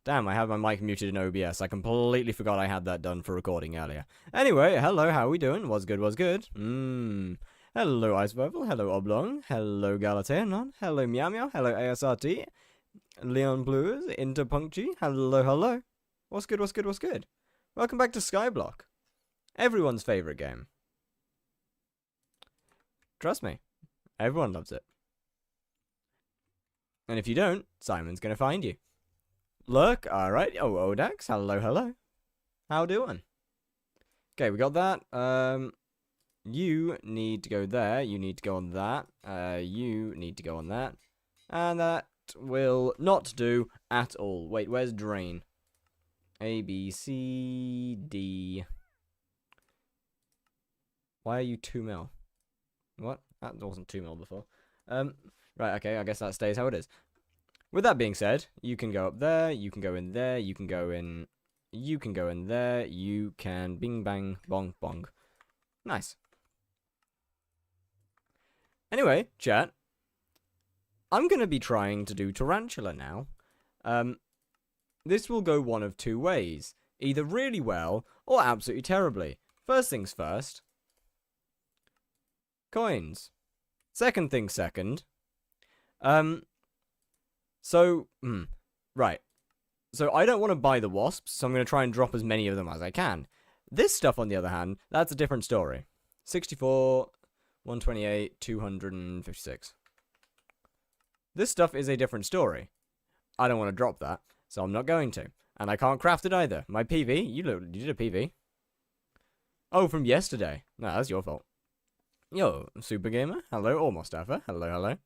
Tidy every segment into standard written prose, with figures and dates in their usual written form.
Damn, I have my mic muted in OBS. I completely forgot I had that done for recording earlier. Anyway, hello, how we doing? What's good, what's good? Hello, Iceberg. Hello, Oblong. Hello, Galateanon. Hello, Meow Meow. Hello, ASRT. Leon Blues. Interpuncty. Hello, hello. What's good, what's good, what's good? Welcome back to Skyblock. Everyone's favourite game. Trust me. Everyone loves it. And if you don't, Simon's gonna find you. Look, alright. Oh, Odax. Hello, hello. How doing? Okay, we got that. You need to go there. You need to go on that. You need to go on that. And that will not do at all. Wait, where's drain? A, B, C, D. Why are you 2 mil? What? That wasn't 2 mil before. Right, okay, I guess that stays how it is. With that being said, you can go up there, you can go in there, you can go in... You can go in there, you can bing bang bong bong. Nice. Anyway, chat. I'm going to be trying to do Tarantula now. This will go one of two ways. Either really well, or absolutely terribly. First things first. Coins. Second things second. Right. So I don't want to buy the wasps, so I'm going to try and drop as many of them as I can. This stuff, on the other hand, that's a different story. 64, 128, 256. This stuff is a different story. I don't want to drop that, so I'm not going to. And I can't craft it either. My PV, you did a PV. Oh, from yesterday. No, that's your fault. Yo, Super Gamer. Hello, or Mustafa. Hello, hello.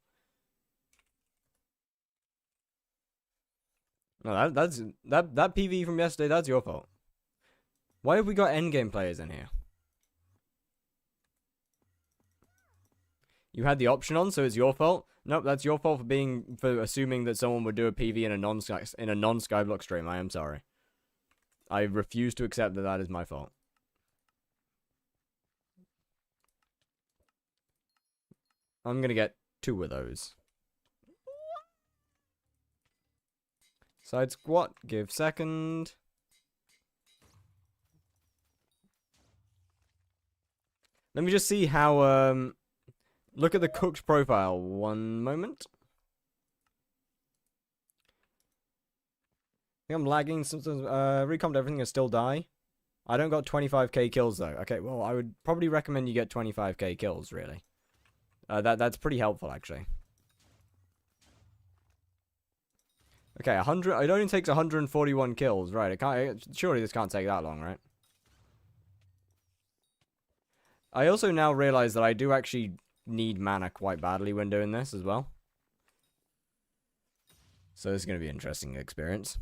No, that PV from yesterday, that's your fault. Why have we got endgame players in here? You had the option on, so it's your fault? Nope, that's your fault for assuming that someone would do a PV in a non-Skyblock stream. I am sorry. I refuse to accept that that is my fault. I'm gonna get 2 of those. Side squat, give second. Let me just see how, look at the cook's profile. One moment. I think I'm lagging. Sometimes, recomped everything and still die. I don't got 25k kills though. Okay, well, I would probably recommend you get 25k kills, really. That's pretty helpful, actually. Okay, 100. It only takes 141 kills, right? It can't. Surely this can't take that long, right? I also now realize that I do actually need mana quite badly when doing this as well. So this is going to be an interesting experience.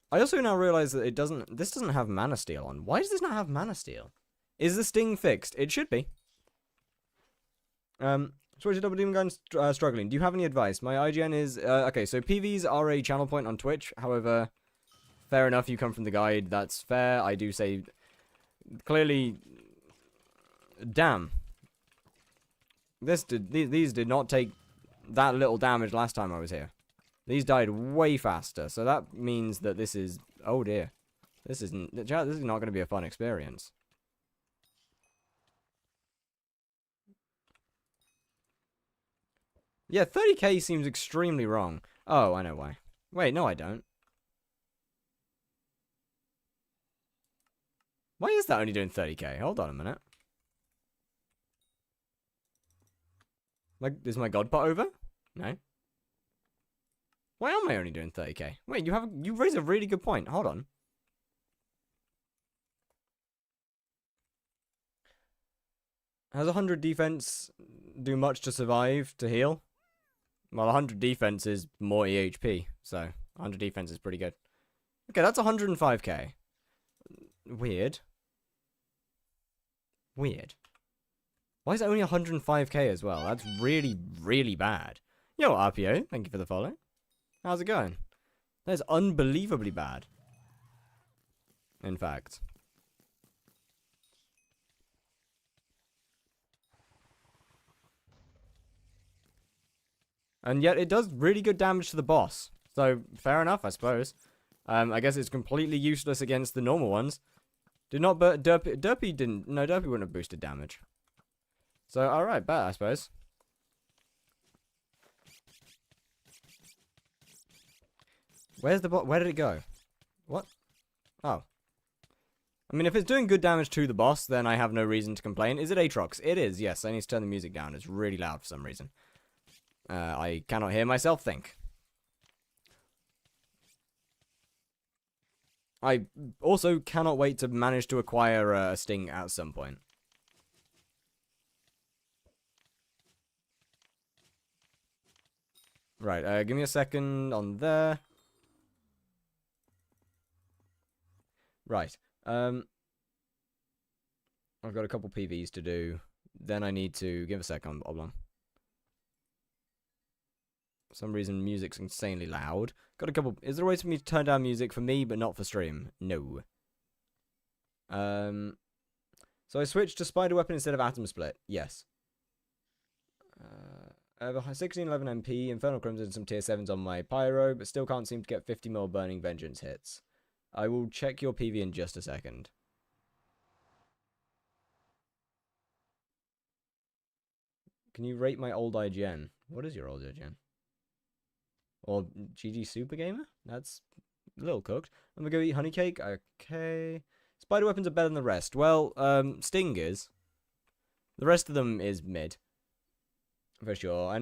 I also now realize that this doesn't have mana steal on. Why does this not have mana steal? Is the sting fixed? It should be. Switch to Double Demon Gun struggling. Do you have any advice? My IGN is okay, so PVs are a channel point on Twitch. However, fair enough, you come from the guide, that's fair. I do say clearly, damn. These did not take that little damage last time I was here. These died way faster, so that means that this is, oh dear. This is not going to be a fun experience. Yeah, 30k seems extremely wrong. Oh, I know why. Wait, no I don't. Why is that only doing 30k? Hold on a minute. Like, is my god pot over? No. Why am I only doing 30k? Wait, you raise a really good point. Hold on. Has 100 defense do much to survive, to heal? Well, 100 defense is more EHP, so 100 defense is pretty good. Okay, that's 105k. Weird. Weird. Why is it only 105k as well? That's really, really bad. Yo, RPO, thank you for the follow. How's it going? That's unbelievably bad. In fact. And yet it does really good damage to the boss. So, fair enough, I suppose. I guess it's completely useless against the normal ones. Did not, but Derpy didn't, no, Derpy wouldn't have boosted damage. So, alright, bet, I suppose. Where's the bot? Where did it go? What? Oh. I mean, if it's doing good damage to the boss, then I have no reason to complain. Is it Aatrox? It is, yes. I need to turn the music down. It's really loud for some reason. I cannot hear myself think. I also cannot wait to manage to acquire a Sting at some point. Right, give me a second on there. Right. I've got a couple PVs to do. Then I need to give a second, Oblong. For some reason, music's insanely loud. Got a couple. Is there a way for me to turn down music for me, but not for stream? No. So I switched to Spider Weapon instead of Atom Split. Yes. I have a 1611 MP, Infernal Crimson, some tier 7s on my Pyro, but still can't seem to get 50 mil Burning Vengeance hits. I will check your PV in just a second. Can you rate my old IGN? What is your old IGN? Or GG Super Gamer? That's a little cooked. I'm gonna go eat honey cake. Okay. Spider weapons are better than the rest. Well, Sting is. The rest of them is mid. For sure. I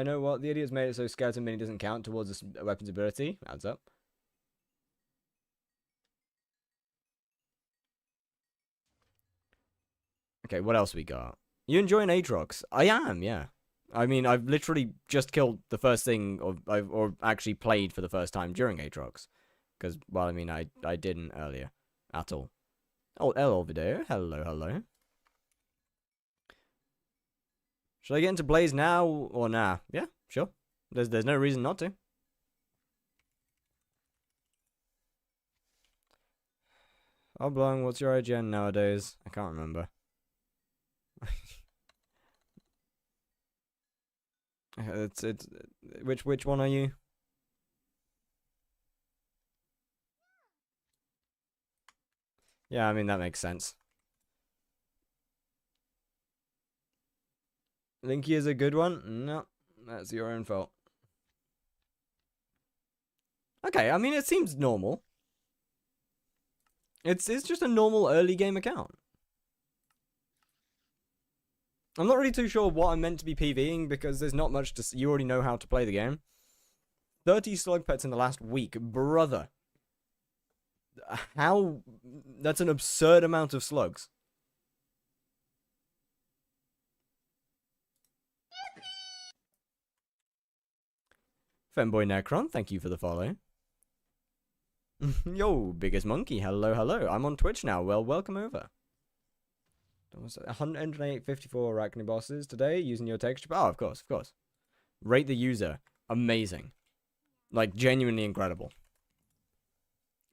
know what the idiot's made it so Skeleton Mini doesn't count towards the weapon's ability. Adds up. Okay, what else we got? You enjoying Aatrox? I am, yeah. I mean, I've literally just killed the first thing, or actually played for the first time during Aatrox. Because, well, I mean, I didn't earlier. At all. Oh, hello video. Hello, hello. Should I get into Blaze now, or nah? Yeah, sure. There's no reason not to. Oblong, what's your IGN nowadays? I can't remember. it's which one are you? Yeah, I mean that makes sense. Linky is a good one? No, that's your own fault. Okay, I mean it seems normal. It's just a normal early game account. I'm not really too sure what I'm meant to be PvEing because there's not much to... You already know how to play the game. 30 slug pets in the last week. Brother. How... That's an absurd amount of slugs. Femboy Necron, thank you for the follow. Yo, biggest monkey. Hello, hello. I'm on Twitch now. Well, welcome over. 108.54 Arachne bosses today using your texture. Oh, of course, of course. Rate the user. Amazing. Like, genuinely incredible.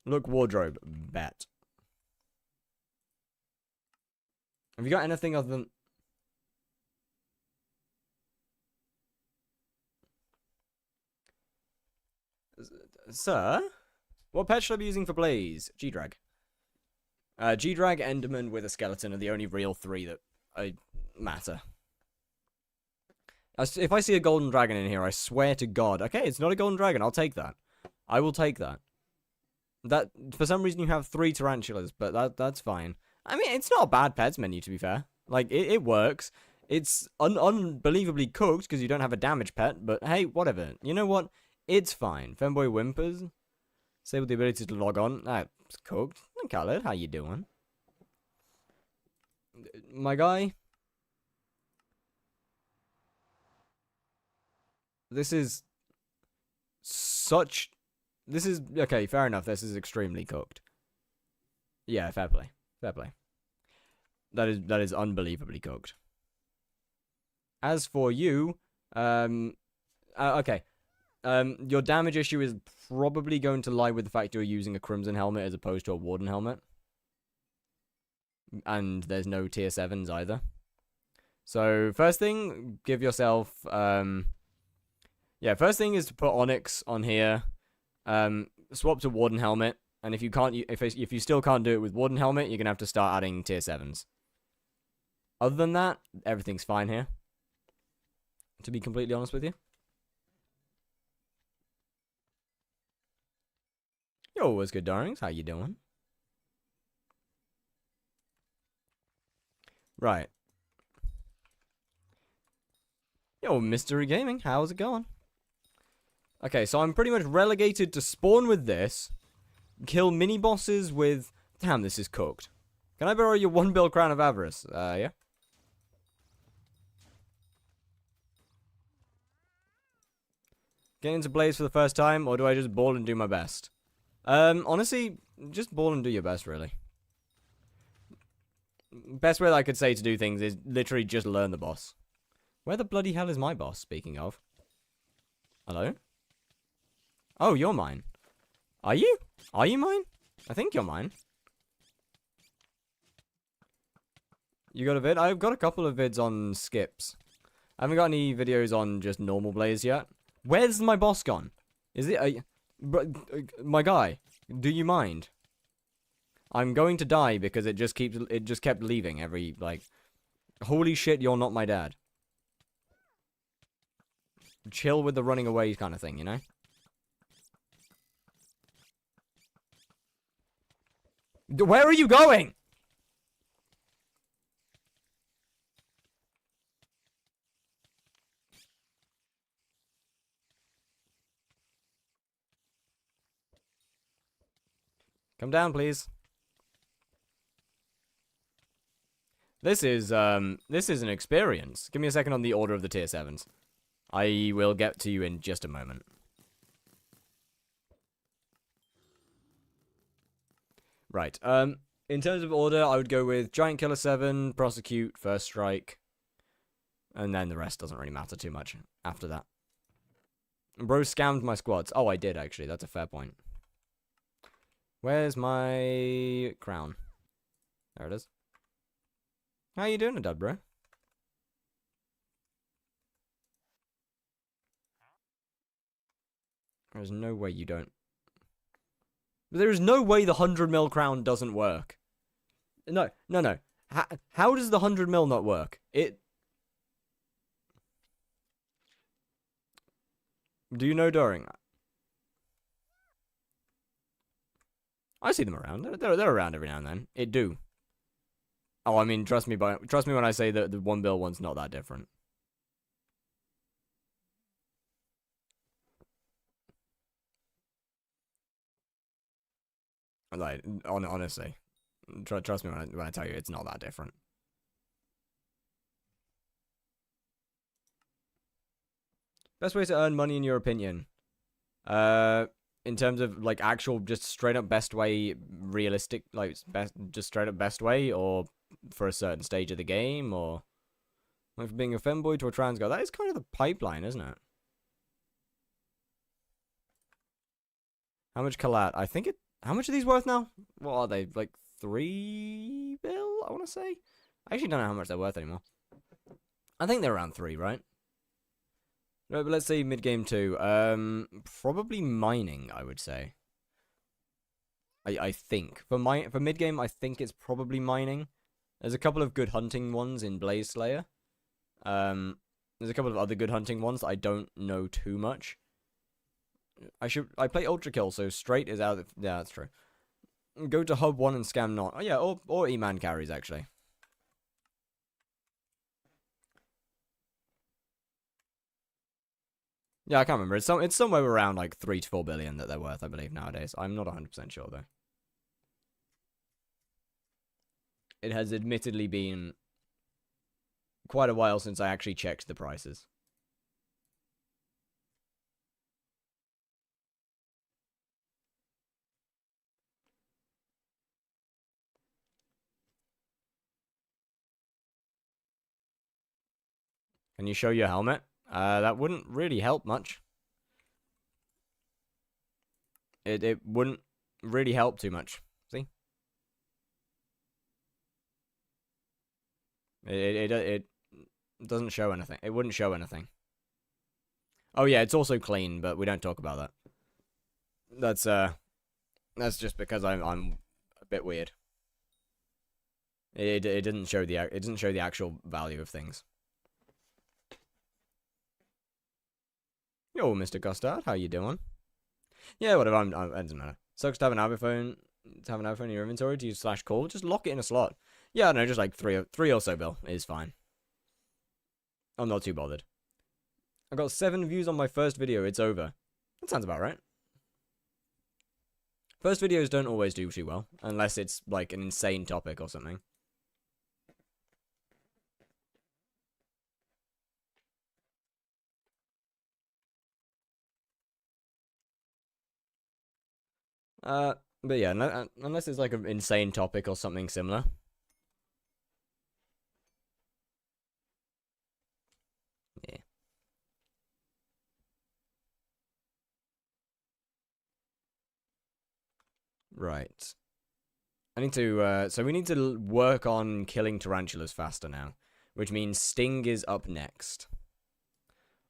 Look, wardrobe. Bet. Have you got anything other than... Sir? What pet should I be using for Blaze? G-Drag. G-Drag, Enderman with a skeleton are the only real three that matter. If I see a golden dragon in here, I swear to God. Okay, it's not a golden dragon. I'll take that. I will take that. That for some reason you have 3 tarantulas, but that's fine. I mean, it's not a bad pets menu, to be fair. Like, it works. It's unbelievably cooked because you don't have a damage pet, but hey, whatever. You know what? It's fine. Femboy Whimpers. Disable the ability to log on. That's cooked. Khaled, how you doing? My guy? This is such... This is... Okay, fair enough. This is extremely cooked. Yeah, fair play. Fair play. That is unbelievably cooked. As for you... okay. Your damage issue is probably going to lie with the fact you're using a Crimson helmet as opposed to a Warden helmet. And there's no tier 7s either. So, first thing, give yourself, Yeah, first thing is to put Onyx on here. Swap to Warden Helmet. And if you can't, if you still can't do it with Warden Helmet, you're gonna have to start adding tier 7s. Other than that, everything's fine here. To be completely honest with you. Yo, what's good, darlings? How you doing? Right. Yo, Mystery Gaming, how's it going? Okay, so I'm pretty much relegated to spawn with this, kill mini-bosses with... Damn, this is cooked. Can I borrow your 1 bill Crown of Avarice? Yeah. Get into Blaze for the first time, or do I just ball and do my best? Honestly, just ball and do your best, really. Best way that I could say to do things is literally just learn the boss. Where the bloody hell is my boss, speaking of? Hello? Oh, you're mine. Are you? Are you mine? I think you're mine. You got a vid? I've got a couple of vids on skips. I haven't got any videos on just normal Blaze yet. Where's my boss gone? Is it my guy? Do you mind? I'm going to die because it just kept leaving every like. Holy shit! You're not my dad. Chill with the running away kind of thing, you know. Where are you going? Come down, please. This is an experience. Give me a second on the order of the tier 7s. I will get to you in just a moment. Right. In terms of order, I would go with Giant Killer 7, Prosecute, First Strike, and then the rest doesn't really matter too much after that. Bro scammed my squads. Oh, I did, actually. That's a fair point. Where's my crown? There it is. How you doing, dad, bro? There's no way you don't. There is no way the 100 mil crown doesn't work. No. How does the 100 mil not work? Do you know during? I see them around. They're around every now and then. It do. Oh, I mean, trust me when I say that the 1 bill one's not that different. Like, honestly, trust me when I tell you it's not that different. Best way to earn money in your opinion? In terms of like actual just straight up best way, realistic, like just straight up best way, or for a certain stage of the game, or like from being a femboy to a trans girl. That is kind of the pipeline, isn't it? How much Kalat? I think it. How much are these worth now? What are they? Like 3 bill? I want to say. I actually don't know how much they're worth anymore. I think they're around 3, right? No, but let's say mid game 2. Probably mining, I would say. I think for mid game, I think it's probably mining. There's a couple of good hunting ones in Blaze Slayer. There's a couple of other good hunting ones that I don't know too much. I play Ultra Kill, so straight is out of... Yeah, that's true. Go to Hub 1 and scam not. Oh, yeah, or E-Man carries, actually. Yeah, I can't remember. It's somewhere around, like, 3 to 4 billion that they're worth, I believe, nowadays. I'm not 100% sure, though. It has admittedly been quite a while since I actually checked the prices. Can you show your helmet? That wouldn't really help much. It wouldn't really help too much. See? It doesn't show anything. It wouldn't show anything. Oh yeah, it's also clean, but we don't talk about that. That's just because I'm a bit weird. It didn't show the actual value of things. Yo, Mr. Custard, how you doing? Yeah, whatever. It doesn't matter. Sucks to have an iPhone. To have an iPhone in your inventory to use /call. Just lock it in a slot. Yeah, no, just like three or so bill is fine. I'm not too bothered. I got 7 views on my first video. It's over. That sounds about right. First videos don't always do too well, unless it's like an insane topic or something. But yeah, unless it's like an insane topic or something similar. Yeah. Right. I need to, so we need to work on killing tarantulas faster now, which means Sting is up next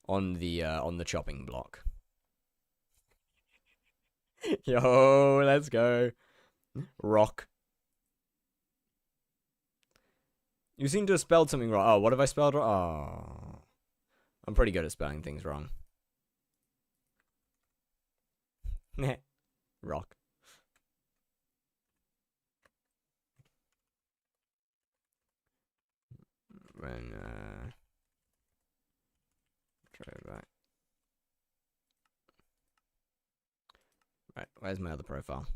on the chopping block. Yo, let's go. Rock. You seem to have spelled something wrong. Oh, what have I spelled wrong? Oh. I'm pretty good at spelling things wrong. Rock. When, try it back. Right, where's my other profile?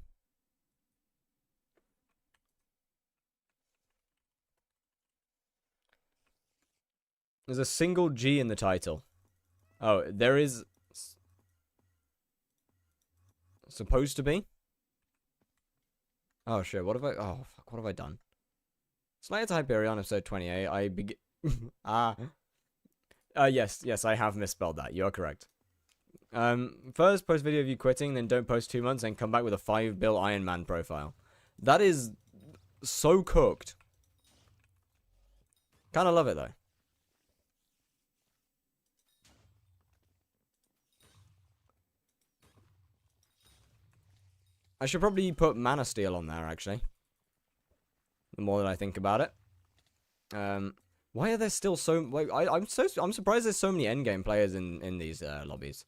There's a single G in the title. Oh, there is supposed to be? Oh shit, what have I fuck, what have I done? Slayer to Hyperion, episode 28. I begin yes, I have misspelled that. You are correct. First post video of you quitting, then don't post 2 months, and come back with a 5 bill Iron Man profile. That is so cooked. Kinda love it though. I should probably put Mana Steel on there actually. The more that I think about it. Why are there still so like I'm surprised there's so many endgame players in these lobbies.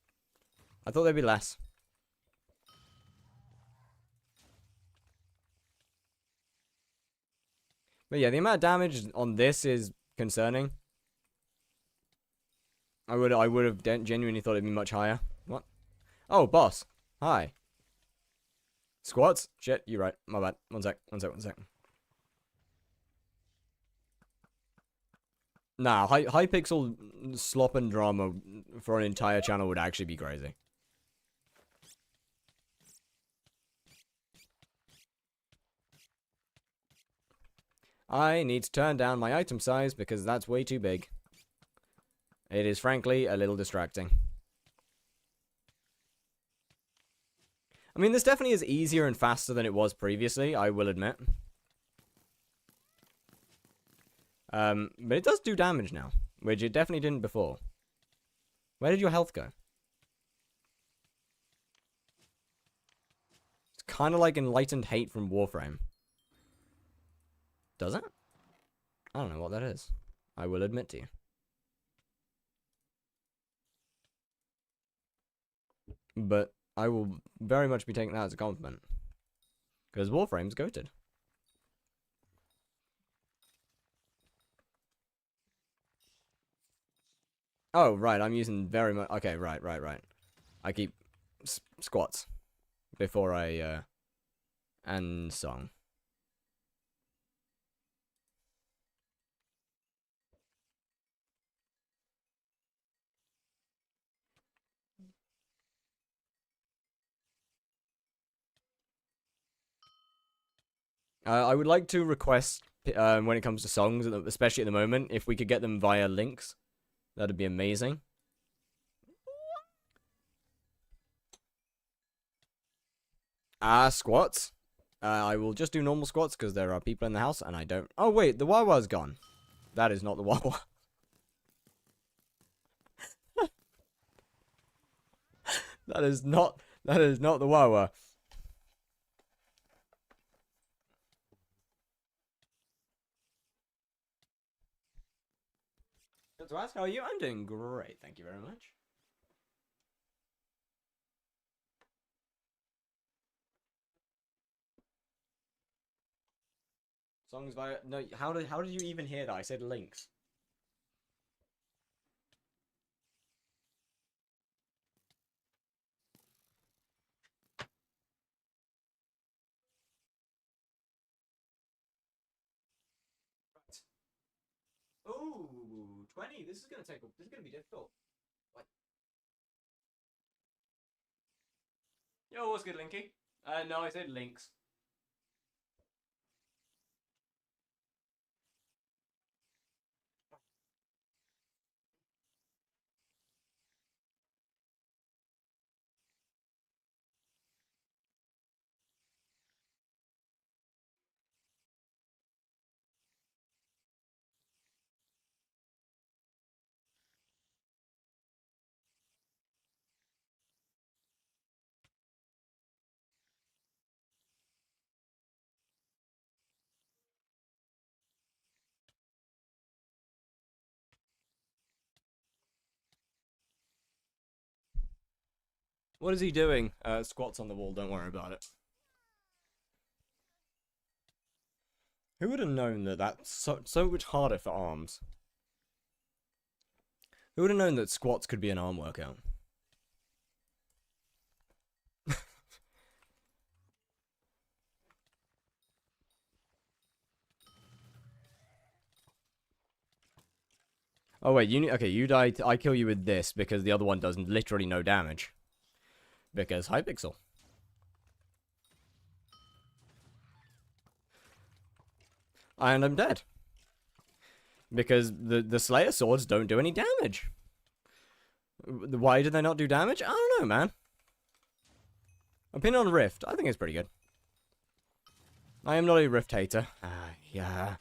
I thought there'd be less. But yeah, the amount of damage on this is concerning. I would have genuinely thought it'd be much higher. What? Oh, boss. Hi. Squats? Shit, you're right. My bad. One sec. Nah, Hypixel slop and drama for an entire channel would actually be crazy. I need to turn down my item size because that's way too big. It is frankly a little distracting. I mean, this definitely is easier and faster than it was previously, I will admit. But it does do damage now, which it definitely didn't before. Where did your health go? It's kind of like Enlightened Hate from Warframe. Does it? I don't know what that is. I will admit to you. But I will very much be taking that as a compliment. Because Warframe's goated. Oh, right, I'm using very much... Okay, right. I keep squats before I, and song. I would like to request, when it comes to songs, especially at the moment, if we could get them via links. That'd be amazing. Squats. I will just do normal squats because there are people in the house and I don't... Oh, wait, the Wawa's gone. That is not the Wawa. That is not the Wawa. To ask how are you? I'm doing great, thank you very much. Songs via no. How did you even hear that? I said links. Right. Ooh, 20. This is gonna take. This is gonna be difficult. What? Yo, what's good, Linky? No, I said links. What is he doing? Squats on the wall. Don't worry about it. Who would have known that that's so much harder for arms? Who would have known that squats could be an arm workout? Oh wait, you die. I kill you with this because the other one does literally no damage. Because Hypixel. And I'm dead. Because the Slayer swords don't do any damage. Why did they not do damage? I don't know, man. Opinion on Rift. I think it's pretty good. I am not a Rift hater. Yeah.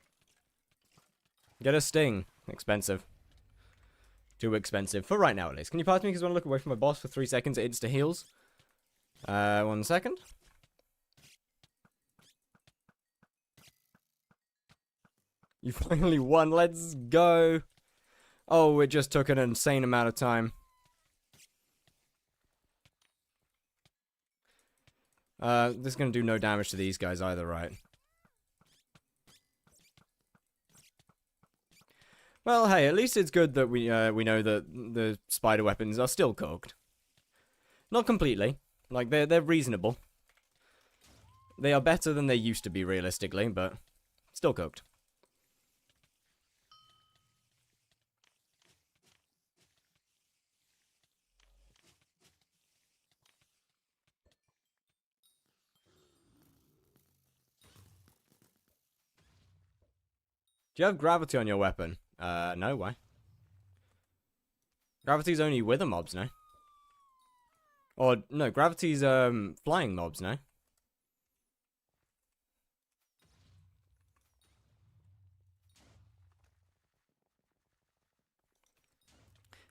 Get a Sting. Expensive. Too expensive. For right now, at least. Can you pass me because I want to look away from my boss for 3 seconds? It insta heals. 1 second. You finally won. Let's go. Oh, it just took an insane amount of time. This is going to do no damage to these guys either, right? Well, hey, at least it's good that we know that the spider weapons are still cooked. Not completely. Like, they're reasonable. They are better than they used to be, realistically, but still cooked. Do you have gravity on your weapon? No, why? Gravity's only wither mobs, no? Or, no, gravity's, flying mobs, no?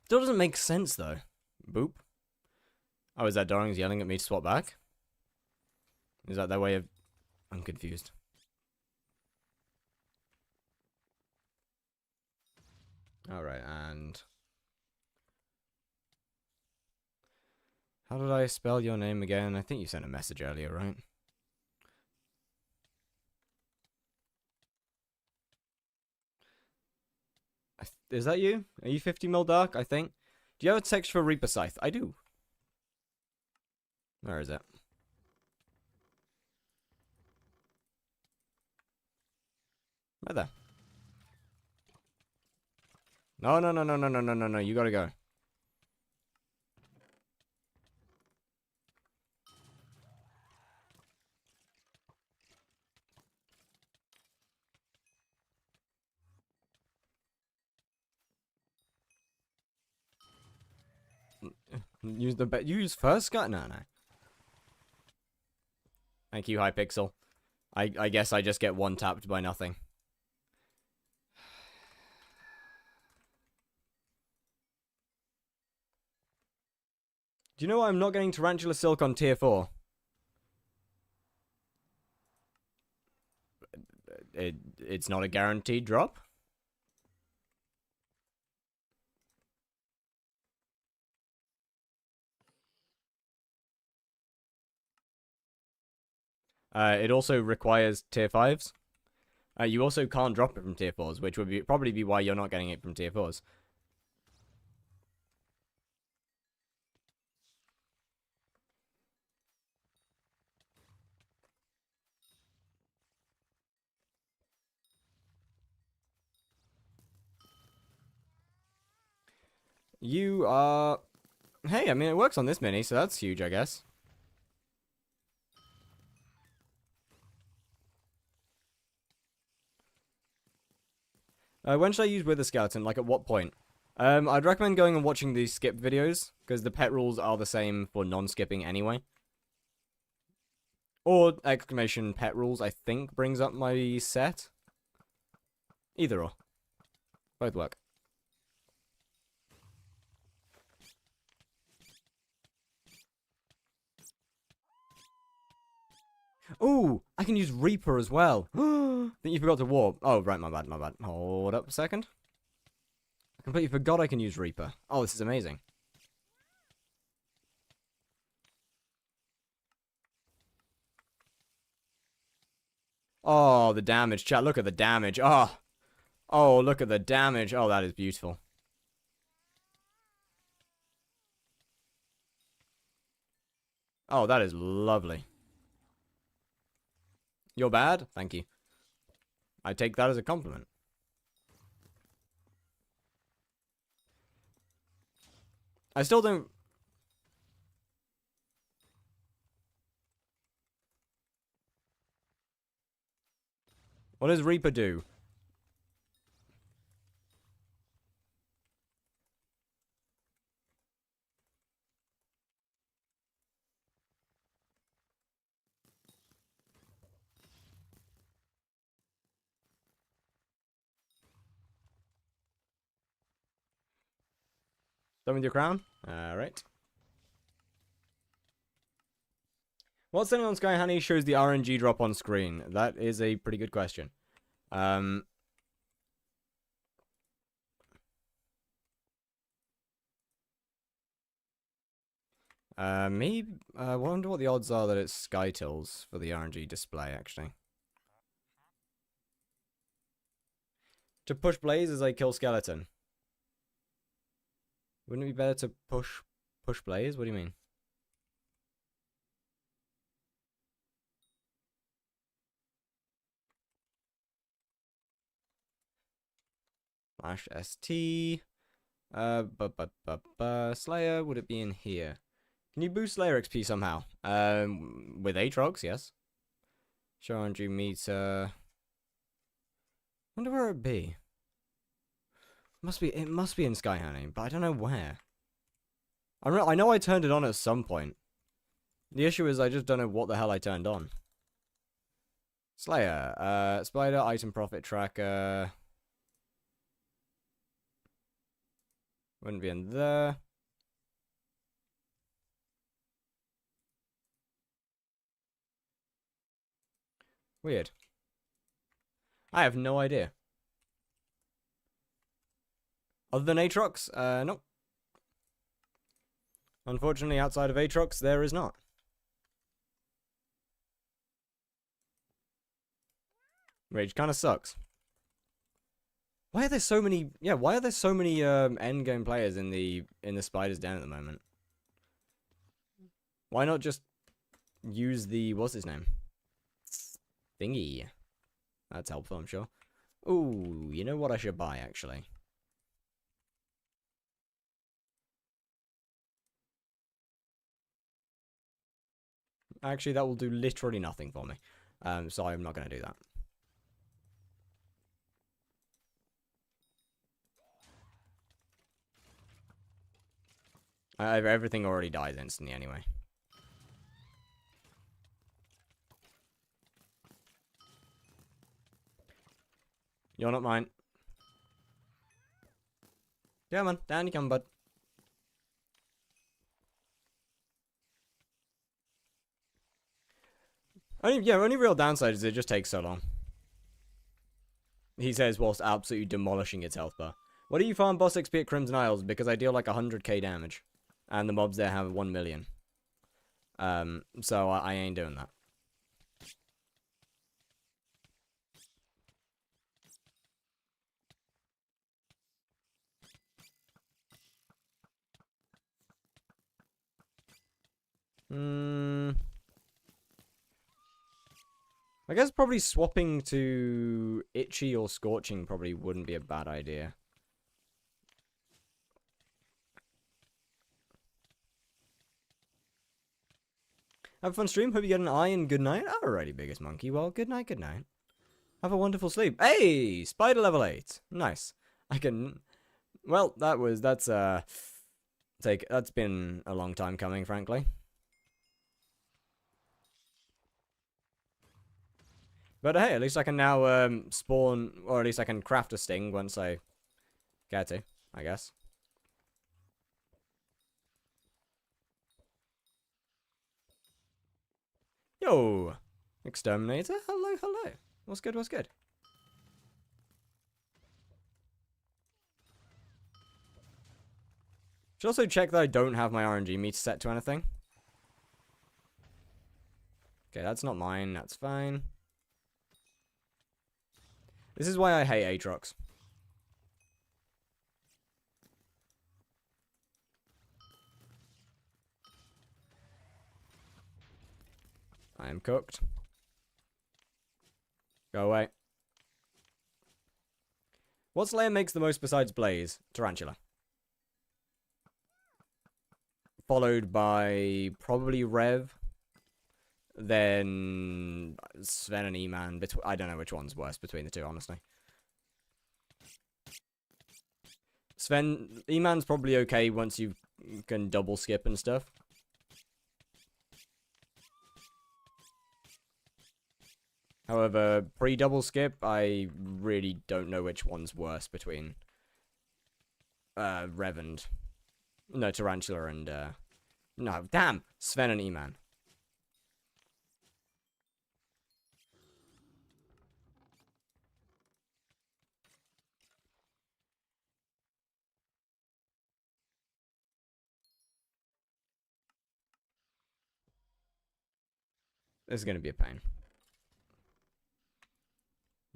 Still doesn't make sense, though. Boop. Oh, is that Darling's yelling at me to swap back? Is that their way of... I'm confused. Alright, and... How did I spell your name again? I think you sent a message earlier, right? Is that you? Are you 50 mil dark, I think? Do you have a text for Reaper Scythe? I do. Where is it? Right there. No, no, no, no, no, no, no, no, no. You gotta go. Use first cut? No, no. Thank you, Hypixel. I guess I just get one tapped by nothing. Do you know why I'm not getting Tarantula Silk on tier 4? It's not a guaranteed drop. It also requires tier 5s. You also can't drop it from tier 4s, which would probably be why you're not getting it from tier 4s. You are... Hey, I mean, it works on this mini, so that's huge, I guess. When should I use Wither Skeleton? Like, at what point? I'd recommend going and watching the skip videos, because the pet rules are the same for non-skipping anyway. Or exclamation pet rules, I think, brings up my set. Either or. Both work. Ooh, I can use Reaper as well. Think you forgot to warp. Oh, right, my bad, my bad. Hold up a second. I completely forgot I can use Reaper. Oh, this is amazing. Oh, the damage. Chat, look at the damage. Oh. Oh, look at the damage. Oh, that is beautiful. Oh, that is lovely. You're bad? Thank you. I take that as a compliment. I still don't... What does Reaper do? Done with your crown? Alright. What setting on Sky Honey shows the RNG drop on screen? That is a pretty good question. Maybe... I wonder what the odds are that it's Sky Tills for the RNG display, actually. To push Blaze as I kill Skeleton. Wouldn't it be better to push Blaze? What do you mean? Slash ST. Slayer, would it be in here? Can you boost Slayer XP somehow? With Aatrox, yes. Show RNG meter. Wonder where it'd be. It must be in Sky Honey, but I don't know where. I know I turned it on at some point. The issue is I just don't know what the hell I turned on. Slayer, Spider, Item Profit Tracker. Wouldn't be in there. Weird. I have no idea. Other than Aatrox? Nope. Unfortunately, outside of Aatrox, there is not. Which kind of sucks. Why are there so many... Yeah, why are there so many endgame players in the Spider's Den at the moment? Why not just use the... What's his name? Thingy. That's helpful, I'm sure. Ooh, you know what I should buy, actually? Actually, that will do literally nothing for me. So I'm not going to do that. Everything already dies instantly anyway. You're not mine. Come on, down you come, bud. Only real downside is it just takes so long. He says whilst absolutely demolishing its health bar. What do you farm boss XP at Crimson Isles? Because I deal like 100k damage. And the mobs there have 1 million. So I ain't doing that. I guess probably swapping to Itchy or Scorching probably wouldn't be a bad idea. Have a fun stream. Hope you get an eye and good night. Alrighty, biggest monkey. Well, good night, good night. Have a wonderful sleep. Hey! Spider level 8. Nice. I can... Well, that's been a long time coming, frankly. But hey, at least I can now spawn, or at least I can craft a sting once I get to, I guess. Yo! Exterminator? Hello, hello. What's good, what's good? Should also check that I don't have my RNG meter set to anything. Okay, that's not mine, that's fine. This is why I hate Aatrox. I am cooked. Go away. What Slayer makes the most besides Blaze? Tarantula. Followed by probably Rev. Then Sven and E-Man. I don't know which one's worse between the two, honestly. E-Man's probably okay once you can double skip and stuff. However, pre-double skip, I really don't know which one's worse between Rev and... No, Tarantula and... No, damn! Sven and E-Man. This is going to be a pain.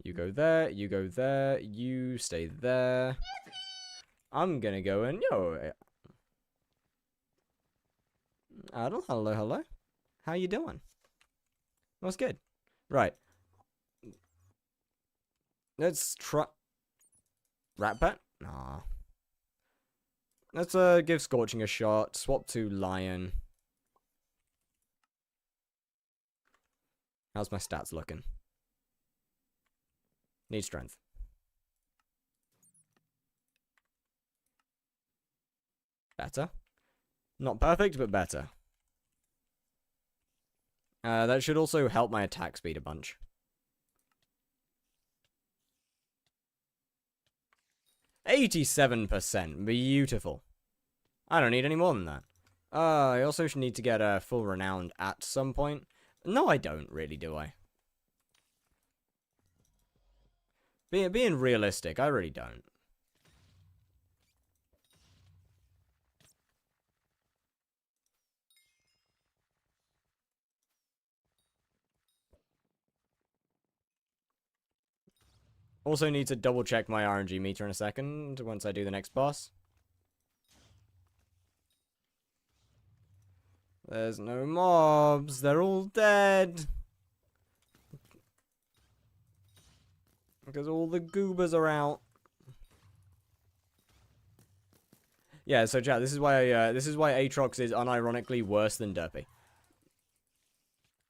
You go there, you go there, you stay there. I'm going to go in. Yo. Adel, hello, hello. How you doing? What's good? Right. Let's try... Rat Pet? Nah. Let's give Scorching a shot. Swap to Lion. How's my stats looking? Need strength. Better. Not perfect, but better. That should also help my attack speed a bunch. 87%. Beautiful. I don't need any more than that. I also should need to get a full renowned at some point. No, I don't really, do I? Being realistic, I really don't. Also need to double check my RNG meter in a second once I do the next boss. There's no mobs. They're all dead. Because all the goobers are out. Yeah, so chat, this is why Aatrox is unironically worse than Derpy.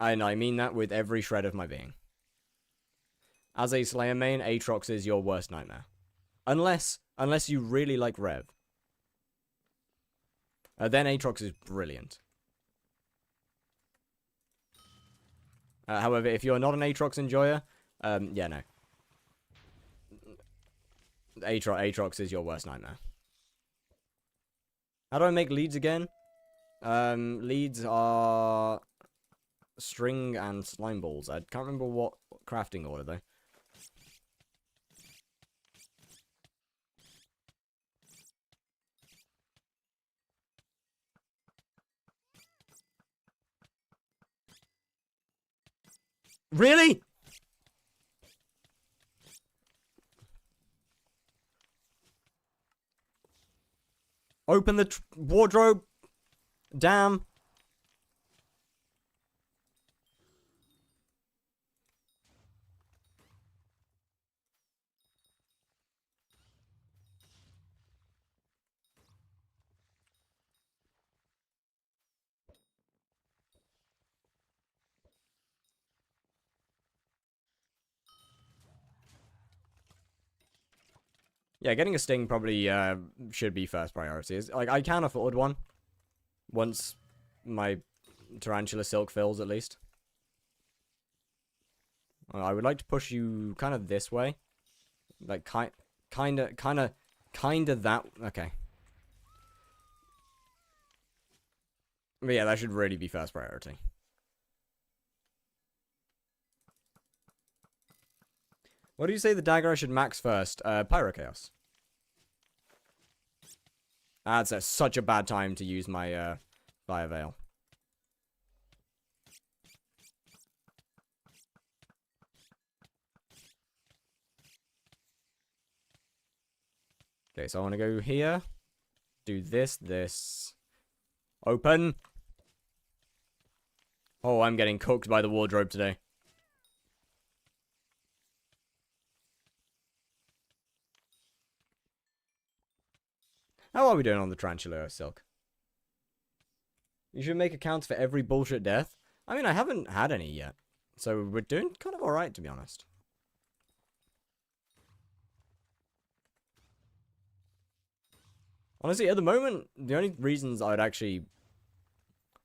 And I mean that with every shred of my being. As a Slayer main, Aatrox is your worst nightmare. Unless you really like Rev. Then Aatrox is brilliant. However, if you're not an Aatrox enjoyer, yeah, no. Aatrox is your worst nightmare. How do I make leads again? Leads are string and slime balls. I can't remember what crafting order, though. Really? Open the wardrobe. Damn. Yeah, getting a sting probably should be first priority. Like, I can afford one. Once my tarantula silk fills, at least. I would like to push you kind of this way. Like, kind of that... Okay. But yeah, that should really be first priority. What do you say the dagger I should max first? Pyro Chaos. That's such a bad time to use my Fire Veil. Okay, so I want to go here. Do this. Open. Oh, I'm getting cooked by the wardrobe today. How are we doing on the tarantula silk? You should make accounts for every bullshit death. I mean, I haven't had any yet. So we're doing kind of alright, to be honest. Honestly, at the moment, the only reasons I'd actually...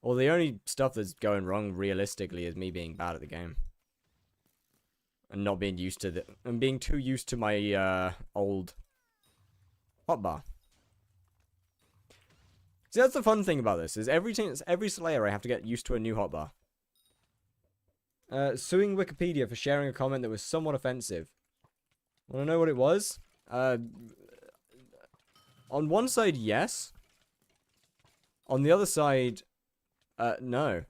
Or the only stuff that's going wrong, realistically, is me being bad at the game. And not being used to and being too used to my, old... hotbar. See, that's the fun thing about this, is every Slayer I have to get used to a new hotbar. Suing Wikipedia for sharing a comment that was somewhat offensive. Want to know what it was? On one side, yes. On the other side, no.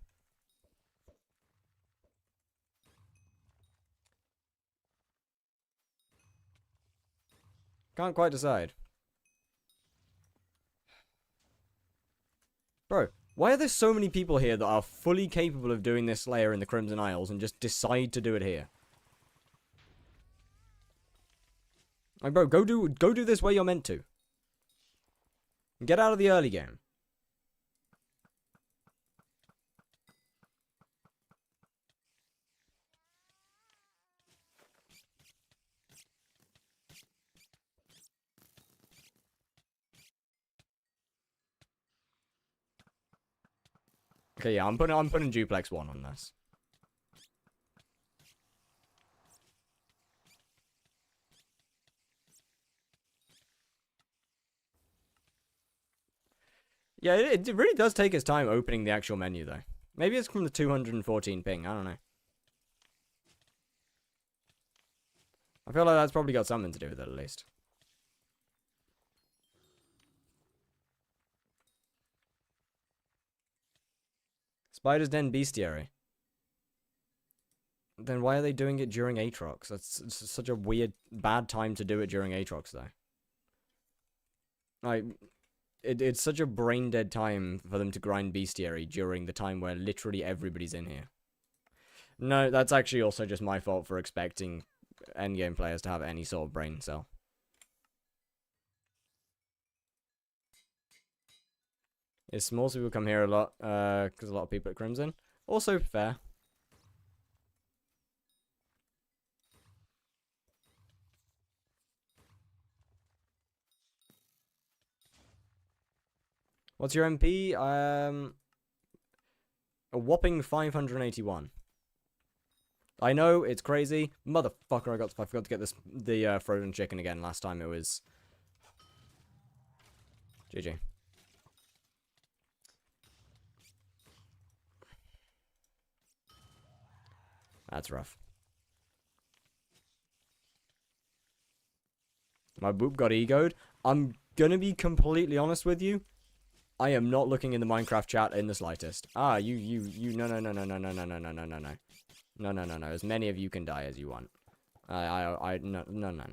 Can't quite decide. Bro, why are there so many people here that are fully capable of doing this Slayer in the Crimson Isles and just decide to do it here? Like, bro, go do this where you're meant to. Get out of the early game. Okay, yeah, I'm putting duplex 1 on this. Yeah, it really does take its time opening the actual menu, though. Maybe it's from the 214 ping, I don't know. I feel like that's probably got something to do with it, at least. Spider's Den Bestiary. Then why are they doing it during Aatrox? That's such a weird, bad time to do it during Aatrox, though. Like, it's such a brain-dead time for them to grind Bestiary during the time where literally everybody's in here. No, that's actually also just my fault for expecting endgame players to have any sort of brain cell. It's small, so people come here a lot, because a lot of people at Crimson. Also fair. What's your MP? A whopping 581. I know, it's crazy. Motherfucker, I forgot to get the frozen chicken again. Last time it was... GG. That's rough. My boop got egoed. I'm gonna be completely honest with you. I am not looking in the Minecraft chat in the slightest. Ah, you, no, no, no, no, no, no, no, no, no, no, no, no. No, no, no, no. As many of you can die as you want. No, no, no, no.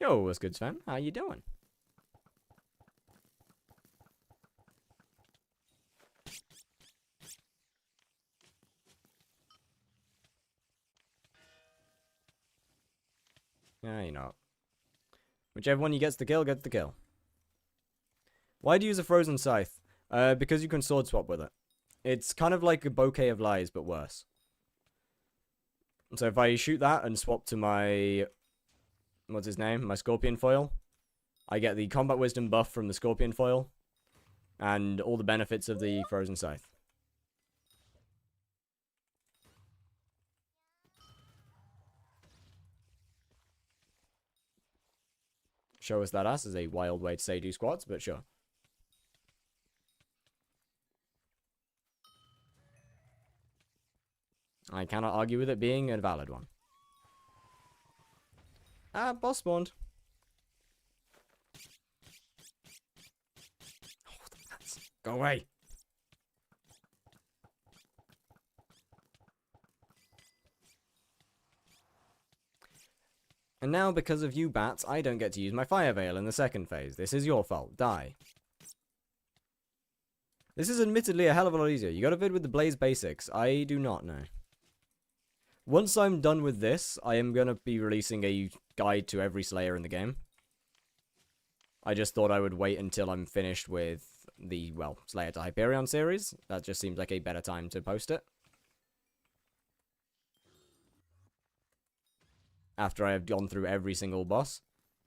Yo, what's good, Sven? How you doing? Yeah, you know. Whichever one you gets the kill, gets the kill. Why do you use a frozen scythe? Because you can sword swap with it. It's kind of like a bouquet of lies, but worse. So if I shoot that and swap to my... What's his name? My scorpion foil. I get the combat wisdom buff from the scorpion foil. And all the benefits of the frozen scythe. Show us that ass is a wild way to say do squats, but sure. I cannot argue with it being a valid one. Ah, boss spawned. Oh, the bats. Go away. And now, because of you bats, I don't get to use my fire veil in the second phase. This is your fault. Die. This is admittedly a hell of a lot easier. You got a vid with the blaze basics. I do not know. Once I'm done with this, I am going to be releasing a guide to every Slayer in the game. I just thought I would wait until I'm finished with the, well, Slayer to Hyperion series. That just seems like a better time to post it. After I have gone through every single boss.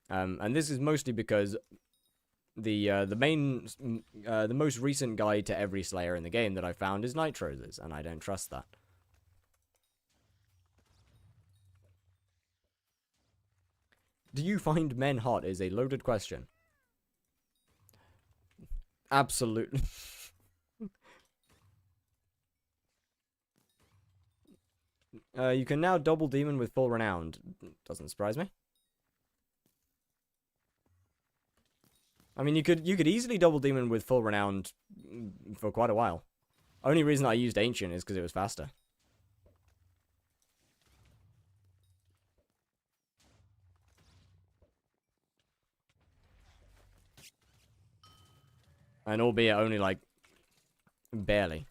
And this is mostly because the most recent guide to every Slayer in the game that I found is Nitro's, and I don't trust that. Do you find men hot is a loaded question. Absolutely. You can now double demon with full renowned. Doesn't surprise me. I mean, you could easily double demon with full renowned for quite a while. Only reason I used ancient is because it was faster. And albeit only like barely.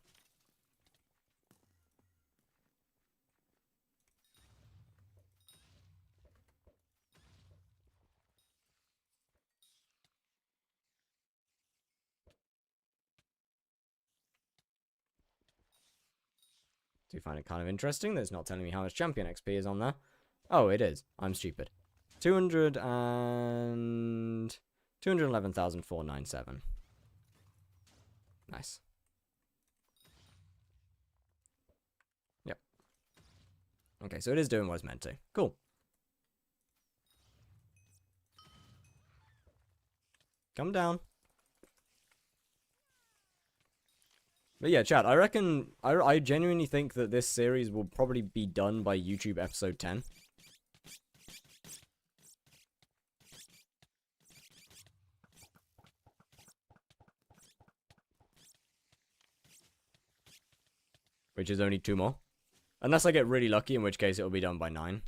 Do you find it kind of interesting that it's not telling me how much champion XP is on there? Oh, it is. I'm stupid. 211,497. Nice. Yep. Okay, so it is doing what it's meant to. Cool. Come down. But yeah, chat, I reckon, I genuinely think that this series will probably be done by YouTube episode 10. Which is only 2 more. Unless I get really lucky, in which case it will be done by 9.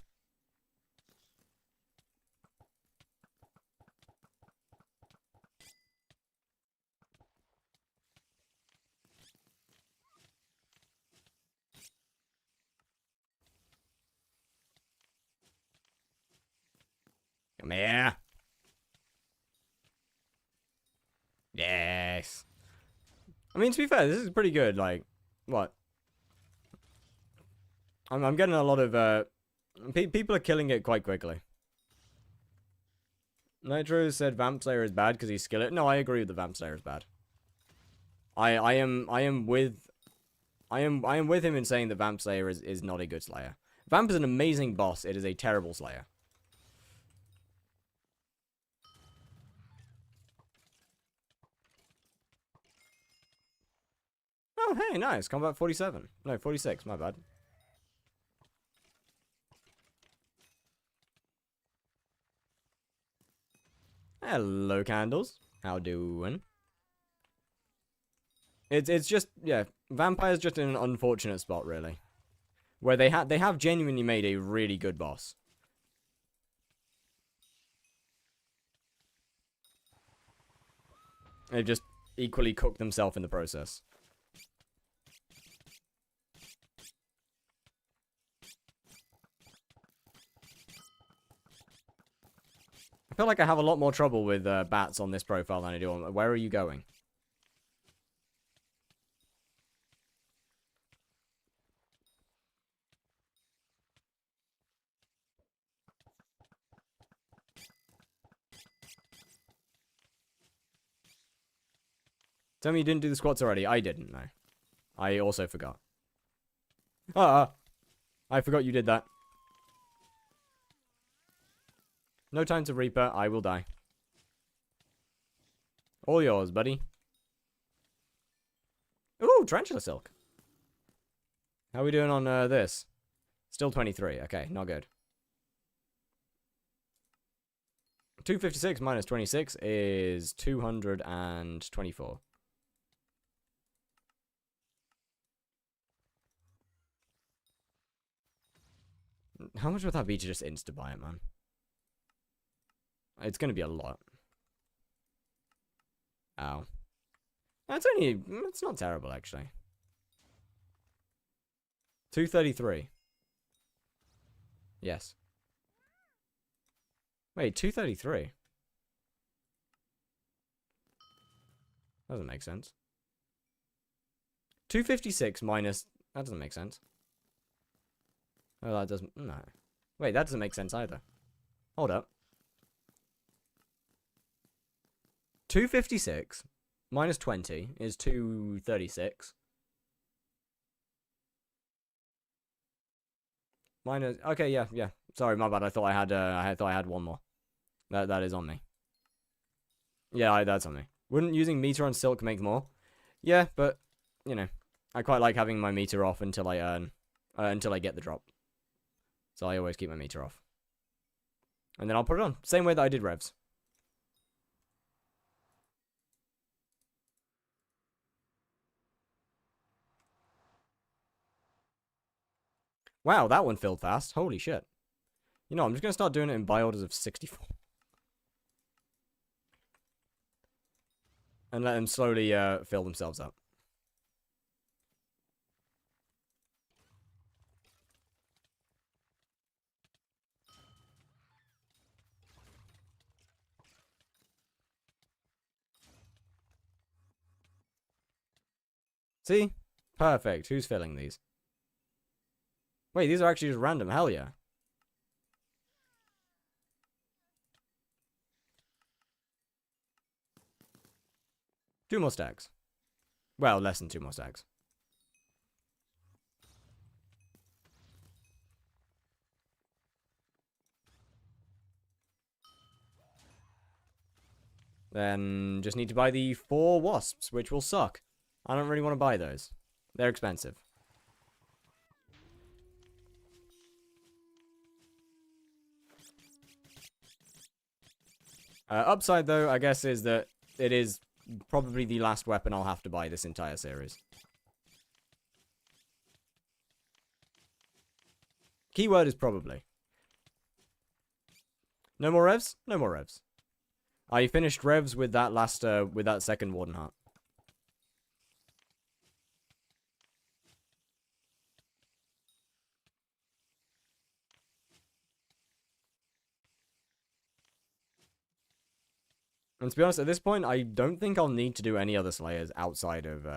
Come here. Yes. I mean, to be fair, this is pretty good. Like, what? I'm getting a lot of, people are killing it quite quickly. Nitro said Vamp Slayer is bad because he's skillet. No, I agree with the Vamp Slayer is bad. I am with him in saying that Vamp Slayer is not a good Slayer. Vamp is an amazing boss. It is a terrible Slayer. Oh, hey, nice. Combat 47. No, 46. My bad. Hello, candles. How doing? It's just, yeah, Vampire's just in an unfortunate spot, really. Where they have genuinely made a really good boss. They've just equally cooked themselves in the process. I feel like I have a lot more trouble with bats on this profile than I do on... Where are you going? Tell me you didn't do the squats already. I didn't, no. I also forgot. I forgot you did that. No time to Reaper. I will die. All yours, buddy. Ooh, Tarantula Silk. How are we doing on this? Still 23. Okay, not good. 256 minus 26 is 224. How much would that be to just insta-buy it, man? It's going to be a lot. Ow. It's not terrible, actually. 233. Yes. Wait, 233? Doesn't make sense. 256 minus... That doesn't make sense. Oh, that doesn't... No. Wait, that doesn't make sense either. Hold up. 256 minus 20 is 236. Minus... Okay, yeah. Sorry, my bad. I thought I had one more. That is on me. Yeah, that's on me. Wouldn't using meter on silk make more? Yeah, but, you know, I quite like having my meter off until I get the drop. So I always keep my meter off. And then I'll put it on. Same way that I did revs. Wow, that one filled fast. Holy shit. You know, I'm just going to start doing it in buy orders of 64. And let them slowly fill themselves up. See? Perfect. Who's filling these? Wait, these are actually just random. Hell yeah. Two more stacks. Well, less than two more stacks. Then just need to buy the 4 wasps, which will suck. I don't really want to buy those. They're expensive. Upside, though, I guess, is that it is probably the last weapon I'll have to buy this entire series. Keyword is probably. No more revs? No more revs. I finished revs with that last, with that second Warden Heart. And to be honest, at this point, I don't think I'll need to do any other Slayers outside of,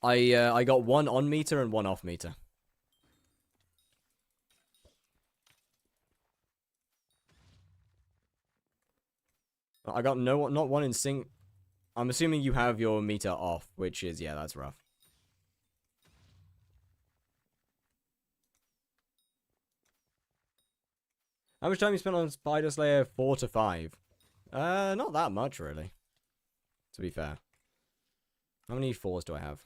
I got 1 on meter and 1 off meter. I got not 1 in sync. I'm assuming you have your meter off, which is, yeah, that's rough. How much time you spent on Spider Slayer? 4 to 5. Not that much, really. To be fair. How many 4s do I have?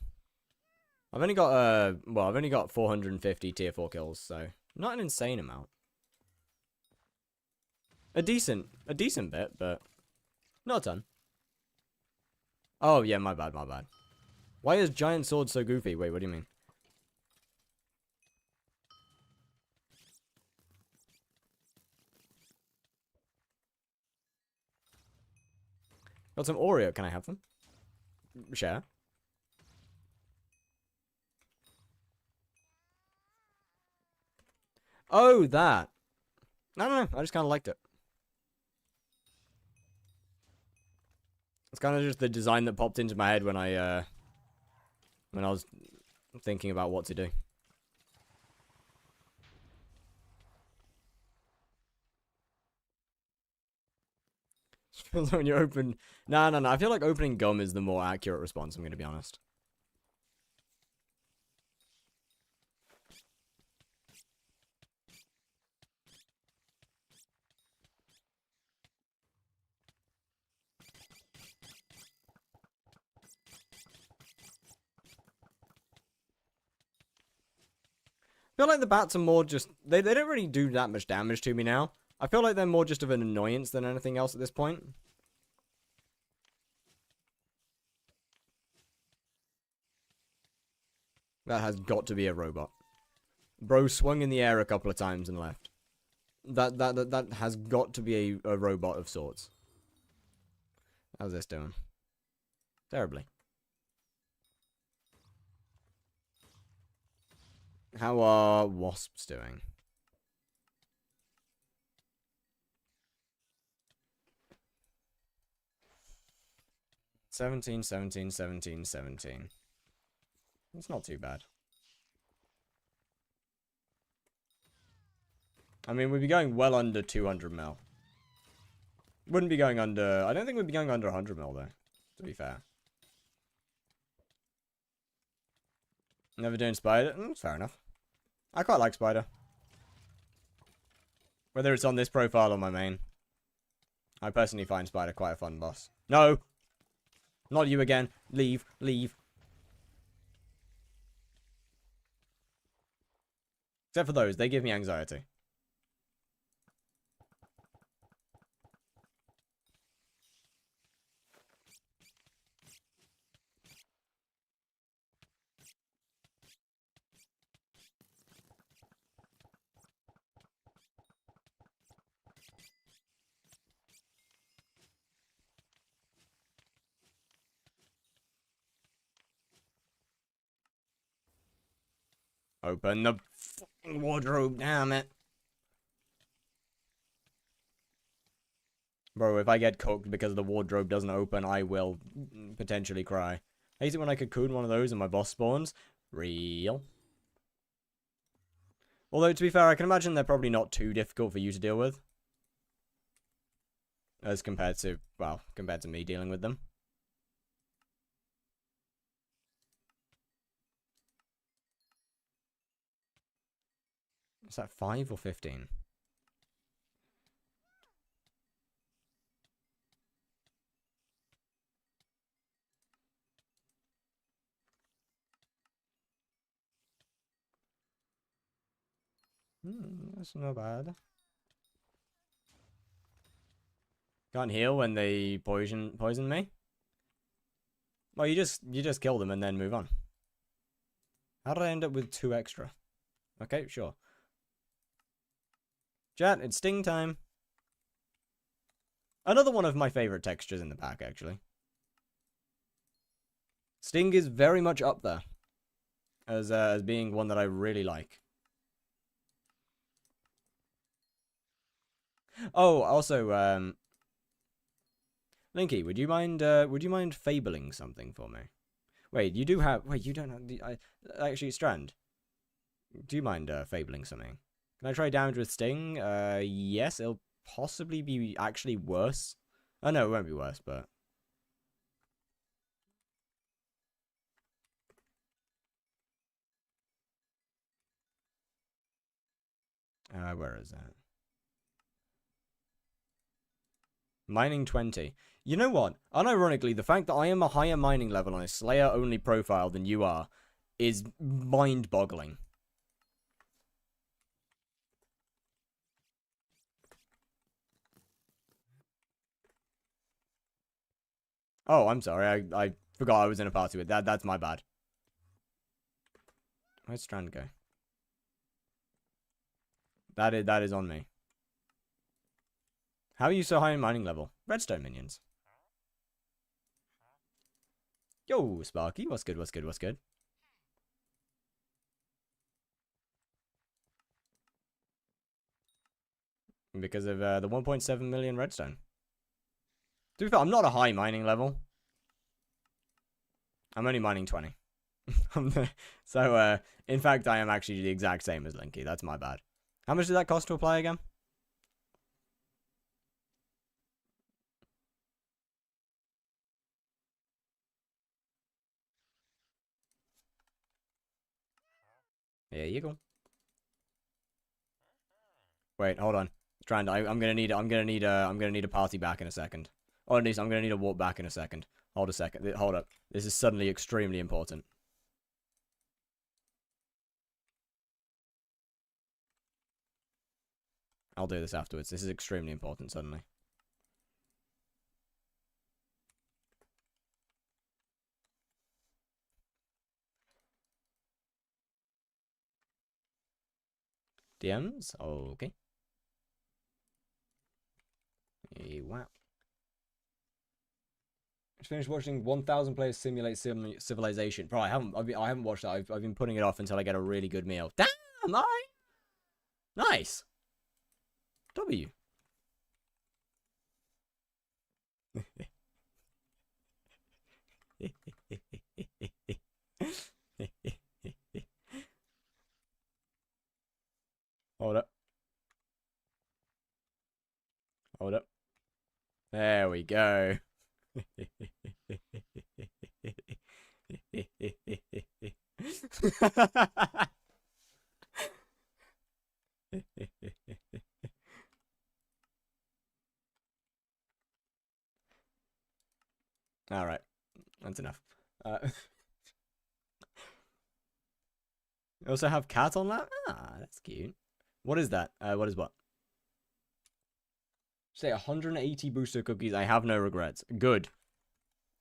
I've only got, I've only got 450 tier 4 kills, so not an insane amount. A decent bit, but not a ton. Oh, yeah, my bad. Why is giant sword so goofy? Wait, what do you mean? Got some Oreo. Can I have them? Share. Oh, that. No. I just kind of liked it. It's kind of just the design that popped into my head when I was thinking about what to do. When you open... No. I feel like opening gum is the more accurate response, I'm going to be honest. I feel like the bats are more just... They don't really do that much damage to me now. I feel like they're more just of an annoyance than anything else at this point. That has got to be a robot. Bro swung in the air a couple of times and left. That has got to be a robot of sorts. How's this doing? Terribly. How are wasps doing? Seventeen. It's not too bad. I mean, we'd be going well under 200 mil. Wouldn't be going under... I don't think we'd be going under 100 mil, though, to be fair. Never doing Spider? Fair enough. I quite like Spider. Whether it's on this profile or my main. I personally find Spider quite a fun boss. No! Not you again. Leave. Except for those. They give me anxiety. Open the fucking wardrobe, damn it. Bro, if I get cooked because the wardrobe doesn't open, I will potentially cry. I hate it when I cocoon one of those and my boss spawns. Real. Although, to be fair, I can imagine they're probably not too difficult for you to deal with. As compared to, well, compared to me dealing with them. Is that 5 or 15? That's not bad. Can't heal when they poison me? Well, you just kill them and then move on. How did I end up with 2 extra? Okay, sure. Chat, it's sting time. Another one of my favorite textures in the pack, actually. Sting is very much up there as being one that I really like. Oh, also, Linky, would you mind fabling something for me? Wait, you do have... Wait, you don't have... actually, Strand, do you mind fabling something? Can I try damage with Sting? Yes, it'll possibly be actually worse. Oh, no, it won't be worse, but... where is that? Mining 20. You know what? Unironically, the fact that I am a higher mining level on a Slayer-only profile than you are is mind-boggling. Oh, I'm sorry. I forgot I was in a party with that. That's my bad. Where's Strand go? That is on me. How are you so high in mining level? Redstone minions. Yo, Sparky. What's good, what's good, what's good? Because of the 1.7 million redstone. To be fair, I'm not a high mining level. I'm only mining 20. So, in fact, I am actually the exact same as Linky. That's my bad. How much did that cost to apply again? There you go. Wait, hold on. Strand, I'm gonna need a party back in a second. Or at least I'm gonna need a walk back in a second. Hold a second. Hold up. This is suddenly extremely important. I'll do this afterwards. This is extremely important suddenly. DMs? Okay. Wow. Just finished watching 1,000 Players Simulate Civilization. Bro, I haven't watched that. I've been putting it off until I get a really good meal. Damn, nice. W. Hold up. Hold up. There we go. All right, that's enough. I also have cat on that. Ah, that's cute. What is that? What is what? Say 180 booster cookies. I have no regrets. Good.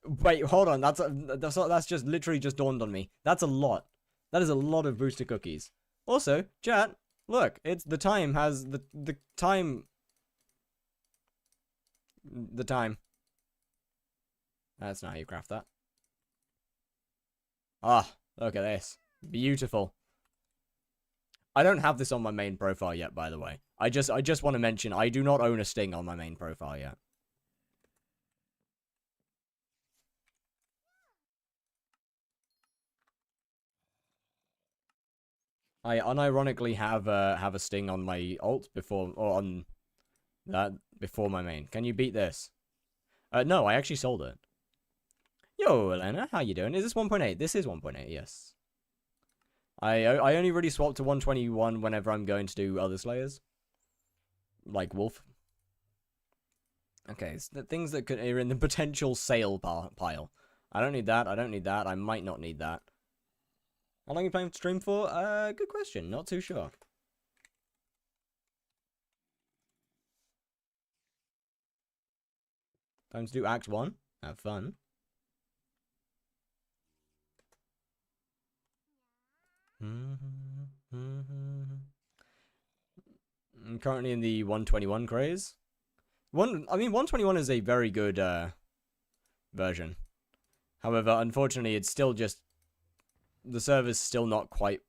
Wait, hold on. That's just literally just dawned on me. That's a lot. That is a lot of booster cookies. Also, chat, look, it's the time has the time. The time. That's not how you craft that. Ah, look at this. Beautiful. I don't have this on my main profile yet, by the way. I just want to mention I do not own a sting on my main profile yet. I unironically have a sting on my alt before or on that before my main. Can you beat this? No, I actually sold it. Yo, Elena, how you doing? Is this 1.8? This is 1.8, yes. I only really swap to 121 whenever I'm going to do other slayers. Like Wolf. Okay, it's the things that are in the potential sale pile. I don't need that, I don't need that, I might not need that. How long are you planning to stream for? Good question, not too sure. Time to do Act 1. Have fun. I'm currently in the 121 craze. I mean, 121 is a very good version. However, unfortunately, it's still just the server's still not quite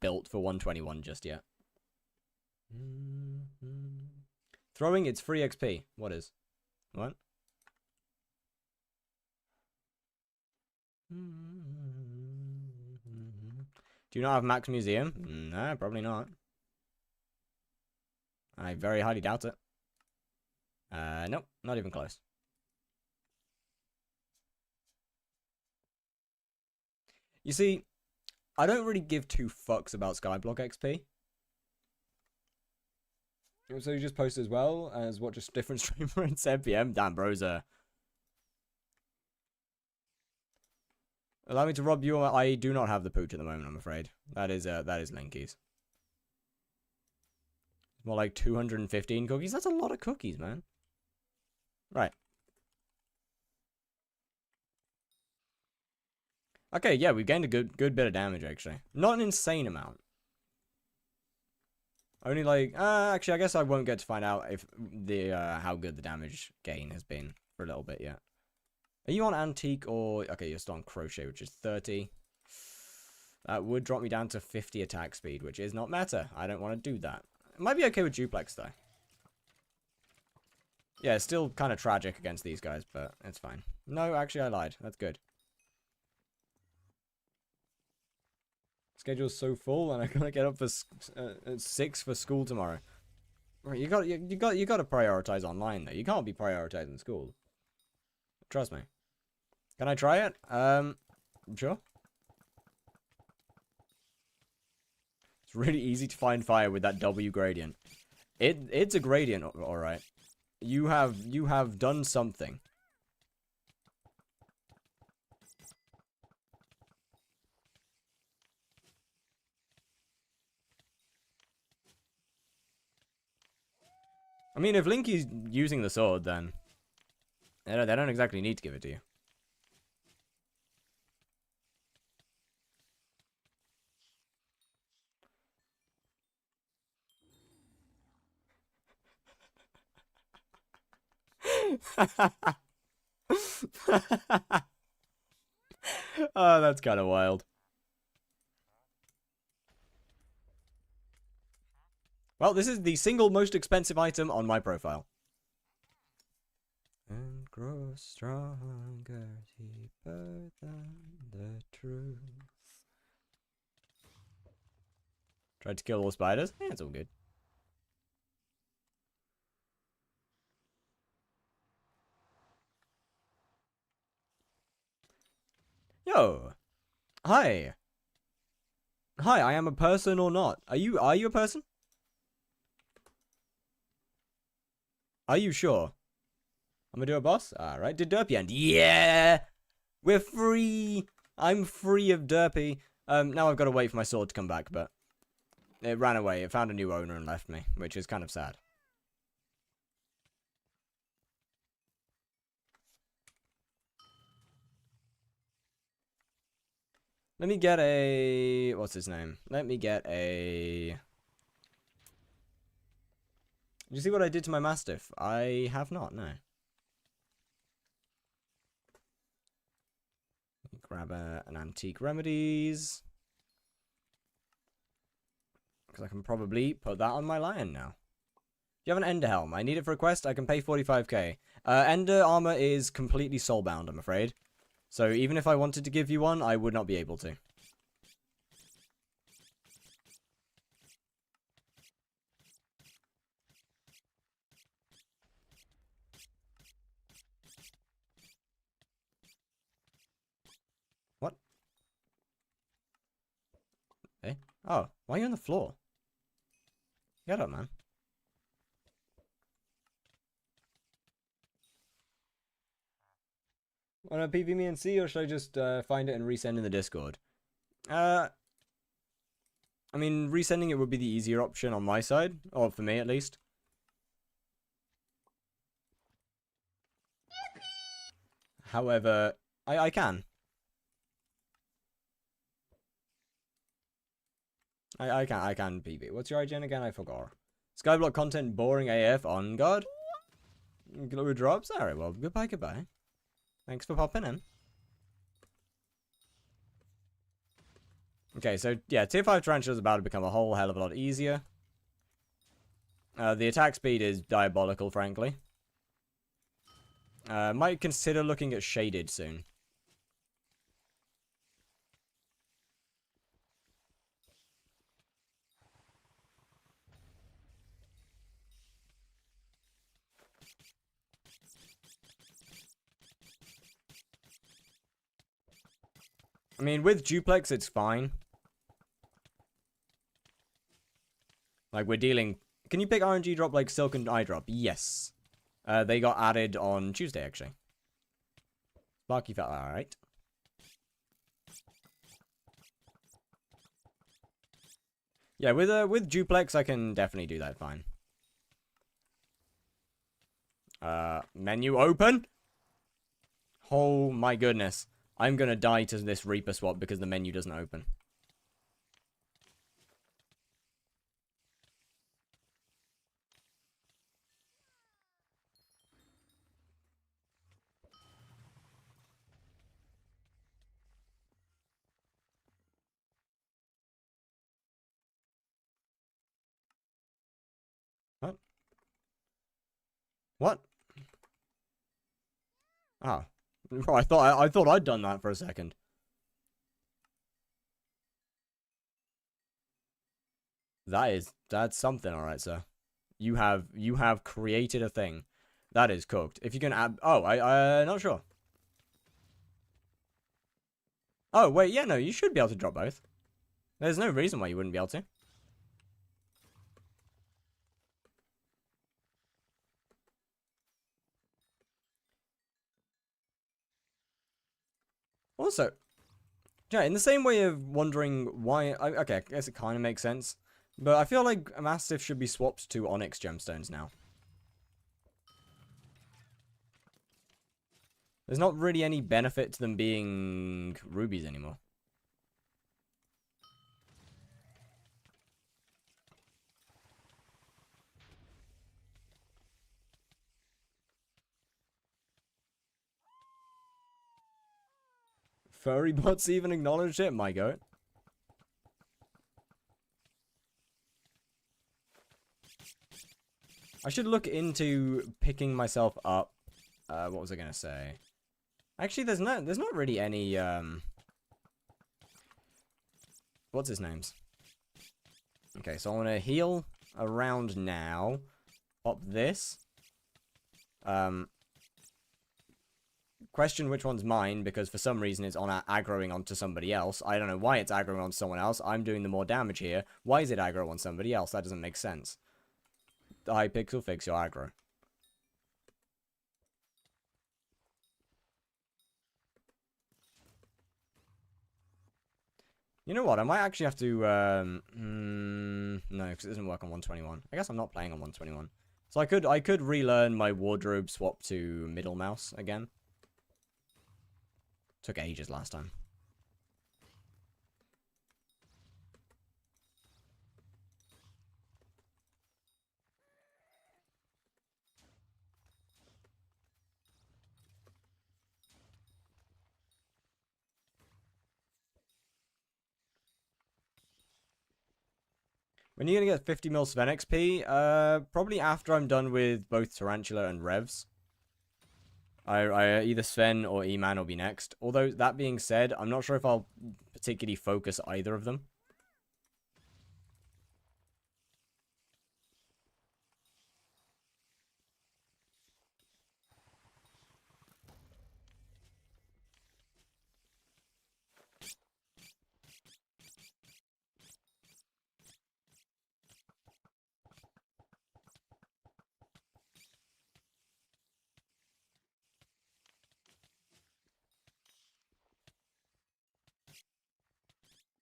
built for 121 just yet. Throwing, it's free XP. What is? What? Do you not have Max Museum? No, probably not. I very highly doubt it. Nope, not even close. You see, I don't really give two fucks about skyblock XP. So you just post as well as what, just different streamer and 7 PM? Damn, bros. Allow me to rob you. I do not have the pooch at the moment, I'm afraid. That is Linky's. More like 215 cookies. That's a lot of cookies, man. Right. Okay, yeah, we've gained a good bit of damage, actually. Not an insane amount. Only like, actually, I guess I won't get to find out if the, how good the damage gain has been for a little bit yet. Are you on antique or, okay, you're still on crochet, which is 30. That would drop me down to 50 attack speed, which is not meta. I don't want to do that. It might be okay with duplex, though. Yeah, it's still kind of tragic against these guys, but it's fine. No, actually, I lied. That's good. Schedule's so full, and I gotta get up for 6 for school tomorrow. Right, you got to prioritize online though. You can't be prioritizing school. Trust me. Can I try it? Sure. It's really easy to find fire with that W gradient. It's a gradient, all right. You have done something. I mean, if Linky's using the sword, then they don't exactly need to give it to you. Oh, that's kind of wild. Well, this is the single most expensive item on my profile. And grow stronger, deeper than the truth. Tried to kill all the spiders? Yeah, it's all good. Yo! Hi! Hi, I am a person or not? Are you a person? Are you sure? I'm gonna do a boss? Alright, did Derpy end? Yeah! We're free! I'm free of Derpy. Now I've got to wait for my sword to come back, but it ran away. It found a new owner and left me, which is kind of sad. Let me get a... What's his name? Let me get a... Did you see what I did to my Mastiff? I have not, no. Grab an Antique Remedies. Because I can probably put that on my Lion now. Do you have an Ender Helm? I need it for a quest. I can pay 45k. Ender Armor is completely soulbound, I'm afraid. So even if I wanted to give you one, I would not be able to. What? Eh? Oh, why are you on the floor? Get up, man. Wanna PV me and see, or should I just find it and resend in the Discord? I mean, resending it would be the easier option on my side, or for me at least. However, I can. I can PV. What's your IGN again? I forgot. Skyblock content boring AF on God. Glory drops? Alright, well, goodbye. Thanks for popping in. Okay, so yeah, tier 5 Tarantula is about to become a whole hell of a lot easier. The attack speed is diabolical, frankly. Might consider looking at Shaded soon. I mean, with duplex, it's fine. Like, we're dealing Can you pick RNG drop like Silk and Eye drop? Yes. They got added on Tuesday, actually. Sparky felt alright. Yeah, with duplex, I can definitely do that fine. Menu open? Oh my goodness. I'm gonna die to this Reaper swap because the menu doesn't open. What? What? Oh. I thought I'd done that for a second. That's something, alright, sir. You have created a thing. That is cooked. If you can add I not sure. Oh, wait, yeah, no, you should be able to drop both. There's no reason why you wouldn't be able to. Also, yeah, in the same way of wondering why... okay, I guess it kind of makes sense. But I feel like a Mastiff should be swapped to Onyx gemstones now. There's not really any benefit to them being rubies anymore. Furry bots even acknowledged it? My goat. I should look into picking myself up. What was I gonna say? Actually, there's not really any, what's his names? Okay, so I want to heal around now. Pop this. Question which one's mine, because for some reason it's on aggroing onto somebody else. I don't know why it's aggroing on someone else. I'm doing the more damage here. Why is it aggro on somebody else? That doesn't make sense. The Hypixel, fix your aggro. You know what? I might actually have to, no, because it doesn't work on 121. I guess I'm not playing on 121. So I could relearn my wardrobe swap to middle mouse again. Took ages last time. When are you going to get 50 mil Sven XP? Probably after I'm done with both Tarantula and Revs. Either Sven or E-Man will be next. Although, that being said, I'm not sure if I'll particularly focus either of them.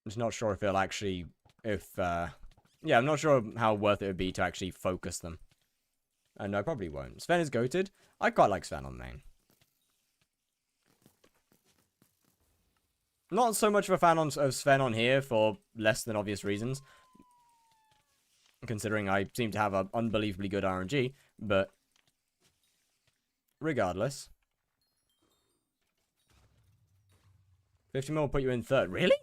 I'm just not sure if it'll actually... yeah, I'm not sure how worth it would be to actually focus them. And I probably won't. Sven is goated. I quite like Sven on main. Not so much of a fan of Sven on here for less than obvious reasons. Considering I seem to have an unbelievably good RNG. But regardless. 50 mil will put you in third. Really?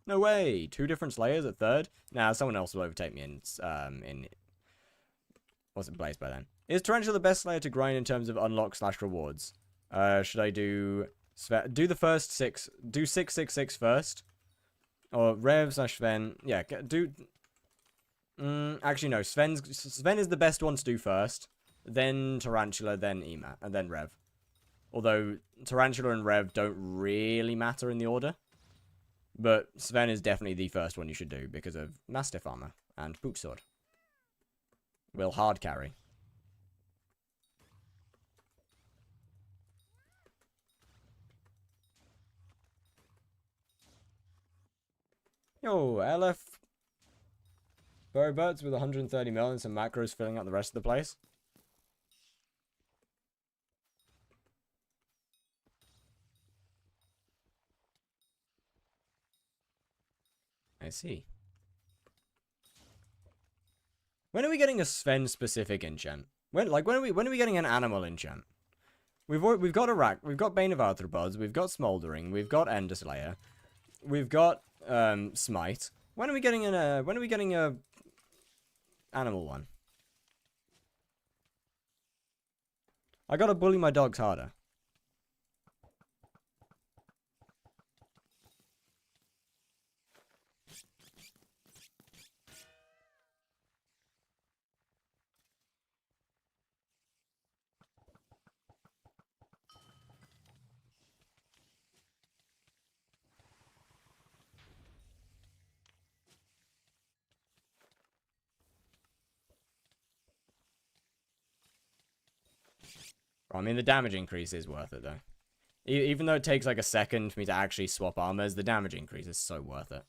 No way. 2 different Slayers at third? Nah, someone else will overtake me in wasn't placed by then. Is Tarantula the best Slayer to grind in terms of unlock/rewards? Should I do the first 6? Do 666 first, or Rev/Sven? Yeah, do. Actually, no. Sven is the best one to do first, then Tarantula, then Ema, and then Rev. Although Tarantula and Rev don't really matter in the order. But Sven is definitely the first one you should do because of Mastiff armor and Boot Sword. Will hard carry. Yo, LF Birds with 130 mil and some macros filling out the rest of the place. I see. When are we getting a Sven specific enchant? When are we getting an animal enchant? We've got a rack, we've got Bane of Arthropods, we've got Smoldering, we've got Ender Slayer, we've got Smite. When are we getting a animal one? I gotta bully my dogs harder. I mean, the damage increase is worth it, though. Even though it takes like a second for me to actually swap armors, the damage increase is so worth it.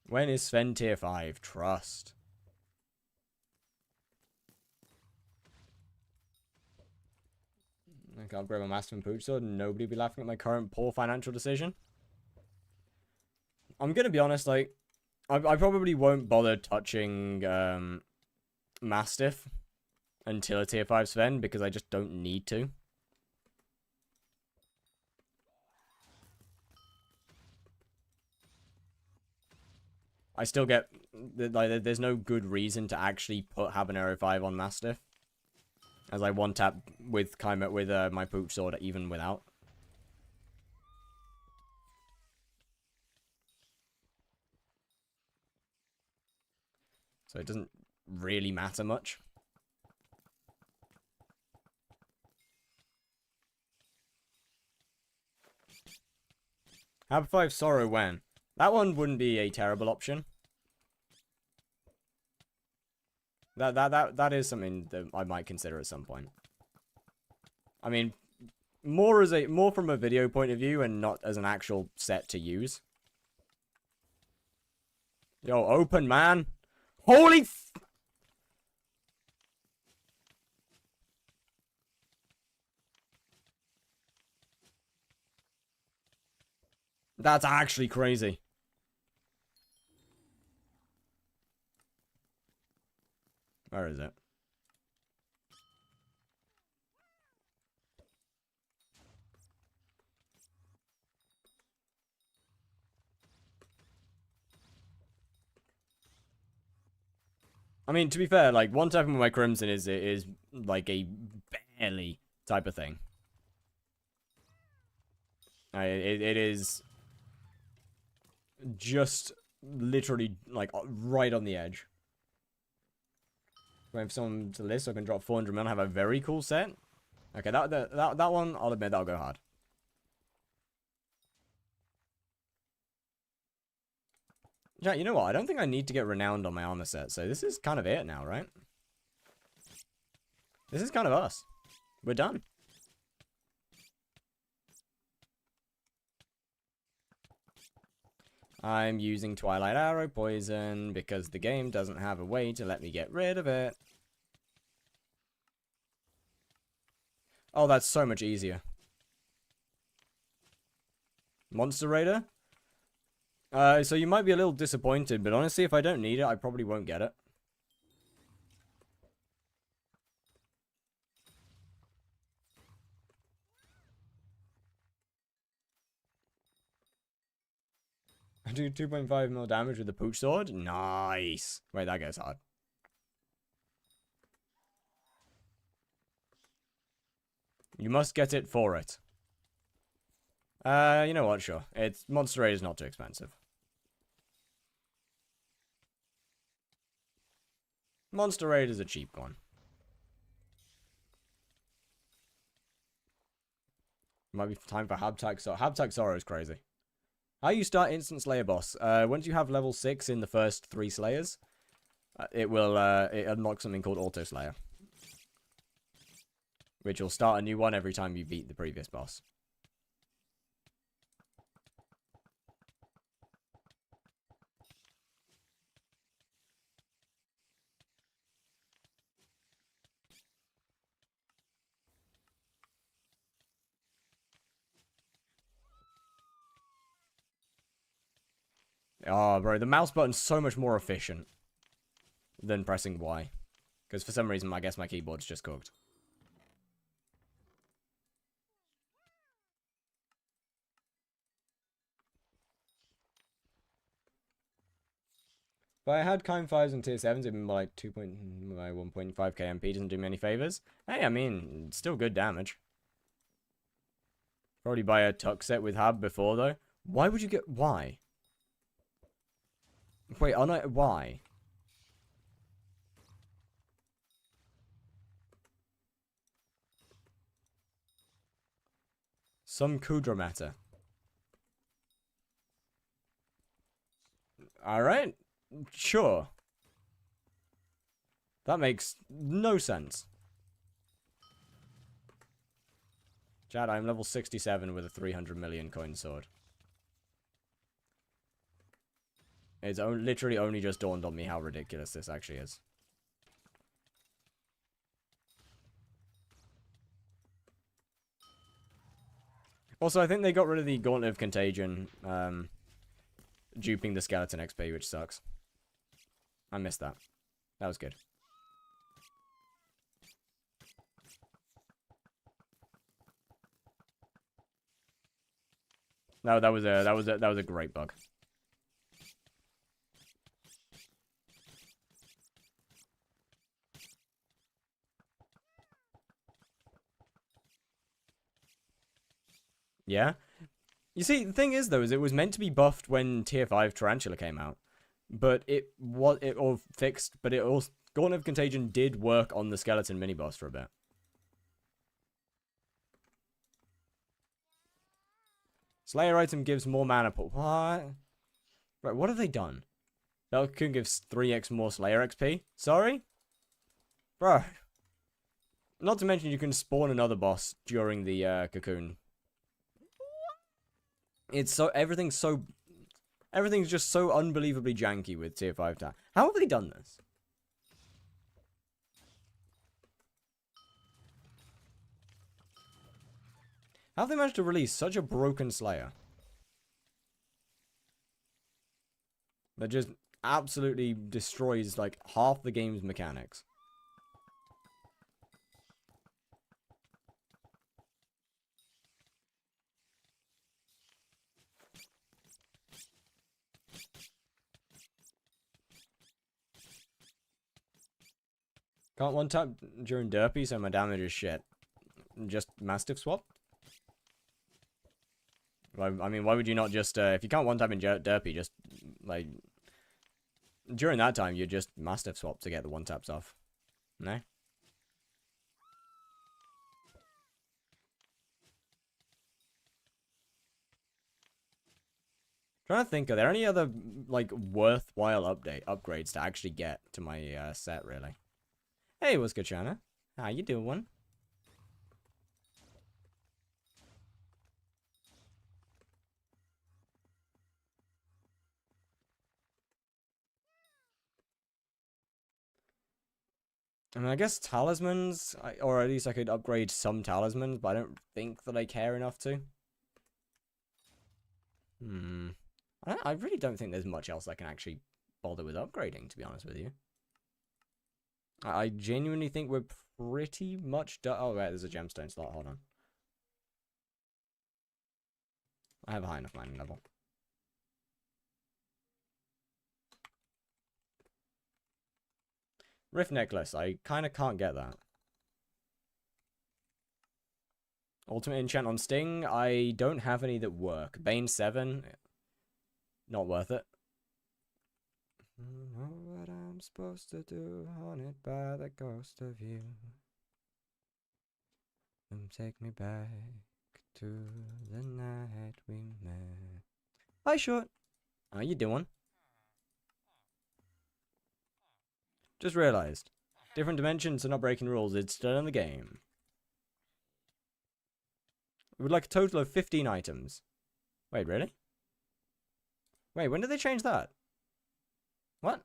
When is Sven tier 5? Trust. I can't upgrade my Master and Pooch Sword and nobody will be laughing at my current poor financial decision. I'm gonna be honest, like, I probably won't bother touching Mastiff until a tier 5 Sven because I just don't need to. I still get, like, there's no good reason to actually put Habanero 5 on Mastiff. As I one tap with my Pooch Sword even without. So it doesn't really matter much. Hab 5 Sorrow when? That one wouldn't be a terrible option. That is something that I might consider at some point. I mean, more from a video point of view and not as an actual set to use. Yo, open, man. Holy f— That's actually crazy. Where is it? I mean, to be fair, like, one tapping with my Crimson is like a barely type of thing. It is just literally, like, right on the edge. Waiting for someone to list so I can drop 400 mil and have a very cool set. Okay, that one, I'll admit, that'll go hard. Yeah, you know what? I don't think I need to get renowned on my armor set, so this is kind of it now, right? This is kind of us. We're done. I'm using Twilight Arrow Poison because the game doesn't have a way to let me get rid of it. Oh, that's so much easier. Monster Raider? So you might be a little disappointed, but honestly, if I don't need it, I probably won't get it. I do 2.5 mil damage with the Pooch Sword? Nice. Wait, that goes hard. You must get it for it. You know what? Sure. Monster Raider is not too expensive. Monster Raid is a cheap one. Might be time for Habtag Sorrow. Habtag Sorrow is crazy. How you start instant Slayer boss? Once you have level 6 in the first 3 Slayers, it unlocks something called Auto Slayer, which will start a new one every time you beat the previous boss. Oh, bro, the mouse button's so much more efficient than pressing Y. Because for some reason, I guess my keyboard's just cooked. If I had Kind 5s and Tier 7s, it'd be like 1.5k MP, doesn't do me any favors. Hey, I mean, it's still good damage. Probably buy a tuck set with Hab before, though. Why would you get... Why? Wait, why? Some Kudra matter. Alright. Sure. That makes no sense. Chad, I'm level 67 with a 300 million coin sword. It's literally only just dawned on me how ridiculous this actually is. Also, I think they got rid of the Gauntlet of Contagion, duping the Skeleton XP, which sucks. I missed that. That was good. No, that was a great bug. Yeah. You see, the thing is though, is it was meant to be buffed when Tier 5 Tarantula came out, but fixed. But it also Gauntlet of Contagion did work on the skeleton mini boss for a bit. Slayer item gives more mana. What? Right, what have they done? Cocoon gives 3x more Slayer XP. Sorry, bro. Not to mention you can spawn another boss during the cocoon. It's so everything's just so unbelievably janky with Tier 5 tag. How have they done this? How have they managed to release such a broken Slayer? That just absolutely destroys like half the game's mechanics. Can't one tap during derpy, so my damage is shit. Just Mastiff swap? I mean, why would you not just, if you can't one tap in derpy, just, like, during that time, you just Mastiff swap to get the one taps off. No? Trying to think, are there any other, like, worthwhile upgrades to actually get to my set, really? Hey, what's good, Shanna? How you doing? I mean, I guess talismans, or at least I could upgrade some talismans, but I don't think that I care enough to. I really don't think there's much else I can actually bother with upgrading, to be honest with you. I genuinely think we're pretty much done. Oh, wait, there's a gemstone slot. Hold on. I have a high enough mining level. Rift necklace. I kind of can't get that. Ultimate enchant on Sting. I don't have any that work. Bane 7. Not worth it. Know what I'm supposed to do, haunted by the ghost of you. Take me back to the night we met. Hi, Short. How you doing? Just realized. Different dimensions are not breaking rules. It's still in the game. We would like a total of 15 items. Wait, really? Wait, when did they change that? What?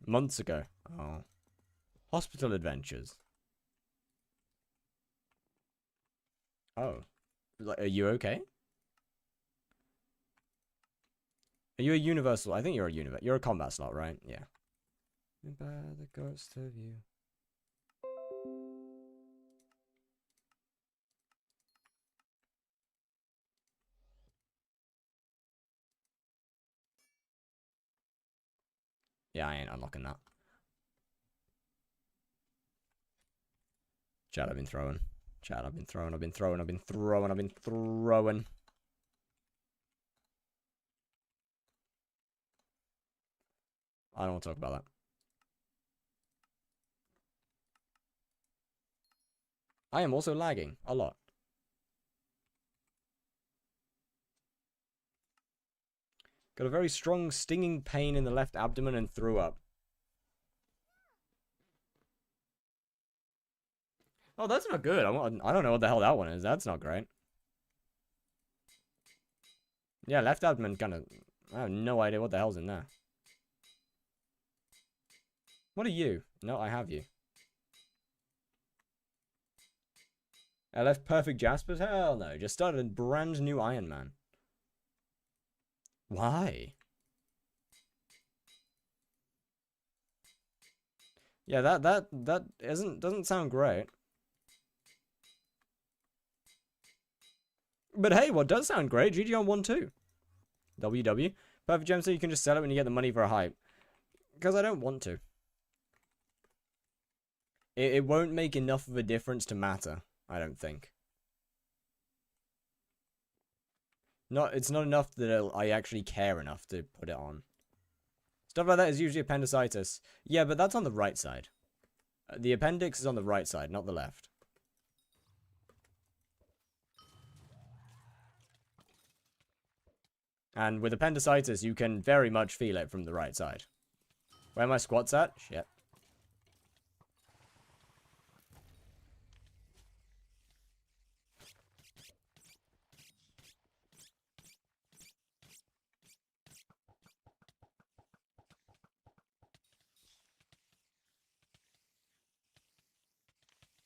Months ago. Oh. Hospital adventures. Oh. Like, are you okay? Are you a universal? I think you're a You're a combat slot, right? Yeah. By the ghost of you. Yeah, I ain't unlocking that. Chat, I've been throwing. Chat, I've been throwing. I've been throwing. I've been throwing. I've been throwing. I don't want to talk about that. I am also lagging a lot. Got a very strong stinging pain in the left abdomen and threw up. Oh, that's not good. I don't know what the hell that one is. That's not great. Yeah, left abdomen kind of... I have no idea what the hell's in there. What are you? No, I have you. I left perfect Jaspers? Hell no. Just started a brand new Iron Man. Why? Yeah, that doesn't sound great. But hey, what does sound great? GG on 1-2. WW. Perfect gem, so you can just sell it when you get the money for a hype. Because I don't want to. It won't make enough of a difference to matter, I don't think. It's not enough that I actually care enough to put it on. Stuff like that is usually appendicitis. Yeah, but that's on the right side. The appendix is on the right side, not the left. And with appendicitis, you can very much feel it from the right side. Where are my squats at? Shit.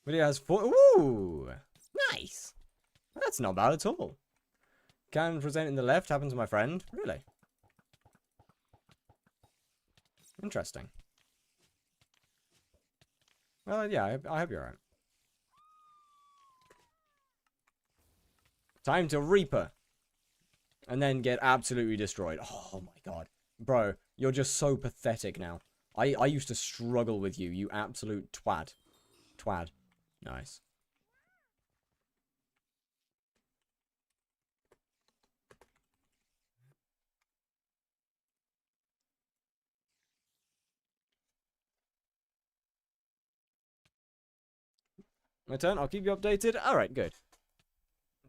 Video has 4... Ooh! Nice! That's not bad at all. Can present in the left happen to my friend? Really? Interesting. Well, yeah, I hope you're alright. Time to Reaper. And then get absolutely destroyed. Oh my god. Bro, you're just so pathetic now. I used to struggle with you, you absolute twat. Twad. Nice. My turn, I'll keep you updated. Alright, good.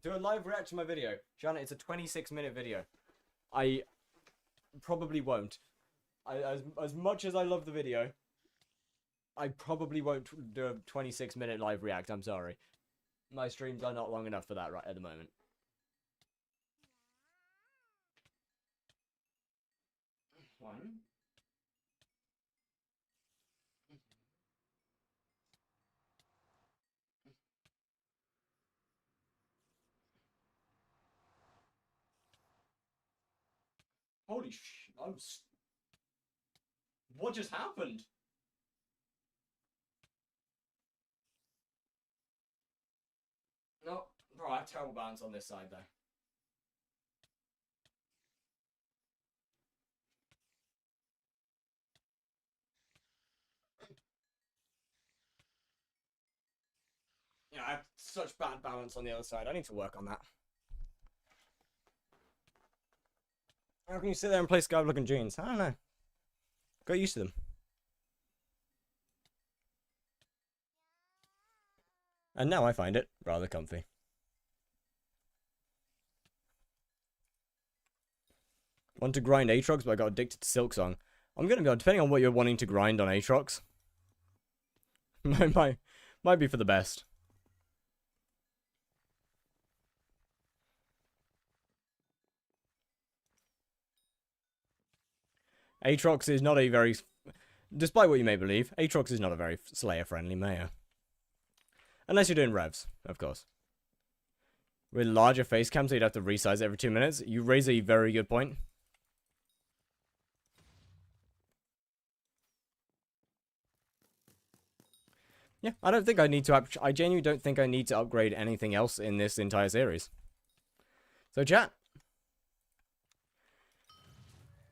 Do a live react to my video. Janet, it's a 26-minute video. I probably won't. As much as I love the video, I probably won't do a 26-minute live react. I'm sorry. My streams are not long enough for that right at the moment. One. Holy sh... What just happened? No, bro, I have terrible balance on this side, though. Yeah, I have such bad balance on the other side. I need to work on that. How can you sit there and play skyblock and jeans? I don't know. Got used to them. And now I find it rather comfy. Want to grind Aatrox, but I got addicted to Silksong. I'm gonna be honest, depending on what you're wanting to grind on Aatrox. might be for the best. Aatrox is not a very... Despite what you may believe, Aatrox is not a very Slayer-friendly mayor. Unless you're doing revs, of course. With larger face cams, so you'd have to resize every 2 minutes. You raise a very good point. Yeah, I don't think I need to... I genuinely don't think I need to upgrade anything else in this entire series. So, chat.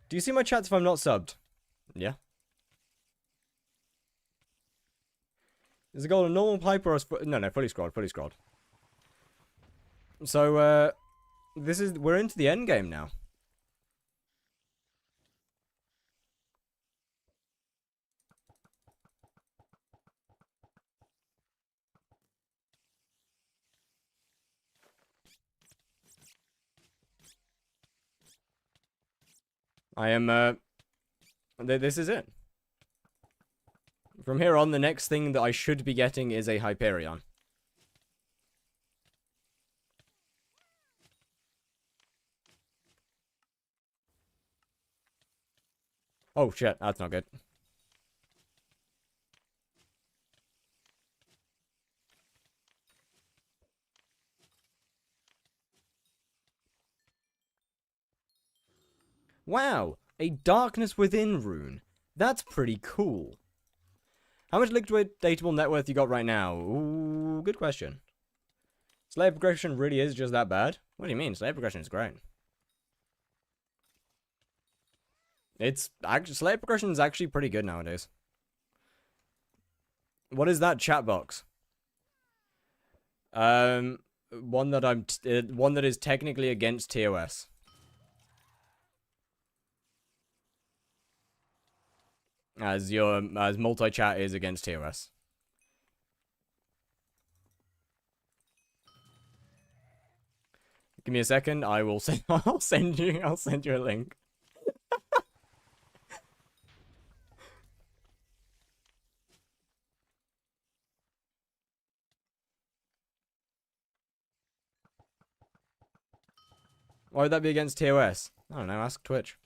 Do you see my chats if I'm not subbed? Yeah. Is the goal a normal pipe or a... No, fully scrolled, fully scrolled. So, we're into the end game now. I am, this is it. From here on, the next thing that I should be getting is a Hyperion. Oh shit, that's not good. Wow, a Darkness Within rune. That's pretty cool. How much liquidatable net worth you got right now? Ooh, good question. Slayer progression really is just that bad? What do you mean? Slayer progression is great. It's actually, Slayer progression is actually pretty good nowadays. What is that chat box? One that is technically against TOS. As multi-chat is against TOS. Give me a second. I will send. I'll send you a link. Why would that be against TOS? I don't know. Ask Twitch.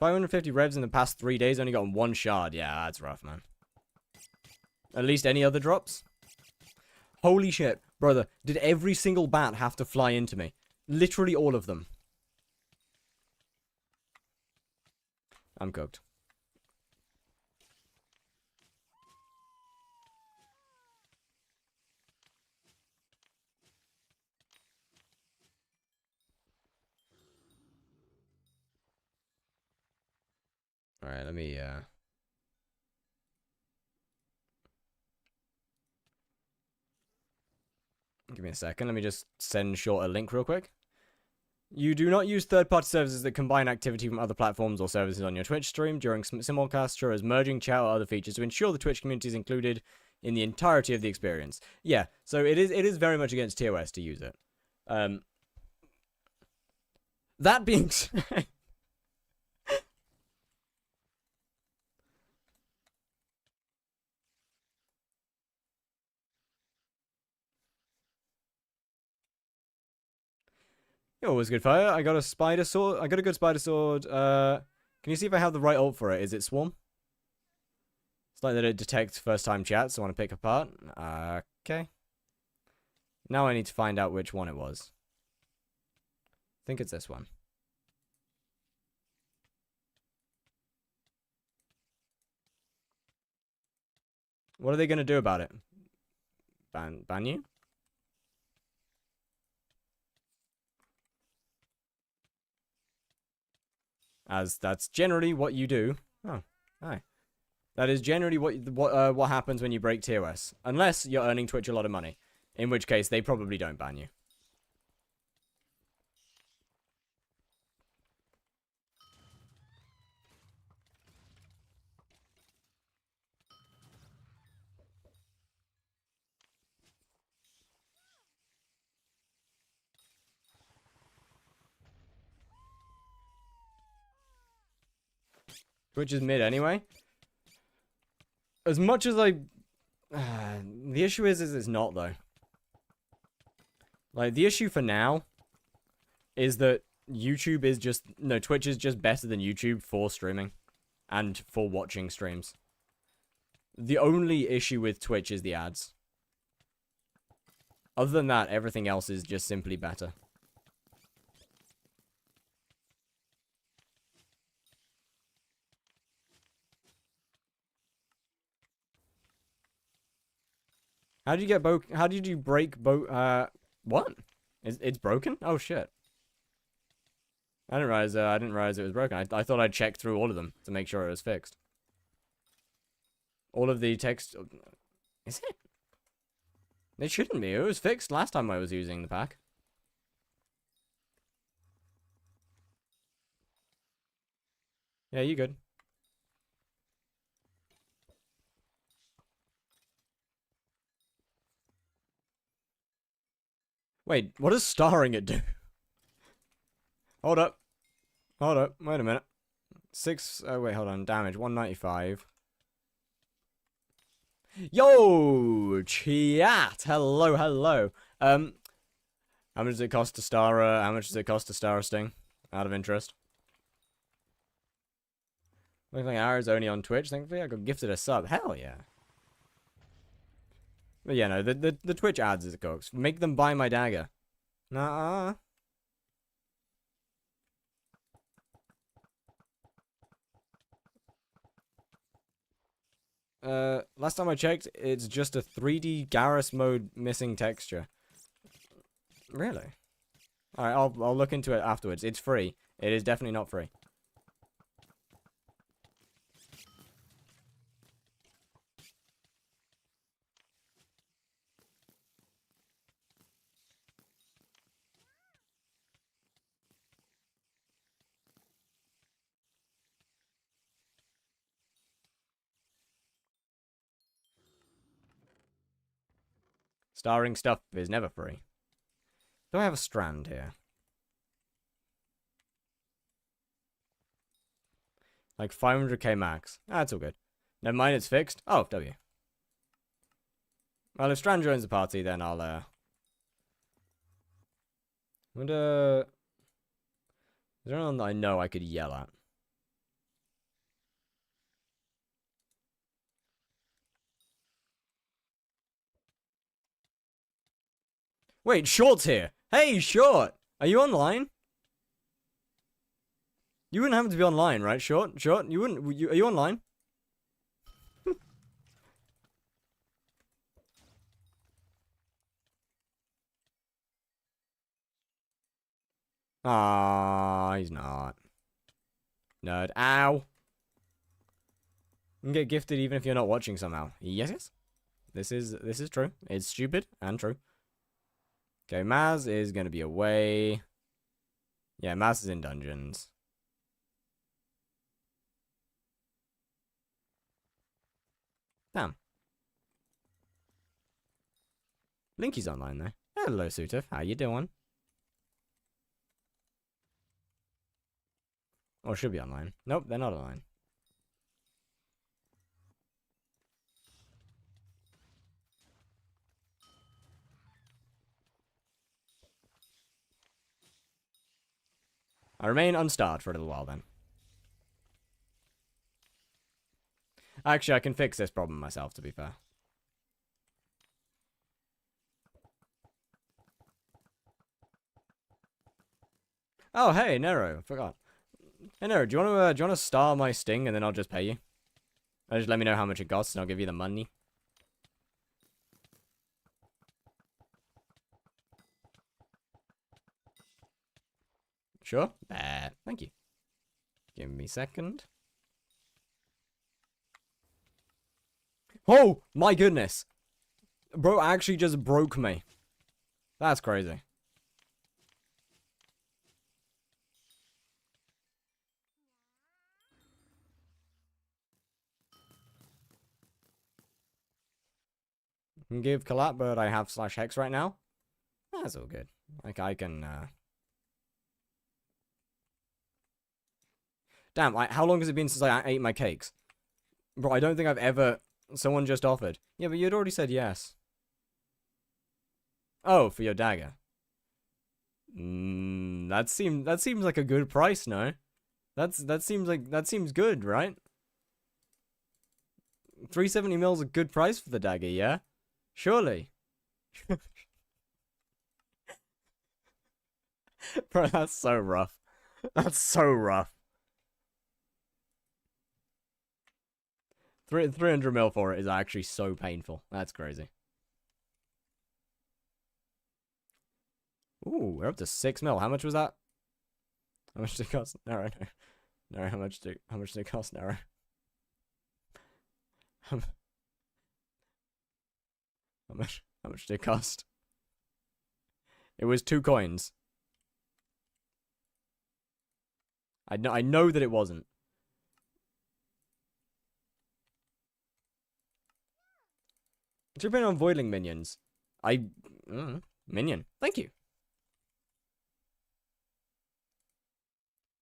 $550 revs in the past 3 days, only gotten 1 shard. Yeah, that's rough, man. At least any other drops? Holy shit, brother. Did every single bat have to fly into me? Literally all of them. I'm cooked. Alright, let me, give me a second. Let me just send Short a link real quick. You do not use third-party services that combine activity from other platforms or services on your Twitch stream during simulcast, sure as merging chat or other features to ensure the Twitch community is included in the entirety of the experience. Yeah, so it is very much against TOS to use it. That being said... Always good fire. I got a spider sword. I got a good spider sword. Can you see if I have the right ult for it? Is it Swarm? It's like that it detects first time chat, so I want to pick apart. Okay. Now I need to find out which one it was. I think it's this one. What are they going to do about it? Ban you? As that's generally what you do. Oh, hi. That is generally what happens when you break TOS. Unless you're earning Twitch a lot of money. In which case, they probably don't ban you. Twitch is mid anyway. As much as I... the issue is it's not, though. Like, the issue for now is that YouTube is just... No, Twitch is just better than YouTube for streaming. And for watching streams. The only issue with Twitch is the ads. Other than that, everything else is just simply better. How did you get how did you break what? It's broken? Oh shit. I didn't realize it was broken. I thought I'd check through all of them to make sure it was fixed. All of the text... Is it? It shouldn't be. It was fixed last time I was using the pack. Yeah, you good. Wait, what does starring it do? Hold up. Hold up. Wait a minute. 6... Oh, wait, hold on. Damage. 195. Yo! Chat! Hello, hello. How much does it cost to star how much does it cost to star a Sting? Out of interest. Looks like Arrow's only on Twitch. Thankfully, I got gifted a sub. Hell yeah. But yeah, no, the Twitch ads is cooks. Make them buy my dagger. Nah. Last time I checked, it's just a 3D Garrus mode missing texture. Really? Alright, I'll look into it afterwards. It's free. It is definitely not free. Starring stuff is never free. Do I have a strand here? Like 500k max. Ah, that's all good. Never mind, it's fixed. Oh, W. Well, if Strand joins the party, then I'll, is there anyone that I know I could yell at? Wait, Short's here. Hey, Short! Are you online? You wouldn't happen to be online, right, Short? Short, you wouldn't... are you online? Ah, he's not. Nerd. Ow! You can get gifted even if you're not watching somehow. Yes, yes. This is true. It's stupid and true. Okay, Maz is going to be away. Yeah, Maz is in dungeons. Damn. Linky's online, though. Hello, Sutif. How you doing? Or should be online. Nope, they're not online. I remain unstarred for a little while, then. Actually, I can fix this problem myself, to be fair. Oh, hey, Nero. Forgot. Hey, Nero, do you want to star my Sting and then I'll just pay you? Just let me know how much it costs and I'll give you the money. Sure? Thank you. Give me a second. Oh, my goodness. Bro actually just broke me. That's crazy. Can give collab, but I have /hex right now. That's all good. Like, I can, Damn, how long has it been since I ate my cakes? Bro, I don't think I've ever... Someone just offered. Yeah, but you'd already said yes. Oh, for your dagger. That seems like a good price, no? That seems good, right? 370 mil is a good price for the dagger, yeah? Surely. Bro, that's so rough. That's so rough. 300 mil for it is actually so painful. That's crazy. Ooh, we're up to 6 mil. How much was that? How much did it cost? No. No, how much did it cost? No. How much did it cost? It was 2 coins. I know that it wasn't. Tripping on voidling minions. Minion. Thank you.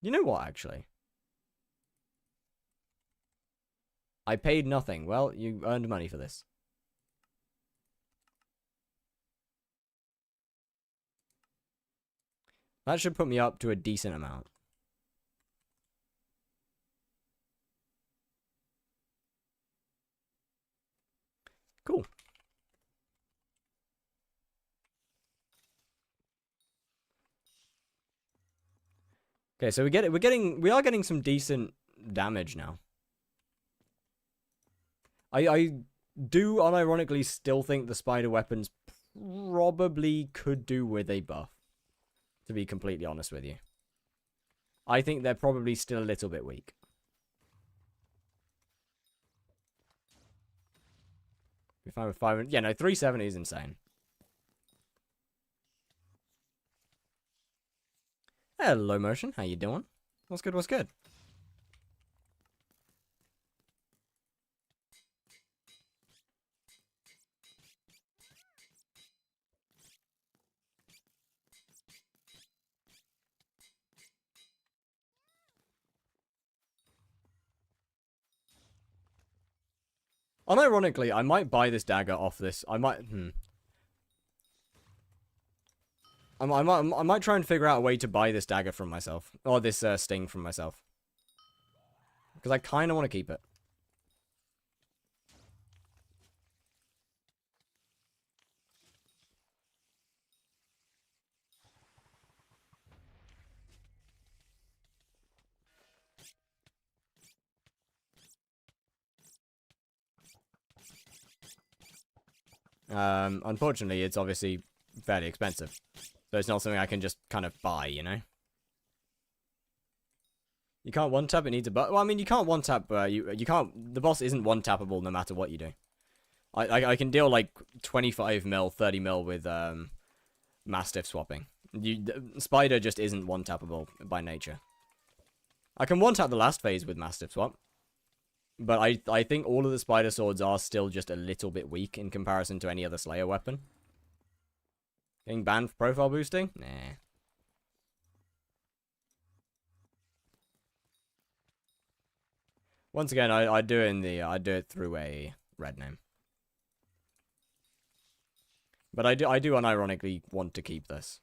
You know what, actually? I paid nothing. Well, you earned money for this. That should put me up to a decent amount. Cool. Okay, so we are getting some decent damage now. I do unironically still think the spider weapons probably could do with a buff, to be completely honest with you. I think they're probably still a little bit weak. Be fine with 500. Yeah, no, 370 is insane. Hello, Motion. How you doing? What's good? What's good? Unironically, I might buy this dagger off this. I might. I might try and figure out a way to buy this dagger from myself. Or this sting from myself. Because I kind of want to keep it. Unfortunately, it's obviously fairly expensive. So it's not something I can just kind of buy, you know? You can't one-tap, it needs a buff. Well, I mean, you can't one-tap, you can't... The boss isn't one-tappable no matter what you do. I can deal, like, 25 mil, 30 mil with, Mastiff swapping. Spider just isn't one-tappable by nature. I can one-tap the last phase with Mastiff swap. But I think all of the spider swords are still just a little bit weak in comparison to any other Slayer weapon. Getting banned for profile boosting? Nah. Once again, I do it through a red name. But I do unironically want to keep this.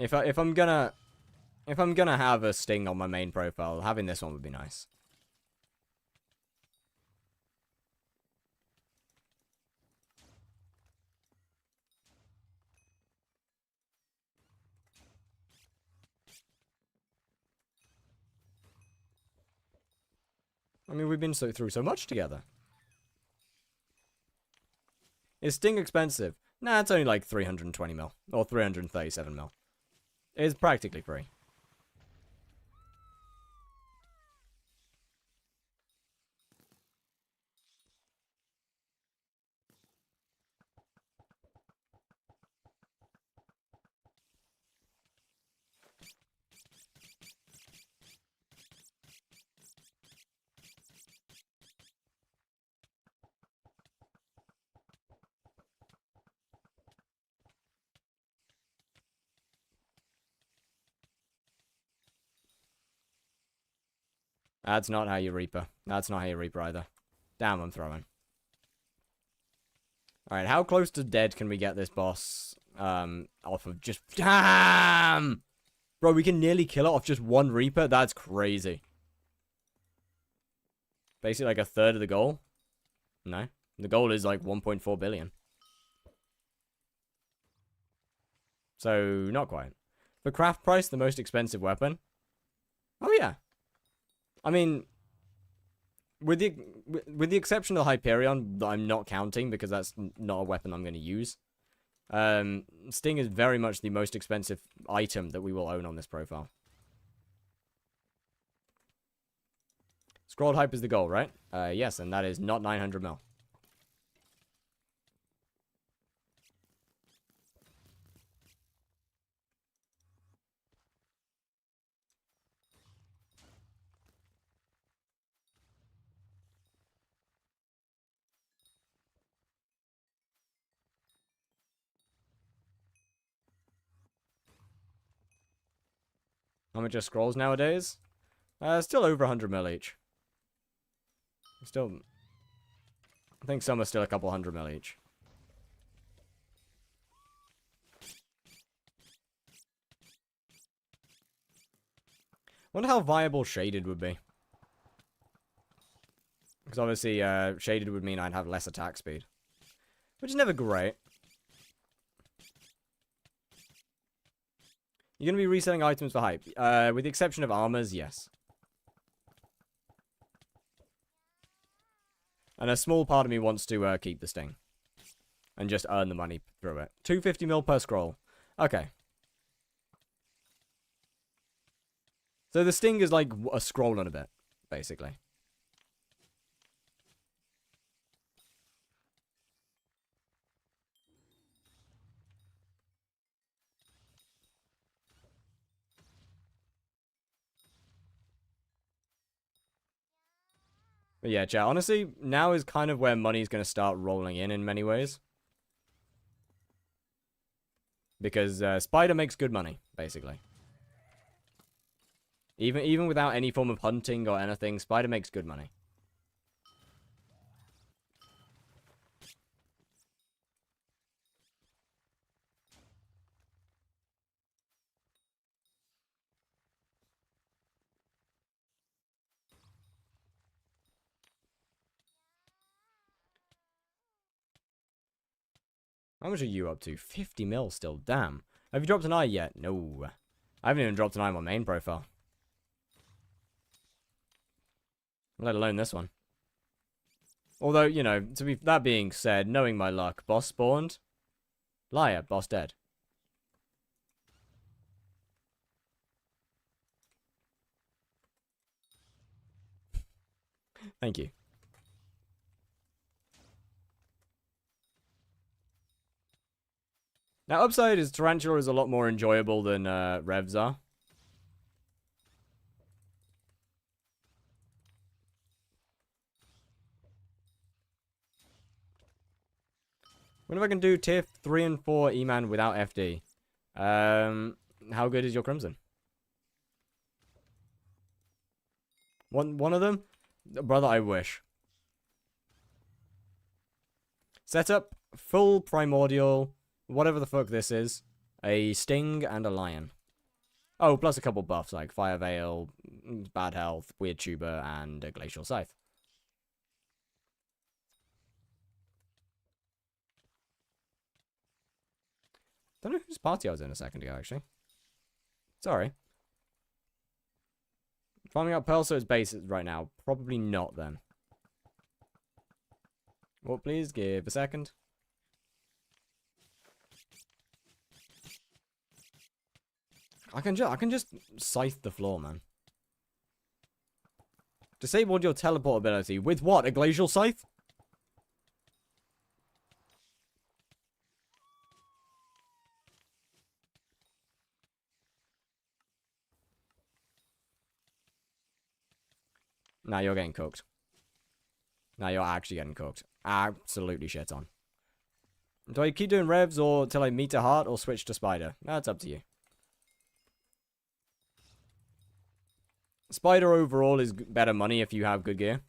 If I'm gonna have a sting on my main profile, having this one would be nice. I mean, we've been through so much together. Is sting expensive? Nah, it's only like 320 mil or 337 mil. It's practically free. That's not how you Reaper. That's not how you Reaper either. Damn, I'm throwing. Alright, how close to dead can we get this boss? Off of just... Damn! Bro, we can nearly kill it off just one Reaper? That's crazy. Basically like a third of the goal. No. The goal is like 1.4 billion. So, not quite. For craft price, the most expensive weapon? Oh, yeah. I mean, with the exception of the Hyperion, that I'm not counting because that's not a weapon I'm going to use. Sting is very much the most expensive item that we will own on this profile. Scrolled hype is the goal, right? Yes, and that is not 900 mil. How much are scrolls nowadays? Still over 100 mil each. Still, I think some are still a couple 100 mil each. Wonder how viable shaded would be. Because obviously, shaded would mean I'd have less attack speed. Which is never great. You're going to be reselling items for hype. With the exception of armors, yes. And a small part of me wants to keep the Sting. And just earn the money through it. 250 mil per scroll. Okay. So the Sting is like a scroll and a bit, basically. But yeah, chat, honestly, now is kind of where money's going to start rolling in many ways. Because Spider makes good money, basically. Even without any form of hunting or anything, Spider makes good money. How much are you up to? 50 mil still, damn. Have you dropped an eye yet? No. I haven't even dropped an eye on my main profile. Let alone this one. Although, you know, that being said, knowing my luck, boss spawned. Liar, boss dead. Thank you. Now, upside is Tarantula is a lot more enjoyable than Revs are. What if I can do tier 3 and 4 E-Man without FD? How good is your Crimson? One of them? Brother, I wish. Setup, full Primordial, whatever the fuck this is. A Sting and a Lion. Oh, plus a couple buffs like Fire Veil, Bad Health, Weird Tuber, and a Glacial Scythe. Don't know whose party I was in a second ago, actually. Sorry. Farming out Pearlso's base right now. Probably not, then. Well, please give a second. I can just scythe the floor, man. Disabled your teleport ability. With what? A glacial scythe? Now you're getting cooked. Now you're actually getting cooked. Absolutely shit on. Do I keep doing revs or till I meet a heart or switch to spider? That's up to you. Spider overall is better money if you have good gear.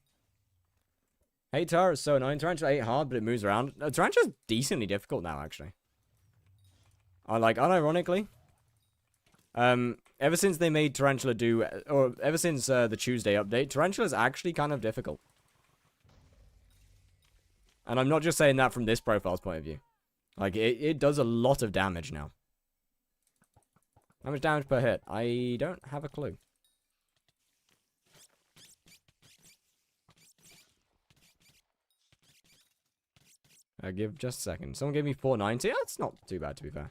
Hey, Tara is so annoying. Tarantula ain't hard, but it moves around. Tarantula's decently difficult now, actually. Unironically, ever since they made Tarantula do, or ever since the Tuesday update, Tarantula's actually kind of difficult. And I'm not just saying that from this profile's point of view. Like, it does a lot of damage now. How much damage per hit? I don't have a clue. Give just a second. Someone gave me 490. That's not too bad, to be fair.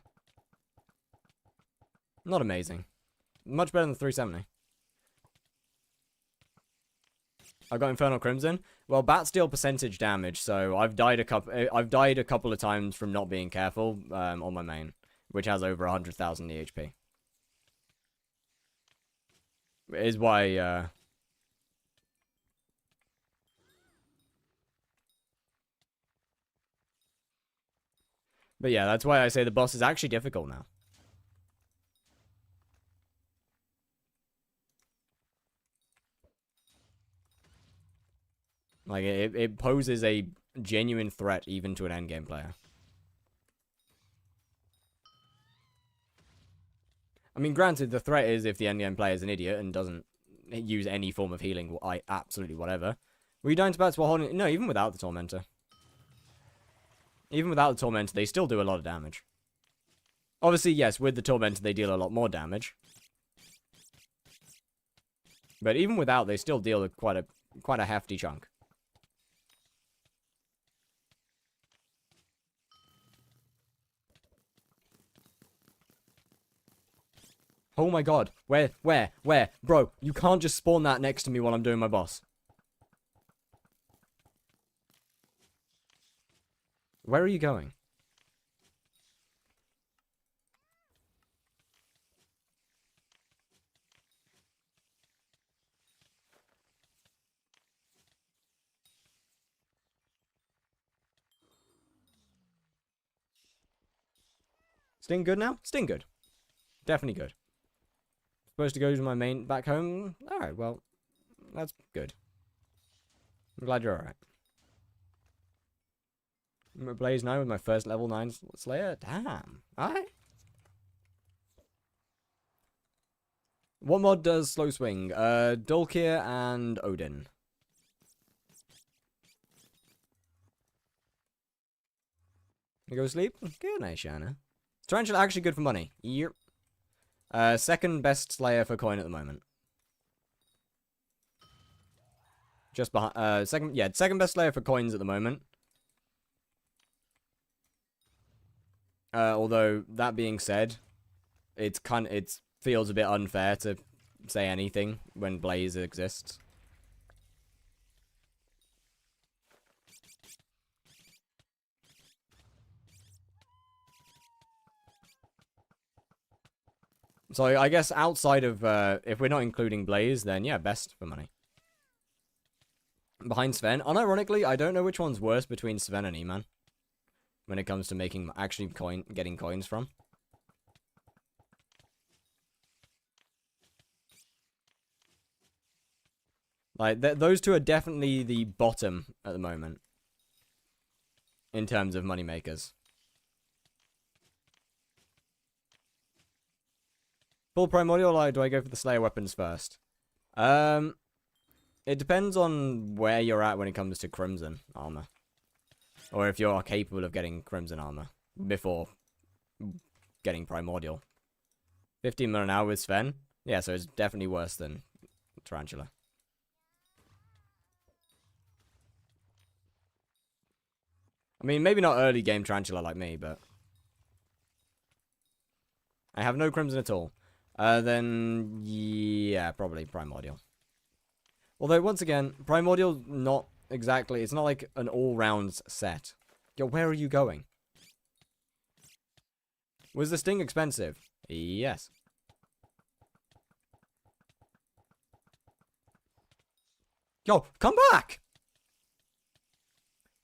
Not amazing. Much better than 370. I got Infernal Crimson. Well, bats deal percentage damage, so I've died a couple of times from not being careful on my main, which has over 100,000 EHP. Is why but yeah, that's why I say the boss is actually difficult now. Like, it poses a genuine threat even to an endgame player. I mean, granted, the threat is if the endgame player is an idiot and doesn't use any form of healing, absolutely whatever. Were you dying to bats while holding... No, even without the Tormentor. Even without the Tormentor, they still do a lot of damage. Obviously, yes, with the Tormentor, they deal a lot more damage. But even without, they still deal quite a hefty chunk. Oh my god. Where? Bro, you can't just spawn that next to me while I'm doing my boss. Where are you going? Sting good now? Sting good. Definitely good. Supposed to go to my main back home? Alright, well, that's good. I'm glad you're alright. I'm at Blaze 9 with my first level 9 Slayer? Damn. Alright. What mod does slow swing? Dulkir and Odin. You go to sleep? Good night, Shana. Tarantula actually good for money. Yep. Second best Slayer for coin at the moment. Just behind, second best Slayer for coins at the moment. Although, that being said, it feels a bit unfair to say anything when Blaze exists. So I guess outside of, if we're not including Blaze, then yeah, best for money. Behind Sven. Unironically, I don't know which one's worse between Sven and E-Man. When it comes to making, actually getting coins from. Like, those two are definitely the bottom at the moment. In terms of moneymakers. Full Primordial, or do I go for the Slayer weapons first? It depends on where you're at when it comes to Crimson armor. Or if you're capable of getting Crimson armor before getting Primordial. 15 mil an hour with Sven? Yeah, so it's definitely worse than Tarantula. I mean, maybe not early game Tarantula like me, but... I have no Crimson at all. Then, yeah, probably Primordial. Although, once again, Primordial, not exactly, it's not like an all-round set. Yo, where are you going? Was the sting expensive? Yes. Yo, come back!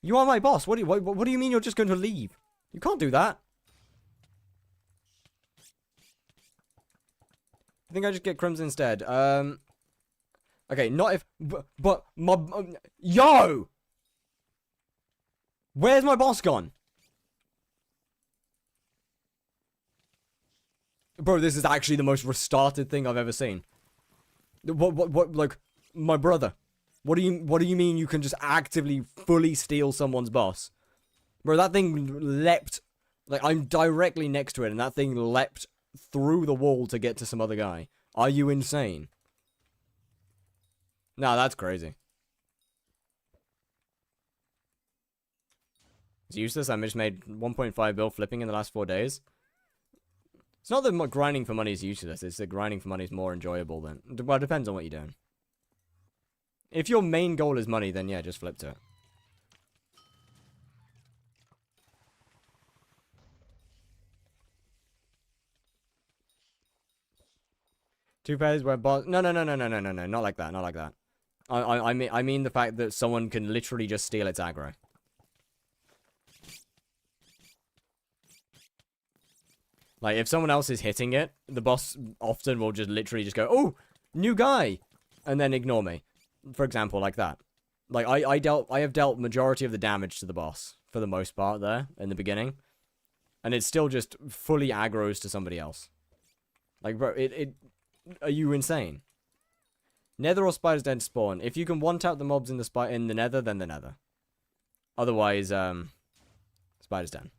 You are my boss. What do you mean you're just going to leave? You can't do that. I think I just get Crimson instead. Okay, not if... But my... Yo! Where's my boss gone? Bro, this is actually the most restarted thing I've ever seen. What, like, my brother. What do you mean you can just actively, fully steal someone's boss? Bro, that thing leapt... Like, I'm directly next to it, and that thing leapt through the wall to get to some other guy. Are you insane? Nah, that's crazy. It's useless. I just made 1.5 bill flipping in the last 4 days. It's not that grinding for money is useless. It's that grinding for money is more enjoyable than... Well, it depends on what you're doing. If your main goal is money, then yeah, just flip to it. Two pairs where boss... No, not like that, not like that. I mean the fact that someone can literally just steal its aggro. Like, if someone else is hitting it, the boss often will just literally just go, oh, new guy, and then ignore me. For example, like that. Like, I have dealt majority of the damage to the boss, for the most part there, in the beginning. And it still just fully aggroes to somebody else. Like, bro, are you insane? Nether or Spider's Den spawn. If you can one-tap the mobs in the Nether, then the Nether. Otherwise, Spider's Den.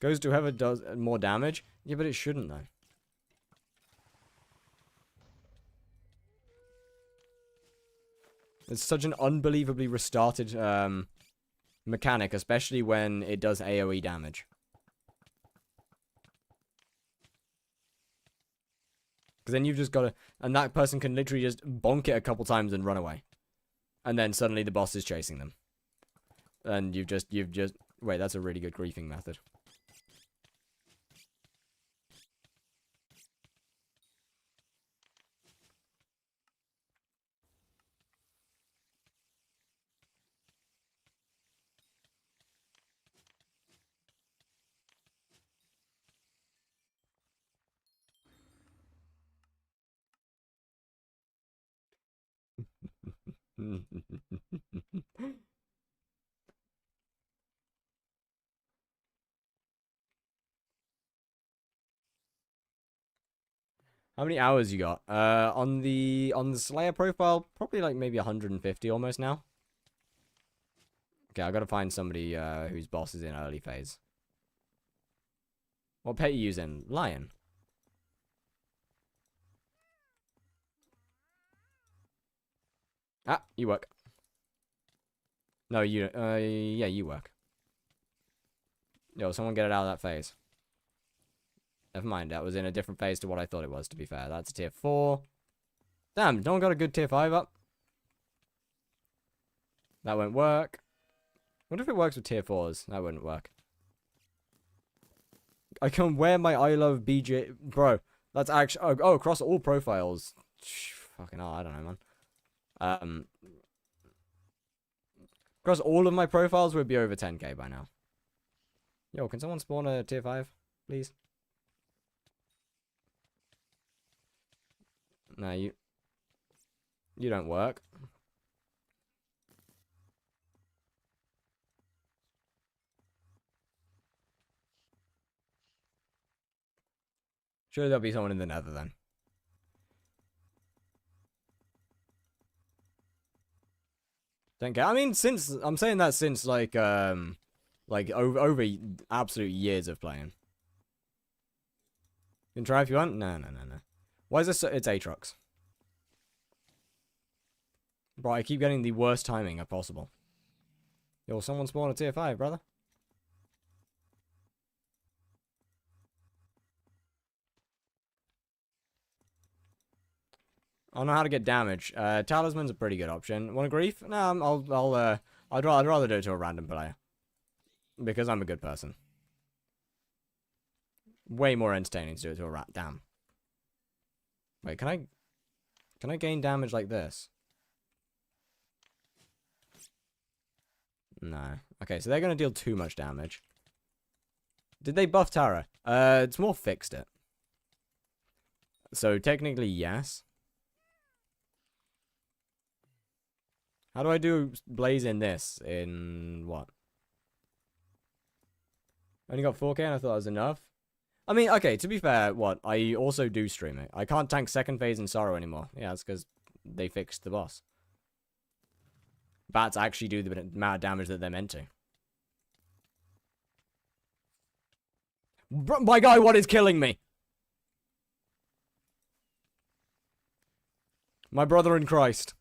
Goes to whoever does more damage? Yeah, but it shouldn't, though. It's such an unbelievably restarted mechanic, especially when it does AoE damage. Because then you've just got to... And that person can literally just bonk it a couple times and run away. And then suddenly the boss is chasing them. And you've just... Wait, that's a really good griefing method. How many hours you got? On the Slayer profile, probably like maybe 150 almost now. Okay, I gotta find somebody whose boss is in early phase. What pet you using? Lion. Ah, you work. No, you, yeah, you work. Yo, someone get it out of that phase. Never mind, that was in a different phase to what I thought it was, to be fair. That's a tier 4. Damn, no one got a good tier 5 up. That won't work. What if it works with tier 4s? That wouldn't work. I can wear my I love BJ... Bro, that's actually... Oh, across all profiles. Fucking hell, I don't know, man. Across all of my profiles would be over 10k by now. Yo, can someone spawn a tier 5, please? No, you don't work. Surely there'll be someone in the Nether then. Don't care. I mean, since I'm saying that since like over absolute years of playing. You can try if you want. No. Why is this? It's Aatrox. Bro, I keep getting the worst timing possible. Yo, someone spawned a tier 5, brother. I don't know how to get damage. Talisman's a pretty good option. Want a grief? No, I'd rather do it to a random player. Because I'm a good person. Way more entertaining to do it to a rat. Damn. Wait, can I gain damage like this? No. Okay, so they're gonna deal too much damage. Did they buff Tara? It's more fixed it. So technically, yes. How do I do Blaze in this? In what? Only got 4K and I thought that was enough. I mean, okay, to be fair, what? I also do stream it. I can't tank second phase in Sorrow anymore. Yeah, that's because they fixed the boss. Bats actually do the amount of damage that they're meant to. My guy, what is killing me? My brother in Christ.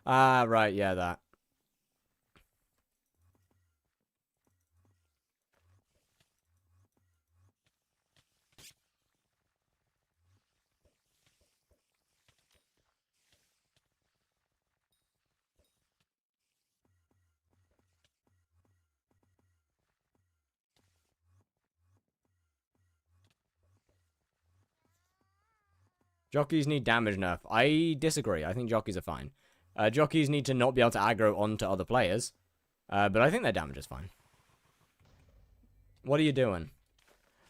Ah, right, yeah, that. Jockeys need damage nerf. I disagree. I think jockeys are fine. Jockeys need to not be able to aggro onto other players. But I think their damage is fine. What are you doing?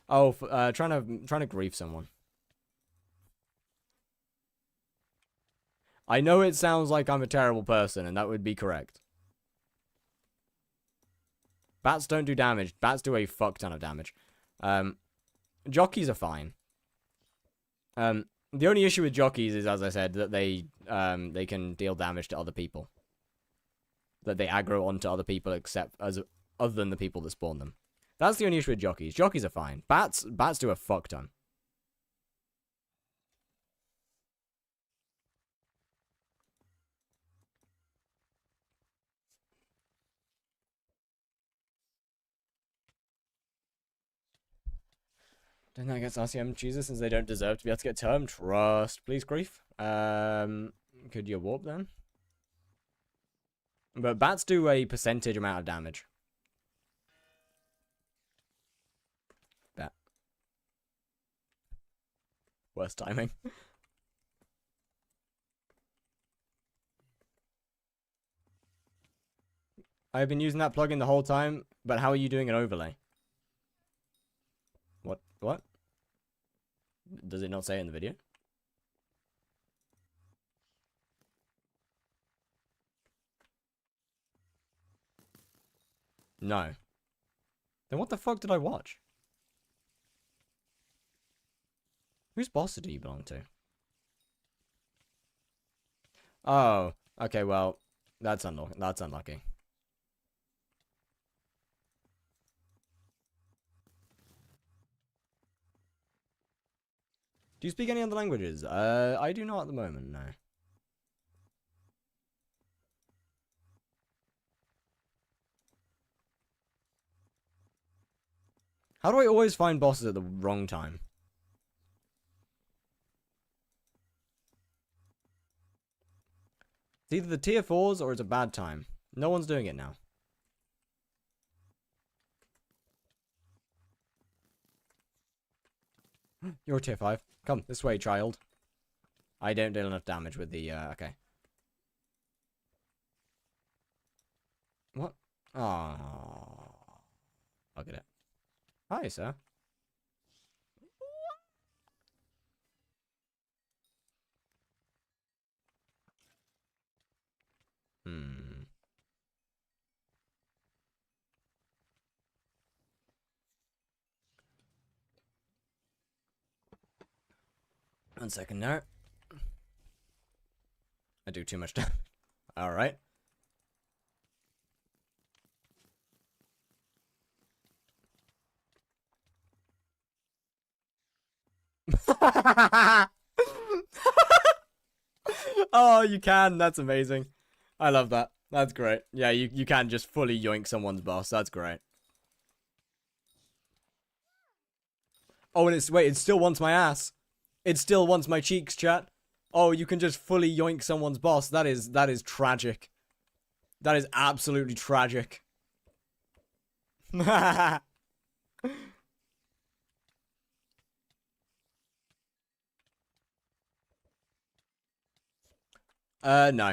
Oh, trying to grief someone. I know it sounds like I'm a terrible person, and that would be correct. Bats don't do damage. Bats do a fuck ton of damage. Jockeys are fine. The only issue with jockeys is, as I said, that they can deal damage to other people. That they aggro onto other people, other than the people that spawn them. That's the only issue with jockeys. Jockeys are fine. Bats do a fuck ton. Then that gets RCM choosers since they don't deserve to be able to get term. Trust. Please, grief. Could you warp then? But bats do a percentage amount of damage. Bat. Worst timing. I've been using that plugin the whole time, but how are you doing an overlay? What? Does it not say it in the video? No. Then what the fuck did I watch? Whose boss do you belong to? Oh, okay, well, that's unlucky. Do you speak any other languages? I do not at the moment, no. How do I always find bosses at the wrong time? It's either the tier 4s or it's a bad time. No one's doing it now. You're a tier 5. Come, this way, child. I don't deal enough damage with the, okay. What? Oh. I'll get it. Hi, sir. Hmm. One second now. I do too much damage. Alright. Oh, you can. That's amazing. I love that. That's great. Yeah, you can just fully yoink someone's boss. That's great. Oh, and wait, it still wants my ass. It still wants my cheeks, chat. Oh, you can just fully yoink someone's boss. That is tragic. That is absolutely tragic. No.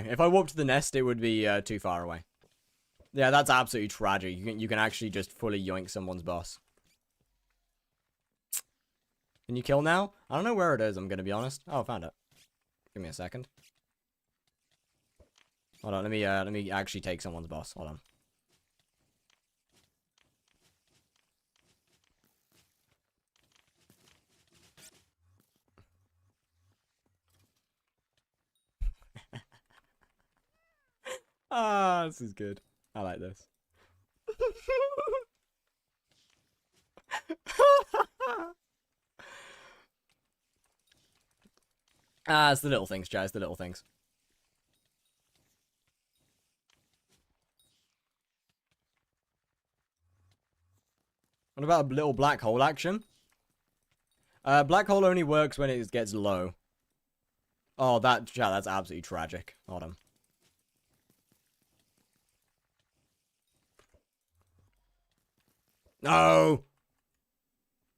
If I walked to the nest, it would be too far away. Yeah, that's absolutely tragic. You can actually just fully yoink someone's boss. Can you kill now? I don't know where it is, I'm gonna be honest. Oh, I found it. Give me a second. Hold on, let me actually take someone's boss. Hold on. Ah, this is good. I like this. Ah, it's the little things, Jazz. The little things. What about a little black hole action? Black hole only works when it gets low. Oh, that's absolutely tragic. Hold on. No!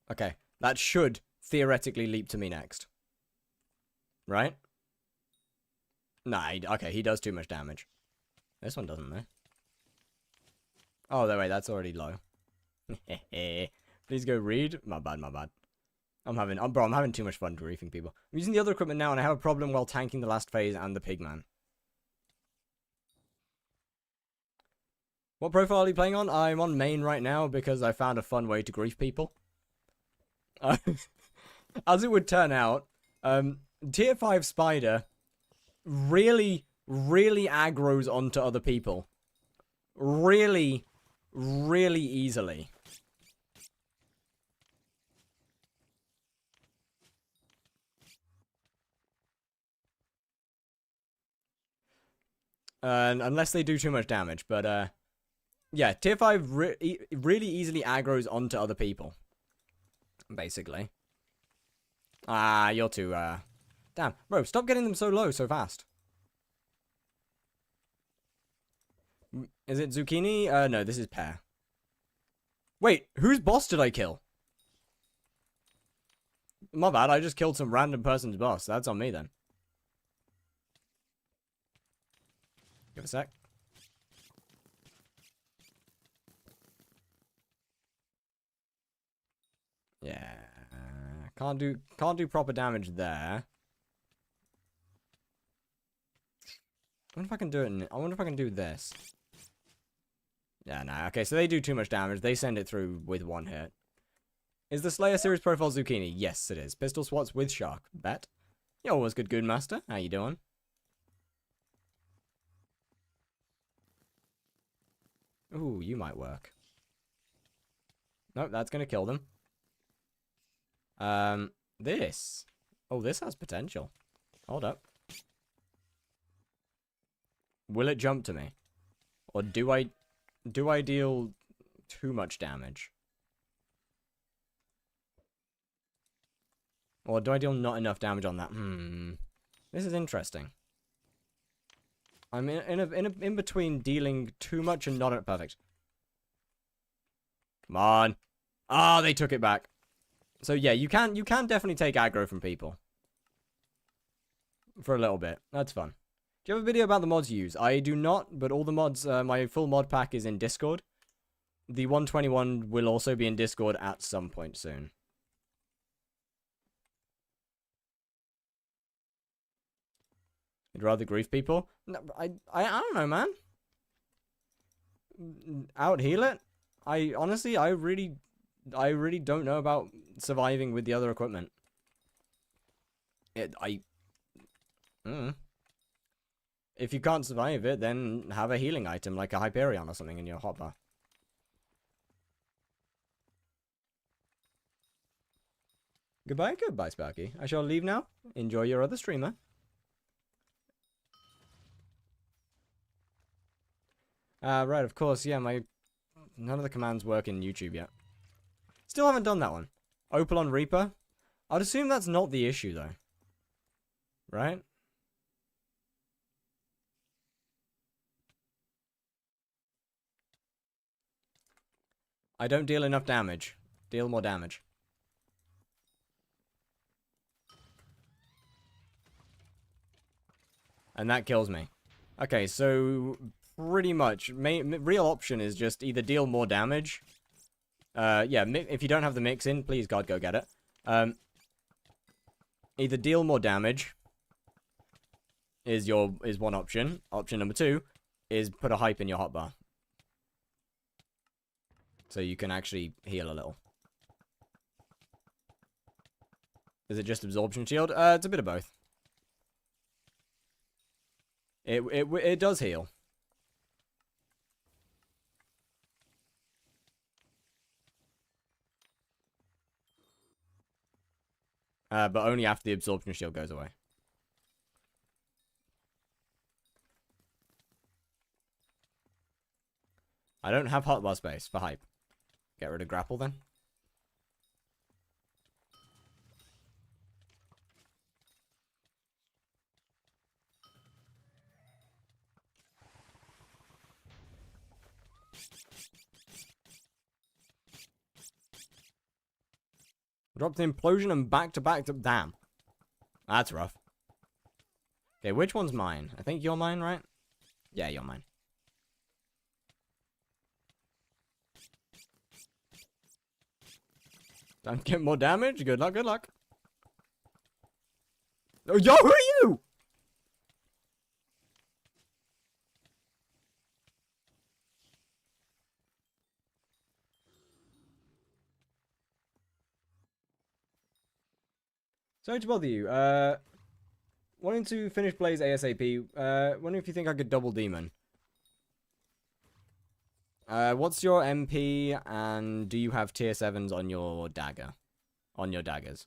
Okay, that should theoretically leap to me next. Right? Nah, okay, he does too much damage. This one doesn't, though. Oh, wait, that's already low. Please go read. My bad, my bad. I'm having too much fun griefing people. I'm using the other equipment now, and I have a problem while tanking the last phase and the pigman. What profile are you playing on? I'm on main right now because I found a fun way to grief people. As it would turn out, tier 5 spider really aggroes onto other people. Really easily. Unless they do too much damage, but yeah, tier 5 really easily aggroes onto other people. Basically. Ah, you're too, damn. Bro, stop getting them so low so fast. Is it zucchini? No, this is pear. Wait, whose boss did I kill? My bad, I just killed some random person's boss. That's on me then. Give a sec. Yeah. Can't do proper damage there. I wonder if I can do it. I wonder if I can do this. Yeah, no. Okay, so they do too much damage. They send it through with one hit. Is the Slayer series profile zucchini? Yes, it is. Pistol swats with shark. Bet. Yo, what's good, master? How you doing? Ooh, you might work. Nope, that's gonna kill them. This. Oh, this has potential. Hold up. Will it jump to me? Or do I deal too much damage? Or do I deal not enough damage on that? This is interesting. I'm in between dealing too much and not perfect. Come on. Ah, they took it back. So yeah, you can definitely take aggro from people. For a little bit. That's fun. Do you have a video about the mods you use? I do not, but all the mods, my full mod pack is in Discord. The 121 will also be in Discord at some point soon. You'd rather grief people? No, I don't know, man. Out heal it? I honestly, I really don't know about surviving with the other equipment. If you can't survive it, then have a healing item like a Hyperion or something in your hotbar. Goodbye, Sparky. I shall leave now. Enjoy your other streamer. Right, of course, yeah, none of the commands work in YouTube yet. Still haven't done that one. Opal on Reaper? I'd assume that's not the issue, though. Right? I don't deal enough damage. Deal more damage. And that kills me. Okay, so pretty much, real option is just either deal more damage. Yeah, if you don't have the mix in, please God, go get it. Either deal more damage is one option. Option number 2 is put a hype in your hotbar. So you can actually heal a little. Is it just absorption shield? It's a bit of both. It does heal. But only after the absorption shield goes away. I don't have hotbar space for hype. Get rid of grapple then. Drop the implosion and back to back to... Damn. That's rough. Okay, which one's mine? I think you're mine, right? Yeah, you're mine. Time to get more damage? Good luck, good luck. Oh, yo, who are you? Sorry to bother you. Wanting to finish Blaze ASAP. Wondering if you think I could double demon. What's your MP and do you have tier 7s on your dagger? On your daggers?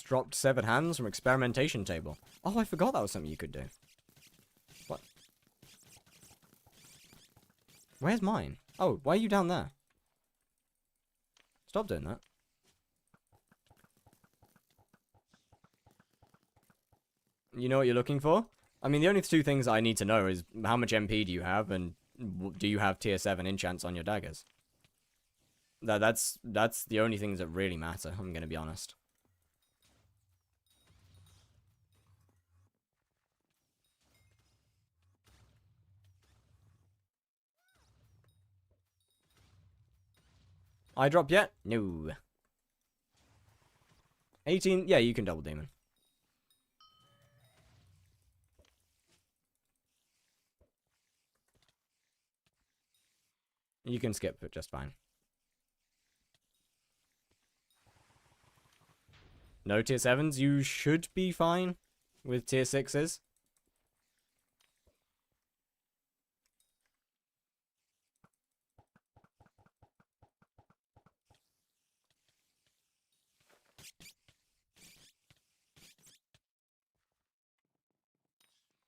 Dropped severed hands from experimentation table. Oh, I forgot that was something you could do. What? Where's mine? Oh, why are you down there? Stop doing that. You know what you're looking for? I mean, the only 2 things I need to know is how much MP do you have and do you have tier 7 enchants on your daggers? That's the only things that really matter, I'm going to be honest. Eye drop yet? No. 18, yeah, you can double demon. You can skip it just fine. No tier 7s, you should be fine with tier 6s.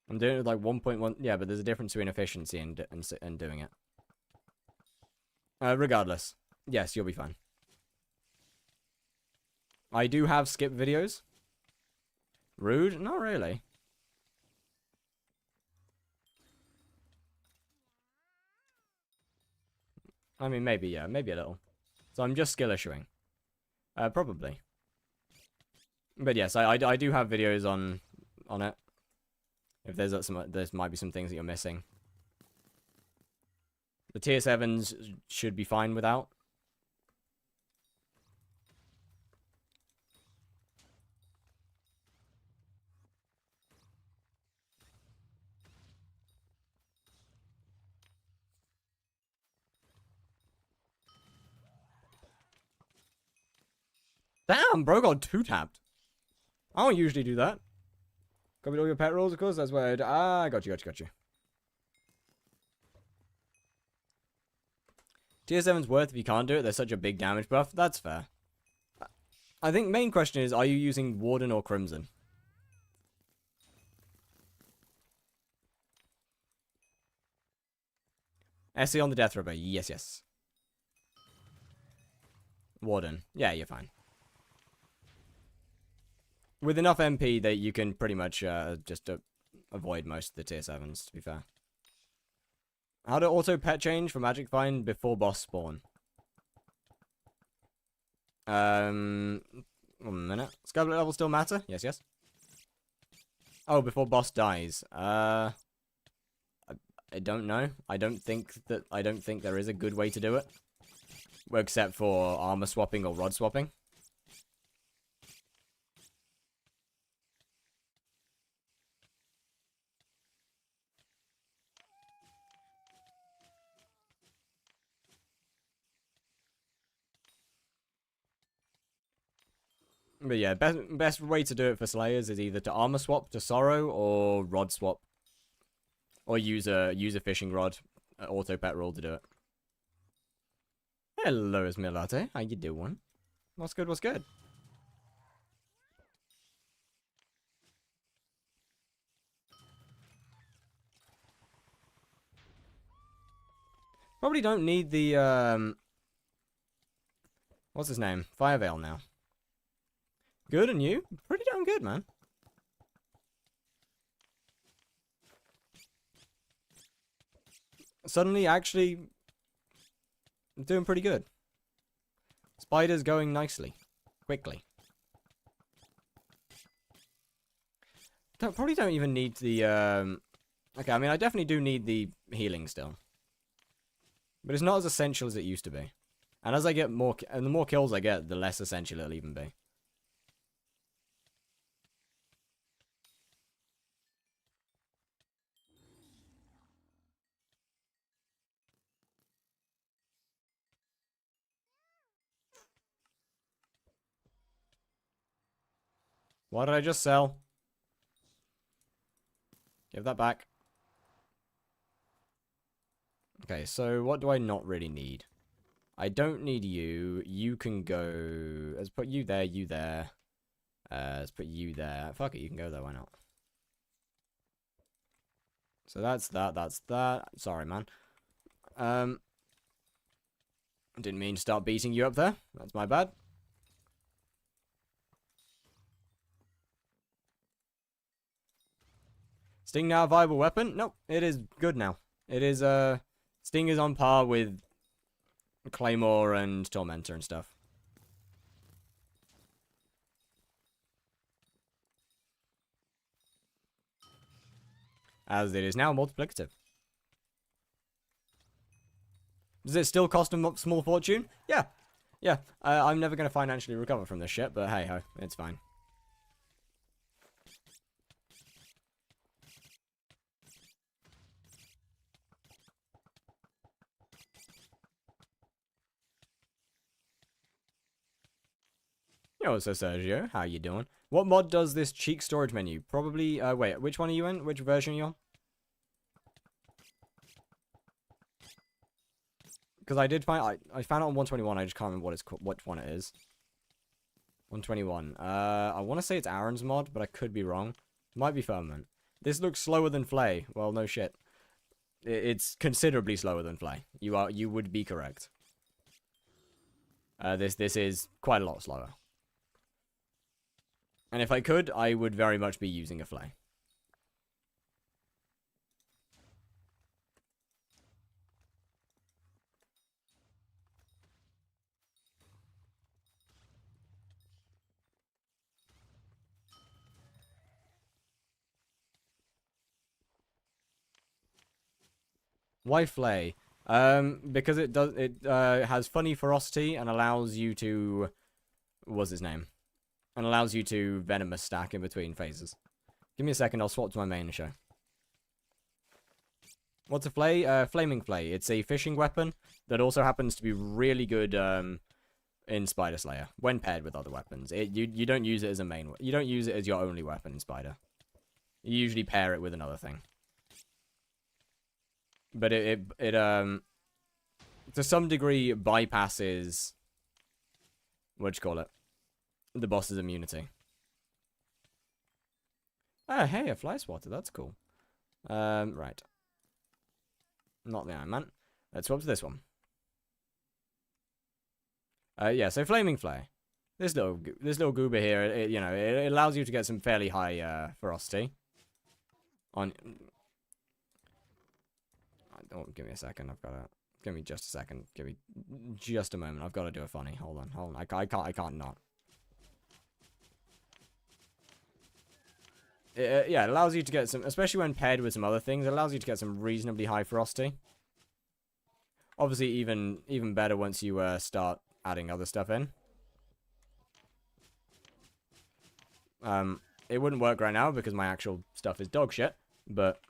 I'm doing it with like 1.1. Yeah, but there's a difference between efficiency and doing it. Regardless. Yes, you'll be fine. I do have skip videos. Rude? Not really. I mean, maybe, yeah. Maybe a little. So I'm just skill issuing. Probably. But yes, I do have videos on it. If there might be some things that you're missing. The tier 7s should be fine without. Damn, bro got 2-tapped. I don't usually do that. Copied all your pet rolls, of course. That's why got you. Tier 7's worth if you can't do it. There's such a big damage buff. That's fair. I think main question is, are you using Warden or Crimson? SE on the Death Rubber. Yes. Warden. Yeah, you're fine. With enough MP that you can pretty much just avoid most of the tier 7s, to be fair. How to auto pet change for Magic Find before boss spawn? 1 minute. Skyblock level still matter? Yes. Oh, before boss dies. I don't know. I don't think there is a good way to do it. Except for armor swapping or rod swapping. But yeah, best way to do it for Slayers is either to armor swap to Sorrow or rod swap. Or use a fishing rod, auto pet roll to do it. Hello, Esmeralda. How you doing? What's good? Probably don't need the, what's his name? Fire Veil now. Good, and you? Pretty damn good, man. Suddenly, actually, doing pretty good. Spider's going nicely. Quickly. Probably don't even need the, okay, I mean, I definitely do need the healing still. But it's not as essential as it used to be. And as I get more, and the more kills I get, the less essential it'll even be. What did I just sell? Give that back. Okay, so what do I not really need? I don't need you. You can go... Let's put you there, you there. Let's put you there. Fuck it, you can go there, why not? So that's that. Sorry, man. Didn't mean to start beating you up there. That's my bad. Sting now a viable weapon? Nope, it is good now. It is, Sting is on par with Claymore and Tormentor and stuff. As it is now multiplicative. Does it still cost a small fortune? Yeah. Yeah. I'm never going to financially recover from this shit, but hey ho, it's fine. Yo, so Sergio, how you doing? What mod does this cheek storage menu? Probably, wait, which one are you in? Which version are you on? Because I did find, I found it on 121, I just can't remember which one it is. 121. I want to say it's Aaron's mod, but I could be wrong. Might be Firmament. This looks slower than Flay. Well, no shit. It's considerably slower than Flay. You would be correct. This is quite a lot slower. And if I could, I would very much be using a Flay. Why Flay? Because it has funny ferocity and allows you to... What's his name? And allows you to Venomous stack in between phases. Give me a second, I'll swap to my main show. What's a Flay? Flaming Flay. It's a fishing weapon that also happens to be really good in Spider Slayer when paired with other weapons. You don't use it as a main. You don't use it as your only weapon in Spider. You usually pair it with another thing. But it to some degree bypasses, what do you call it? The boss's immunity. Oh, hey, a fly swatter. That's cool. Right. Not the Iron Man. Let's swap to this one. Yeah, so Flaming Flare. This little goober here, it allows you to get some fairly high ferocity. Oh, give me a second. Give me just a second. Give me just a moment. I've got to do a funny. Hold on. I can't not. Yeah, it allows you to get some, especially when paired with some other things, it allows you to get some reasonably high ferocity. Obviously, even better once you start adding other stuff in. It wouldn't work right now because my actual stuff is dog shit, but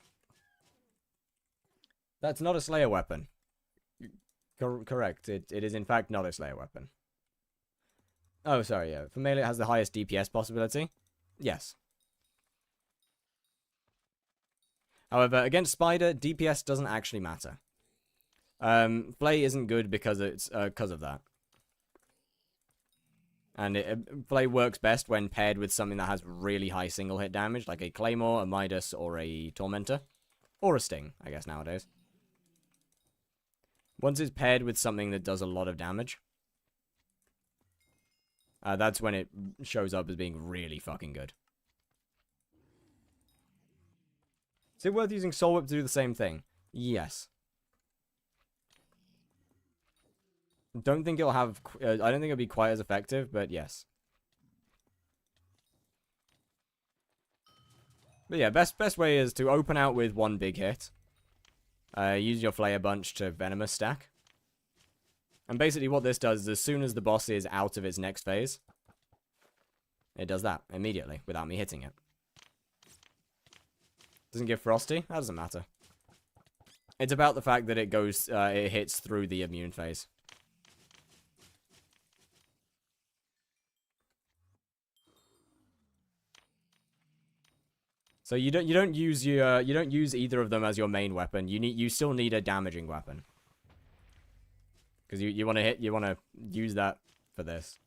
that's not a Slayer weapon. Correct. It is in fact not a Slayer weapon. Oh, sorry, yeah. For melee, it has the highest DPS possibility. Yes. However, against Spider, DPS doesn't actually matter. Flay isn't good because of that. And Flay works best when paired with something that has really high single hit damage, like a Claymore, a Midas, or a Tormentor. Or a Sting, I guess, nowadays. Once it's paired with something that does a lot of damage, that's when it shows up as being really fucking good. Is it worth using Soul Whip to do the same thing? Yes. Don't think it'll have... I don't think it'll be quite as effective, but yes. But yeah, best way is to open out with one big hit. Use your Flay a bunch to Venomous stack. And basically what this does is as soon as the boss is out of its next phase, it does that immediately without me hitting it. Doesn't give Frosty? That doesn't matter. It's about the fact that it goes, it hits through the immune phase. So you don't use either of them as your main weapon. You still need a damaging weapon. Because you want to use that for this.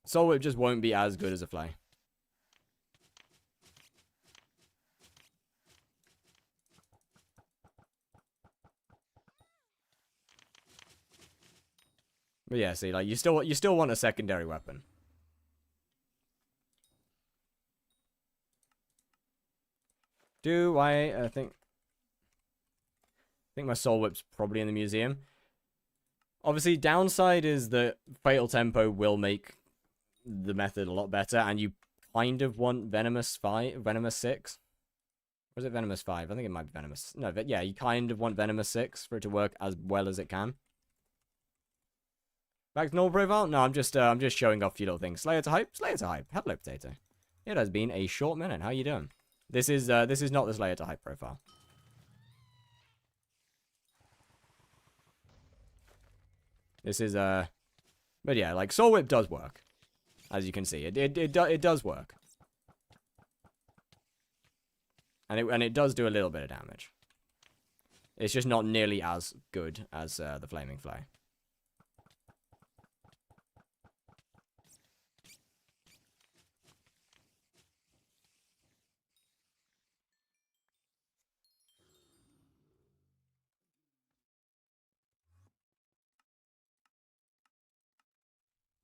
Soul Whip just won't be as good as a Flay. But yeah, see, like you still want a secondary weapon. Do I think my Soul Whip's probably in the museum. Obviously, downside is that Fatal Tempo will make the method a lot better, and you kind of want Venomous 6. Or is it Venomous 5? I think it might be Venomous. No, but yeah, you kind of want Venomous 6 for it to work as well as it can. Back to normal profile? No, I'm just showing off a few little things. Slayer to hype? Slayer to hype. Hello, Potato. It has been a short minute. How you doing? This is not the Slayer to hype profile. This is but yeah, like Soul Whip does work, as you can see. It does work, and it does do a little bit of damage. It's just not nearly as good as the Flaming Flay.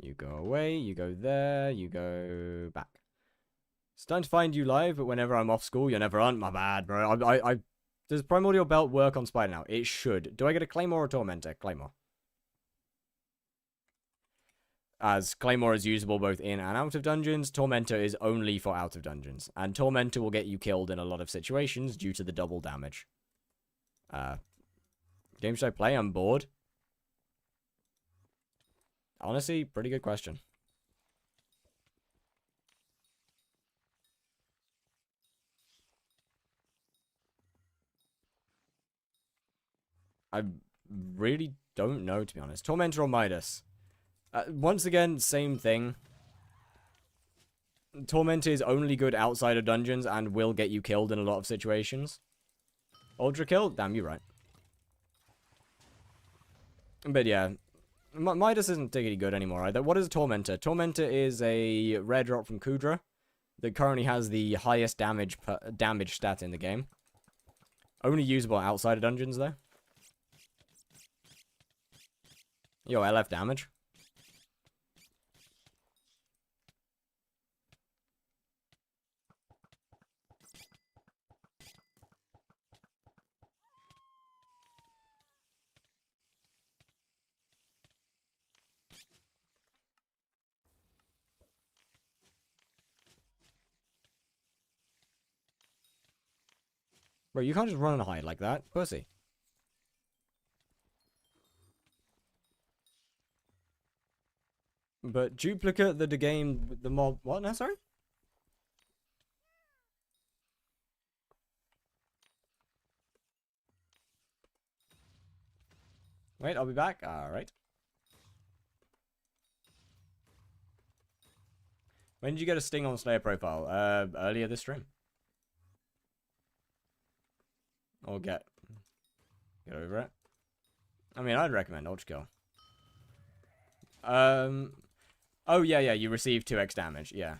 You go away, you go there, you go back. Starting to find you live, but whenever I'm off school, you're never on. My bad, bro. Does Primordial Belt work on Spider now? It should. Do I get a Claymore or Tormentor? Claymore. As Claymore is usable both in and out of dungeons, Tormentor is only for out of dungeons. And Tormentor will get you killed in a lot of situations due to the double damage. Game should I play? I'm bored. Honestly, pretty good question. I really don't know, to be honest. Tormentor or Midas? Once again, same thing. Tormentor is only good outside of dungeons and will get you killed in a lot of situations. Ultra kill? Damn, you're right. But yeah, Midas isn't particularly good anymore either. What is a Tormentor? Tormentor is a rare drop from Kudra that currently has the highest damage stat in the game. Only usable outside of dungeons, though. Yo, LF damage. Bro, you can't just run and hide like that. Pussy. But duplicate the game, the mob... What? No, sorry? Wait, I'll be back. Alright. When did you get a sting on Slayer profile? Earlier this stream. Or get over it. I mean, I'd recommend Ultra Kill. Oh, yeah, you receive 2x damage, yeah.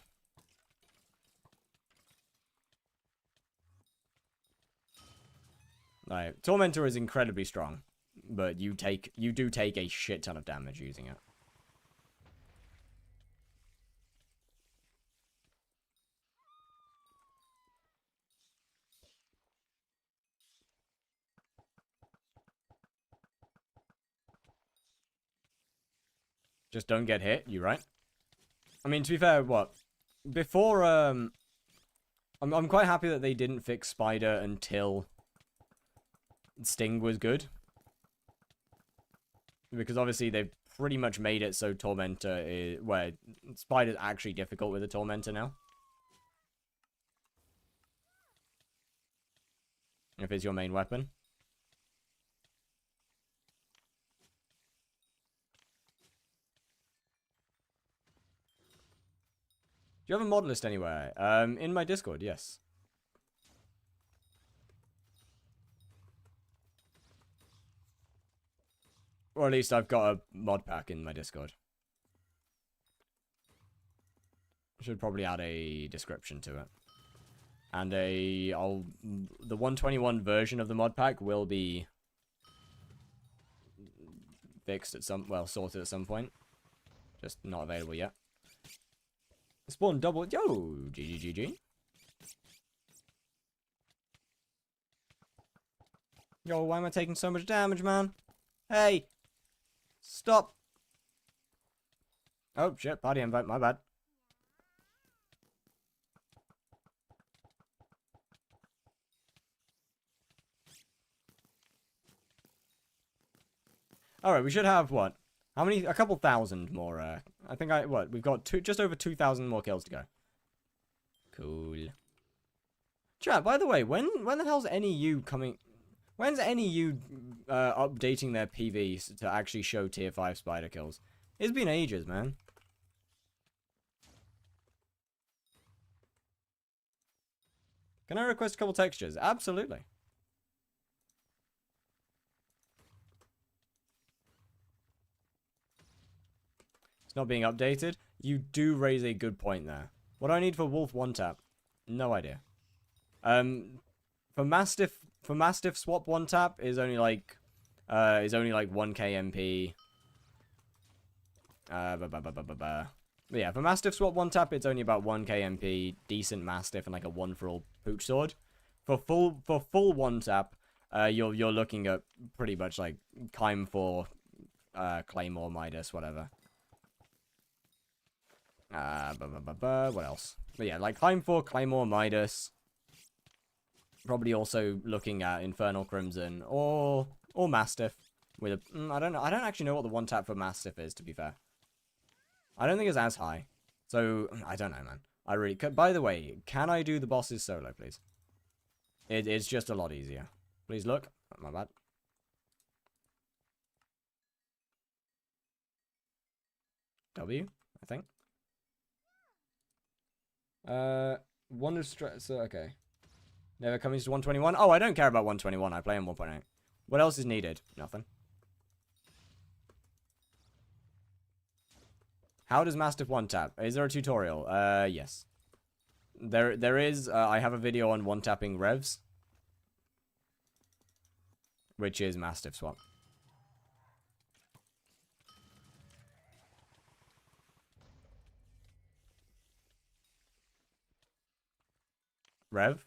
Like, Tormentor is incredibly strong, but you do take a shit ton of damage using it. Just don't get hit, you right? I mean, to be fair, what? Before, I'm quite happy that they didn't fix Spider until Sting was good. Because obviously they've pretty much made it so Tormentor is... where Spider's actually difficult with a Tormentor now. If it's your main weapon. Do you have a mod list anywhere? In my Discord, yes. Or at least I've got a mod pack in my Discord. Should probably add a description to it. And the 121 version of the mod pack will be fixed at sorted at some point. Just not available yet. Spawn double. Yo, GG. Yo, why am I taking so much damage, man? Hey! Stop! Oh, shit, party invite, my bad. Alright, we should have, what? How many? A couple thousand more, I think we've got just over 2,000 more kills to go. Cool. Chat, by the way, when the hell's NEU coming... When's NEU updating their PVs to actually show tier 5 spider kills? It's been ages, man. Can I request a couple textures? Absolutely. It's not being updated. You do raise a good point there. What do I need for Wolf 1-tap? No idea. For Mastiff swap 1-tap is only like 1k MP. But yeah, for Mastiff swap 1-tap it's only about 1k MP, decent Mastiff and like a 1-for-all pooch sword. For full 1-tap, you're looking at pretty much like Kime 4, Claymore, Midas, whatever. What else? But yeah, like Kime 4, Claymore, Midas. Probably also looking at Infernal Crimson or Mastiff with a I don't know. I don't actually know what the 1-tap for Mastiff is, to be fair. I don't think it's as high. So I don't know, man. I really could. By the way, can I do the bosses solo, please? It's just a lot easier. Please look. My bad. W, I think. Wonder stress. Okay. Never coming to 121. Oh, I don't care about 121. I play on 1.8. What else is needed? Nothing. How does Mastiff one tap? Is there a tutorial? Yes. There is. I have a video on one tapping revs, which is Mastiff swap. Rev.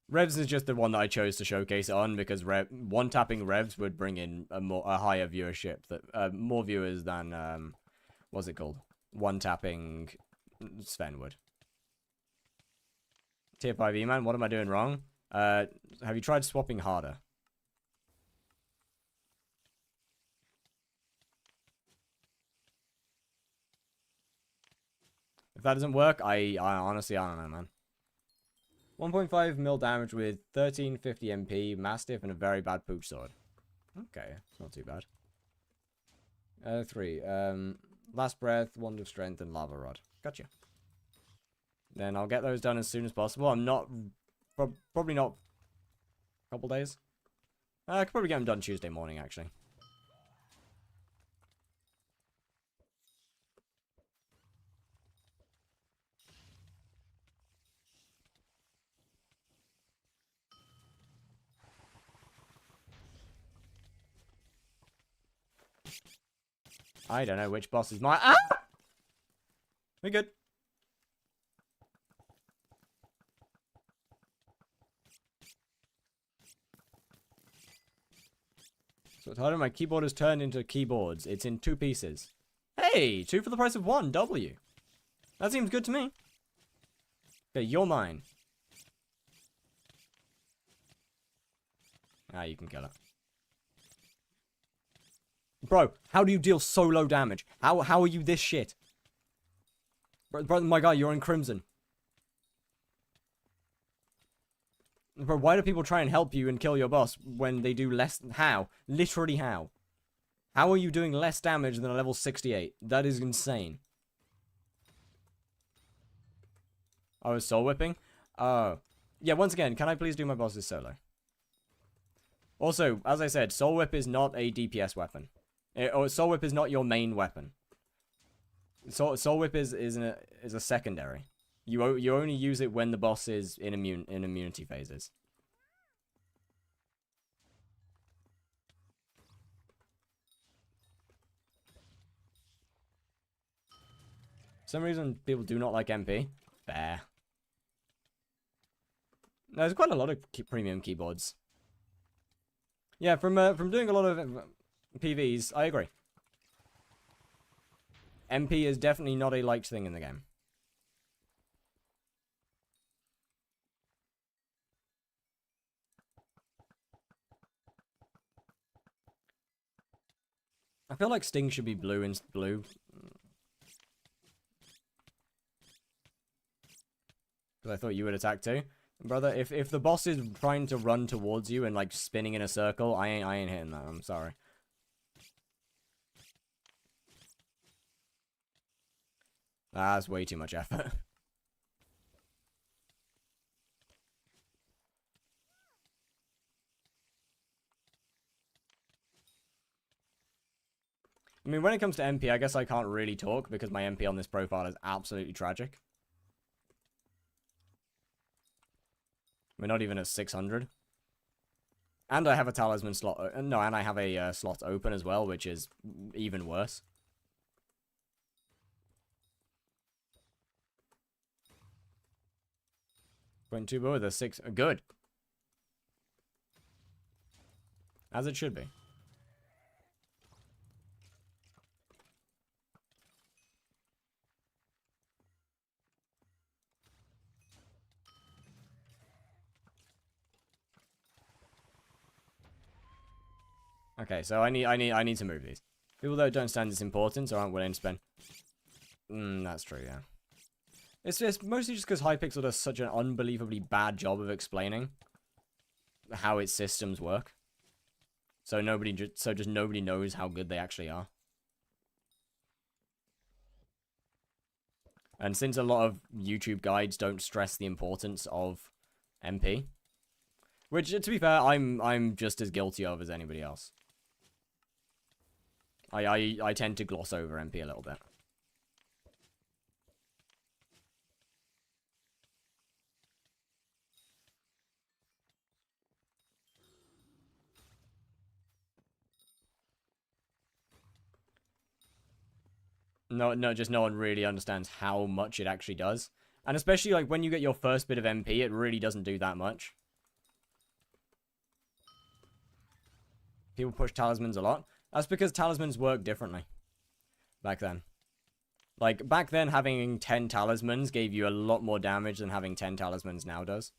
Revs is just the one that I chose to showcase it on because one tapping revs would bring in a higher viewership, that more viewers than what's it called? One tapping Sven would. Tier 5 E-man, what am I doing wrong? Have you tried swapping harder? If that doesn't work, I honestly, I don't know, man. 1.5 mil damage with 1350 MP, Mastiff, and a very bad pooch sword. Okay, it's not too bad. 3. Last Breath, Wand of Strength, and Lava Rod. Gotcha. Then I'll get those done as soon as possible. I'm not... Probably not... A couple days. I could probably get them done Tuesday morning, actually. I don't know which boss is my... Ah! We good. So it's harder. My keyboard has turned into keyboards. It's in 2 pieces. Hey, 2 for the price of 1. W. That seems good to me. Okay, you're mine. Ah, you can kill it. Bro, how do you deal so low damage? How are you this shit? Bro, my guy, you're in Crimson. Bro, why do people try and help you and kill your boss when they do less? How? Literally how? How are you doing less damage than a level 68? That is insane. I was soul whipping? Oh. Yeah, once again, can I please do my bosses solo? Also, as I said, soul whip is not a DPS weapon. Or soul whip is not your main weapon. Soul whip is a secondary. You only use it when the boss is in immunity phases. For some reason, people do not like MP. Fair. There's quite a lot of premium keyboards. Yeah, from doing a lot of PVs, I agree. MP is definitely not a liked thing in the game. I feel like Sting should be blue and blue. Because I thought you would attack too. Brother, if the boss is trying to run towards you and like spinning in a circle, I ain't hitting that. I'm sorry. That's way too much effort. I mean, when it comes to MP, I guess I can't really talk because my MP on this profile is absolutely tragic. We're not even at 600. And I have a talisman slot. No, and I have a slot open as well, which is even worse. .2 with a 6. Good. As it should be. Okay, so I need to move these. People that don't understand its importance or aren't willing to spend. That's true, yeah. It's mostly just because HYPIXEL does such an unbelievably bad job of explaining how its systems work. So just nobody knows how good they actually are. And since a lot of YouTube guides don't stress the importance of MP, which, to be fair, I'm just as guilty of as anybody else. I tend to gloss over MP a little bit. Just no one really understands how much it actually does. And especially, like, when you get your first bit of MP, it really doesn't do that much. People push talismans a lot. That's because talismans work differently back then. Like, back then, having 10 talismans gave you a lot more damage than having 10 talismans now does.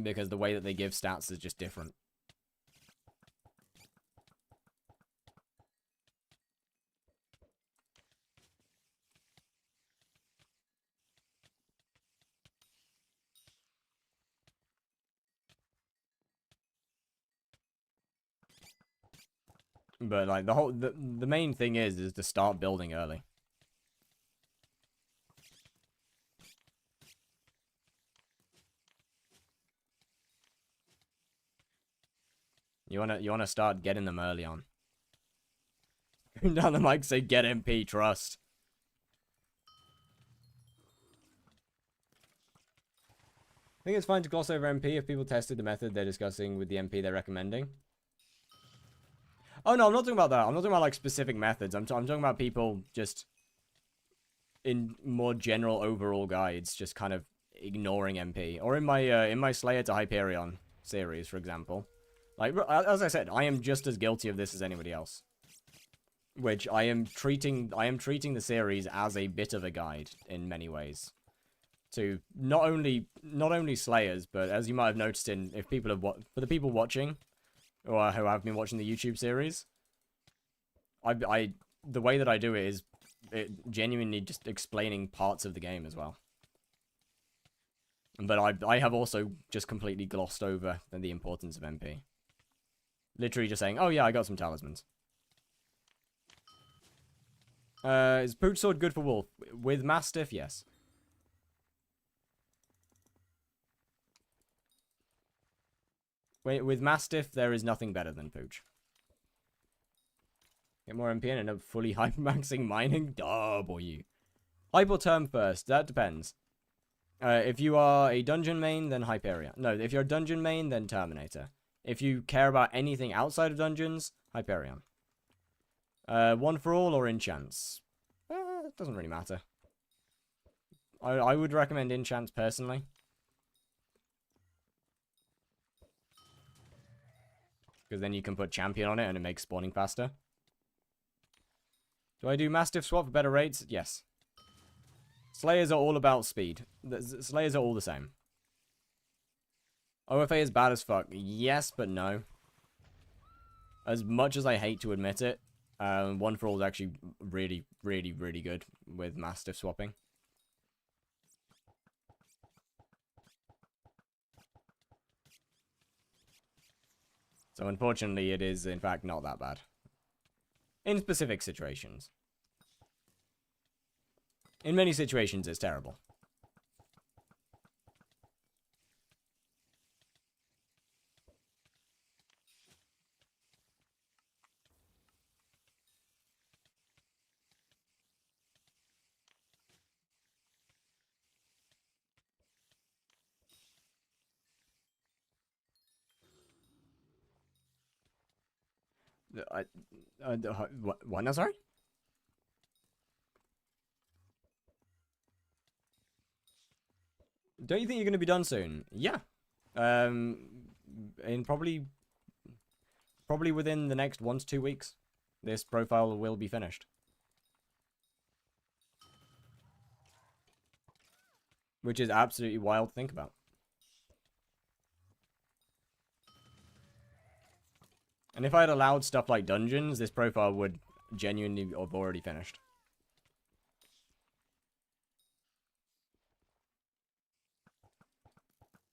Because the way that they give stats is just different. But, like, the main thing is to start building early. You wanna start getting them early on. Down the mic, say get MP, trust. I think it's fine to gloss over MP if people tested the method they're discussing with the MP they're recommending. Oh no, I'm not talking about that. I'm not talking about like specific methods. I'm talking about people just in more general overall guides, just kind of ignoring MP. Or in my Slayer to Hyperion series, for example. Like, as I said, I am just as guilty of this as anybody else. Which I am treating the series as a bit of a guide in many ways. To not only Slayers, but as you might have noticed for the people watching, or who have been watching the YouTube series, the way that I do it is genuinely just explaining parts of the game as well. But I have also just completely glossed over the importance of MP. Literally just saying, oh yeah, I got some talismans. Is Pooch Sword good for Wolf? With Mastiff, yes. With Mastiff, there is nothing better than Pooch. Get more MP and end up fully hypermaxing mining? Duh, boy. Hype or term first? That depends. If you are a dungeon main, then Hyperion. No, if you're a dungeon main, then Terminator. If you care about anything outside of dungeons, Hyperion. One for all or enchants? It doesn't really matter. I would recommend enchants personally. Because then you can put champion on it and it makes spawning faster. Do I do Mastiff swap for better rates? Yes. Slayers are all about speed. Slayers are all the same. OFA is bad as fuck. Yes, but no. As much as I hate to admit it, One for All is actually really, really, really good with Mastiff swapping. So unfortunately, it is in fact not that bad. In specific situations. In many situations, it's terrible. What now, sorry? Don't you think you're going to be done soon? Yeah. In probably within the next 1 to 2 weeks, this profile will be finished. Which is absolutely wild to think about. And if I had allowed stuff like dungeons, this profile would genuinely have already finished.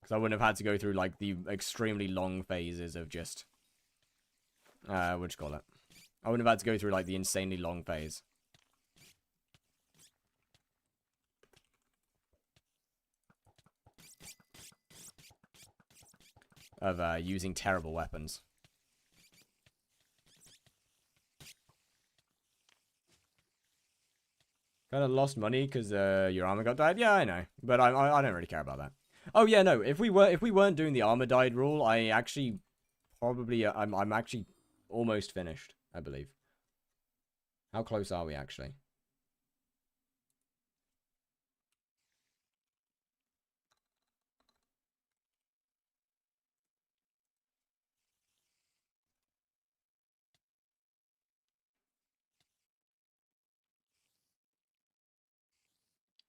Because I wouldn't have had to go through, like, the extremely long phases of just... what'd you call it? I wouldn't have had to go through, like, the insanely long phase. Of, using terrible weapons. Kind of lost money because your armor got died. Yeah, I know, but I don't really care about that. Oh yeah, no. If we weren't doing the armor died rule, I actually probably I'm actually almost finished. I believe. How close are we actually?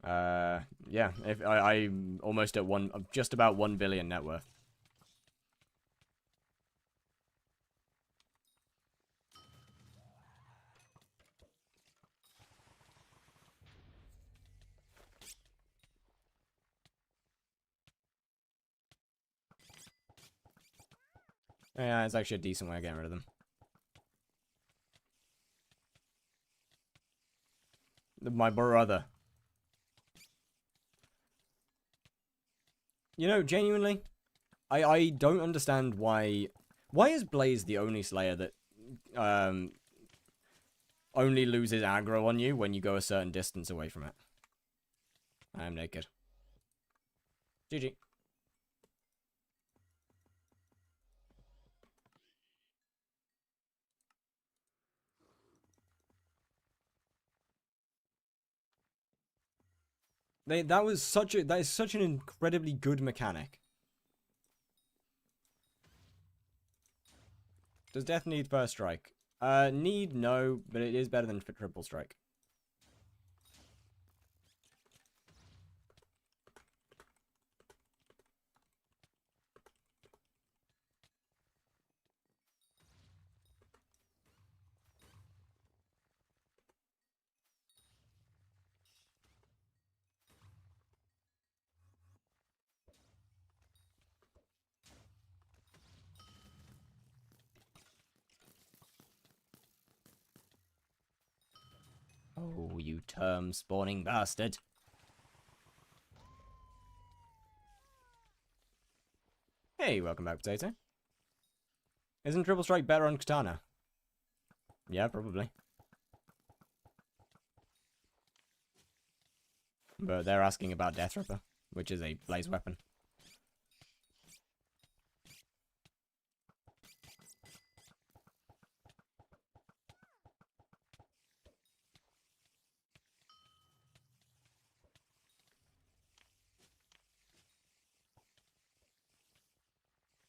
Yeah. If I'm almost at just about 1 billion net worth. Yeah, it's actually a decent way of getting rid of them. My brother. You know, genuinely, I don't understand why is Blaze the only Slayer that only loses aggro on you when you go a certain distance away from it. I am naked. GG. That is such an incredibly good mechanic. Does death need first strike? Need no, but it is better than triple strike. Oh, you term spawning bastard. Hey, welcome back, Potato. Isn't triple strike better on Katana? Yeah, probably. But they're asking about Death Ripper, which is a blaze weapon.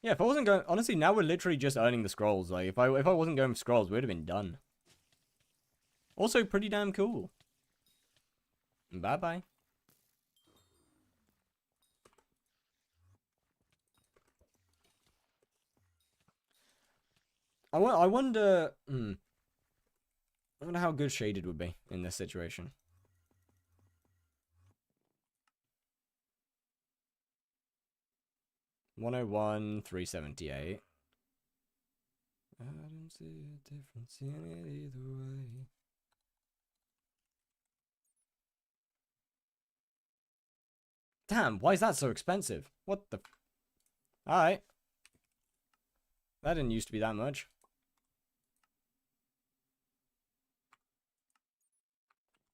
Yeah, if I wasn't going... Honestly, now we're literally just earning the scrolls. Like, if I wasn't going for scrolls, we would have been done. Also, pretty damn cool. Bye-bye. I wonder... I wonder how good Shaded would be in this situation. $101, $378. I don't see a difference in it either way. Damn, why is that so expensive? What the... Alright. That didn't used to be that much.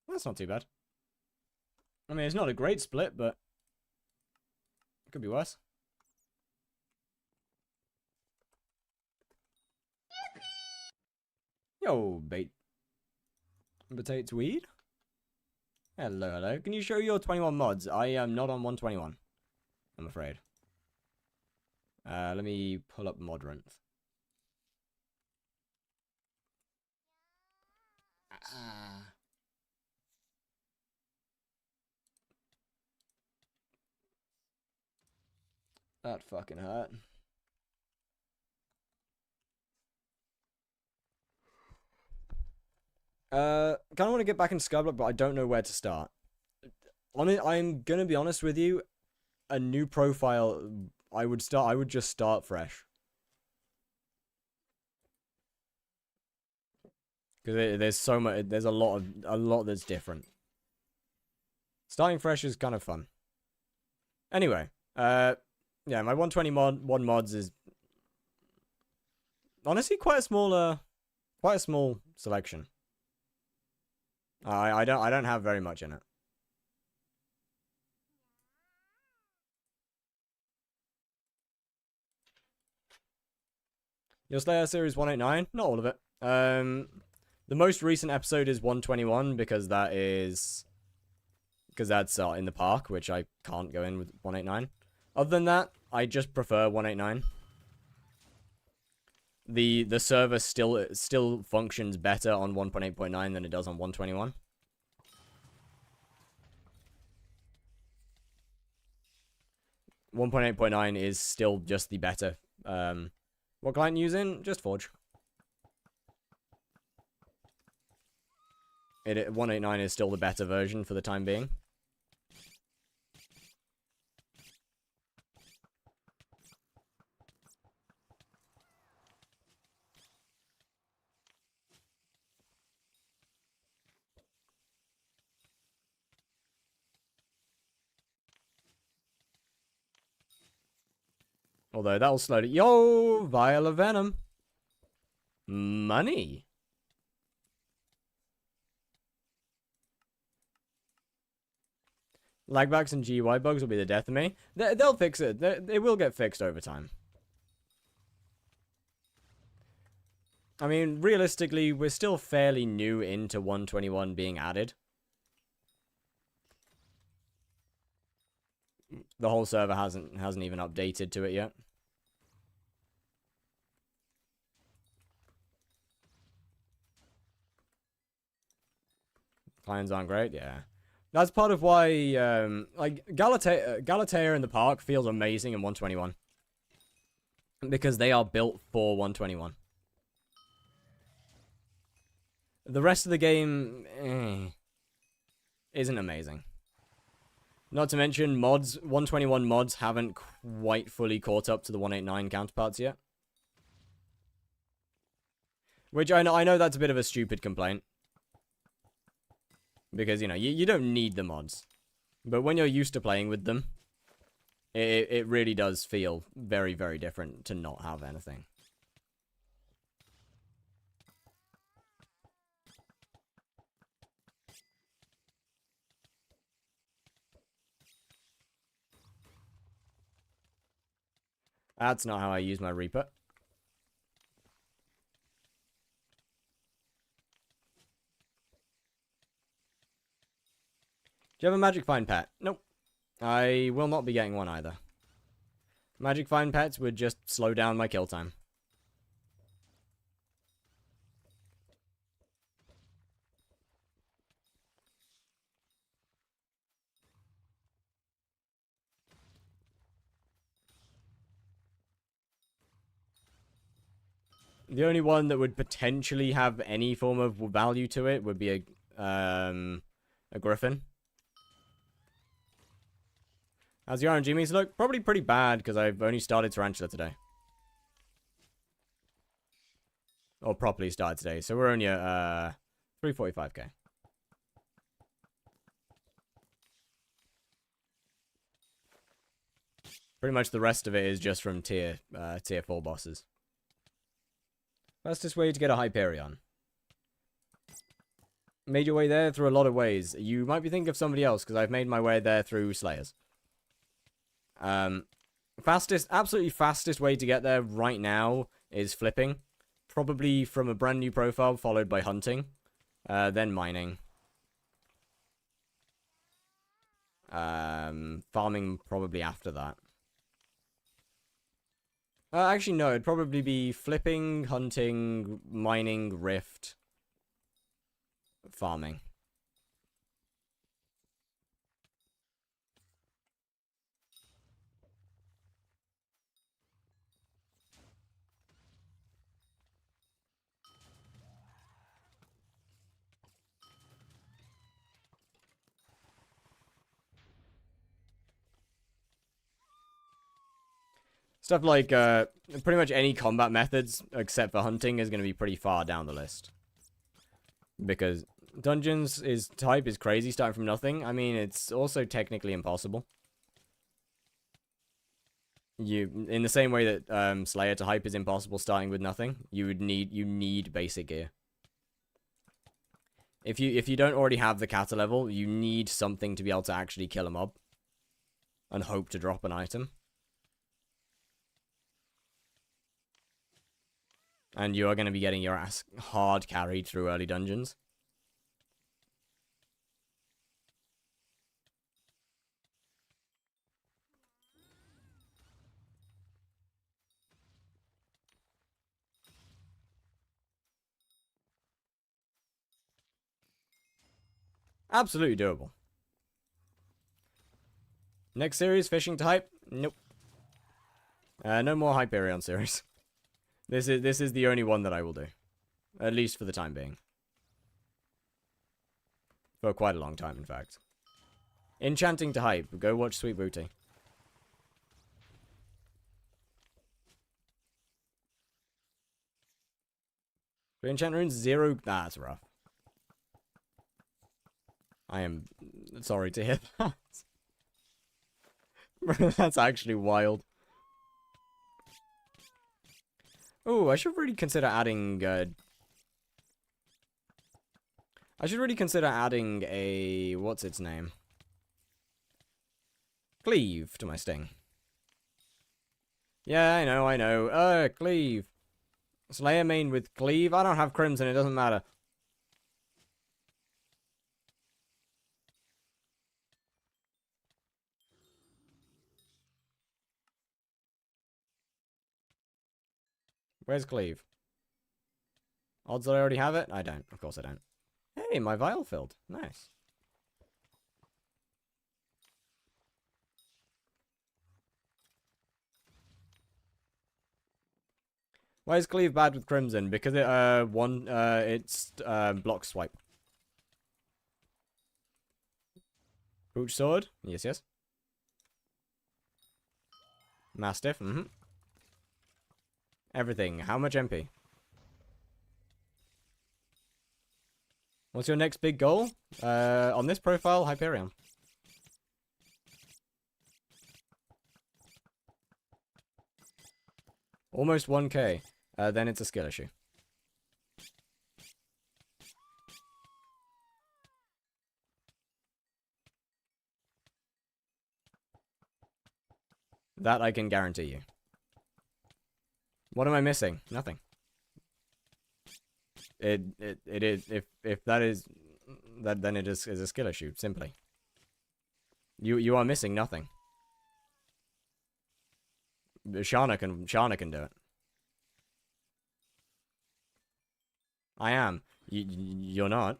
That's not too bad. I mean, it's not a great split, but... It could be worse. Yo, bait. Potato weed? Hello, hello. Can you show your 21 mods? I am not on 121. I'm afraid. Let me pull up Modranth. That fucking hurt. Kind of want to get back in skyblock, but I don't know where to start. I'm gonna be honest with you. a new profile, I would just start fresh. Because there's so much, there's a lot that's different. Starting fresh is kind of fun. Anyway, yeah, my 120 mods is honestly quite a small selection. I don't have very much in it. Your Slayer series 189, not all of it. The most recent episode is 121 because that's in the park, which I can't go in with 189. Other than that, I just prefer 189. The server still functions better on 1.8.9 than it does on 121. .8.9 is still just the better. What client using? Just Forge. 189 is still the better version for the time being. Although that'll slow it. Yo, Vial of Venom. Money. Lagbacks and GUI bugs will be the death of me. They'll fix it. It will get fixed over time. I mean, realistically, we're still fairly new into 121 being added. The whole server hasn't even updated to it yet. Clients aren't great, yeah. That's part of why, like, Galatea in the park feels amazing in 121. Because they are built for 121. The rest of the game, isn't amazing. Not to mention, 121 mods haven't quite fully caught up to the 189 counterparts yet. Which I know that's a bit of a stupid complaint. Because, you know, you don't need the mods. But when you're used to playing with them, it really does feel very, very different to not have anything. That's not how I use my Reaper. Do you have a Magic Find pet? Nope. I will not be getting one either. Magic Find pets would just slow down my kill time. The only one that would potentially have any form of value to it would be a Griffin. How's your RNG means look? Probably pretty bad, because I've only started Tarantula today. Or properly started today, so we're only at 345k. Pretty much the rest of it is just from tier 4 bosses. Fastest way to get a Hyperion. Made your way there through a lot of ways. You might be thinking of somebody else, because I've made my way there through Slayers. Absolutely fastest way to get there right now is flipping. Probably from a brand new profile, followed by hunting. Then mining. Farming probably after that. Actually, no, it'd probably be flipping, hunting, mining, rift, farming. Stuff like pretty much any combat methods except for hunting is going to be pretty far down the list. Because dungeons type is crazy starting from nothing. I mean, it's also technically impossible. In the same way that Slayer to hype is impossible starting with nothing, you need basic gear. If you don't already have the kata level, you need something to be able to actually kill a mob and hope to drop an item. And you are going to be getting your ass hard carried through early dungeons. Absolutely doable. Next series, fishing type? Nope. No more Hyperion series. This is the only one that I will do. At least for the time being. For quite a long time, in fact. Enchanting to hype. Go watch Sweet Booty. Enchant runes 0. Ah, that's rough. I am sorry to hear that. That's actually wild. Oh, I should really consider adding a what's its name? Cleave to my sting. Yeah, I know. Cleave. Slayer main with cleave. I don't have crimson, it doesn't matter. Where's cleave? Odds that I already have it? I don't. Of course I don't. Hey, my vial filled. Nice. Why is cleave bad with crimson? Because it it's block swipe. Pooch sword? Yes, yes. Mastiff, Everything. How much MP? What's your next big goal? On this profile, Hyperion. Almost 1k. Then it's a skill issue. That I can guarantee you. What am I missing? Nothing. It is if that is that then it is a skill issue, simply. You are missing nothing. Shana can do it. I am. You're not.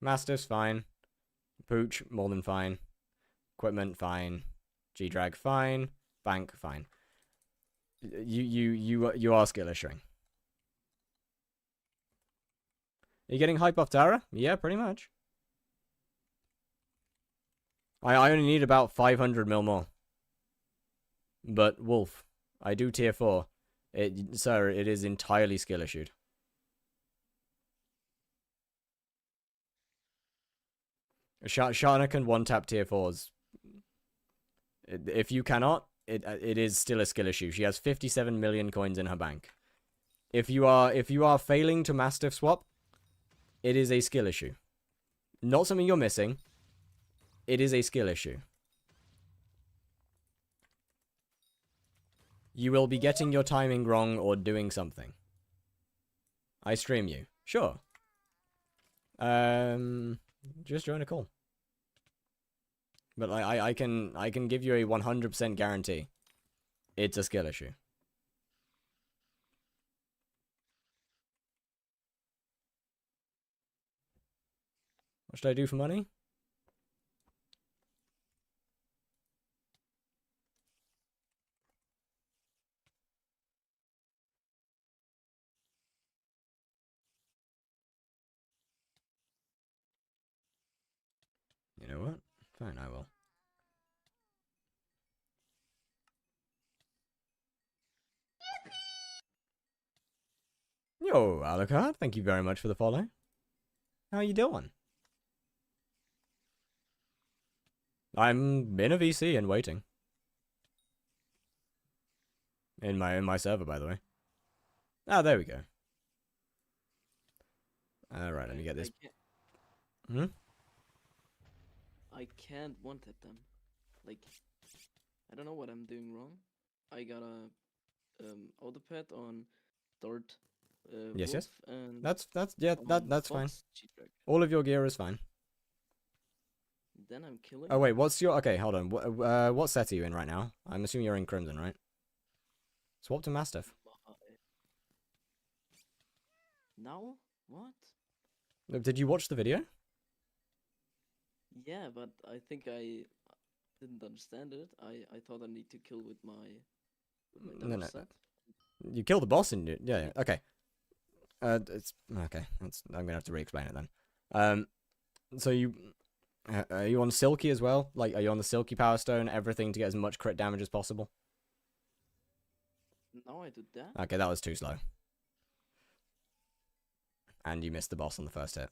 Mastiff's fine. Pooch, more than fine. Equipment, fine. G-Drag, fine. Bank, fine. You are skill issuing. Are you getting hype off Tara? Yeah, pretty much. I only need about 500 mil more. But, Wolf, I do tier 4. Sir, it is entirely skill issued. Shana can one-tap tier 4s. If you cannot, it is still a skill issue. She has 57 million coins in her bank. If you are failing to Mastiff swap, it is a skill issue. Not something you're missing. It is a skill issue. You will be getting your timing wrong or doing something. I stream you. Sure. Just join a call. But I can give you a 100% guarantee. It's a skill issue. What should I do for money? You know what? Fine, I will. Yo, Alucard, thank you very much for the follow. How you doing? I'm in a VC and waiting. In my server, by the way. Ah, there we go. Alright, let me get this. I can't one-tap them. Like, I don't know what I'm doing wrong. I got a autopad on Dart, Yes, Wolf, yes. and That's fine. Fox G-Drag. All of your gear is fine. Then I'm killing. Oh wait, what's your? Okay, hold on. What set are you in right now? I'm assuming you're in Crimson, right? Swap to Mastiff. Now? What? Did you watch the video? Yeah, but I think I didn't understand it. I thought I need to kill with my No. set. You killed the boss and yeah. Okay. It's okay. I'm gonna have to re-explain it then. So you are you on Silky as well? Like, are you on the Silky Power Stone? Everything to get as much crit damage as possible. No, I did that. Okay, that was too slow. And you missed the boss on the first hit.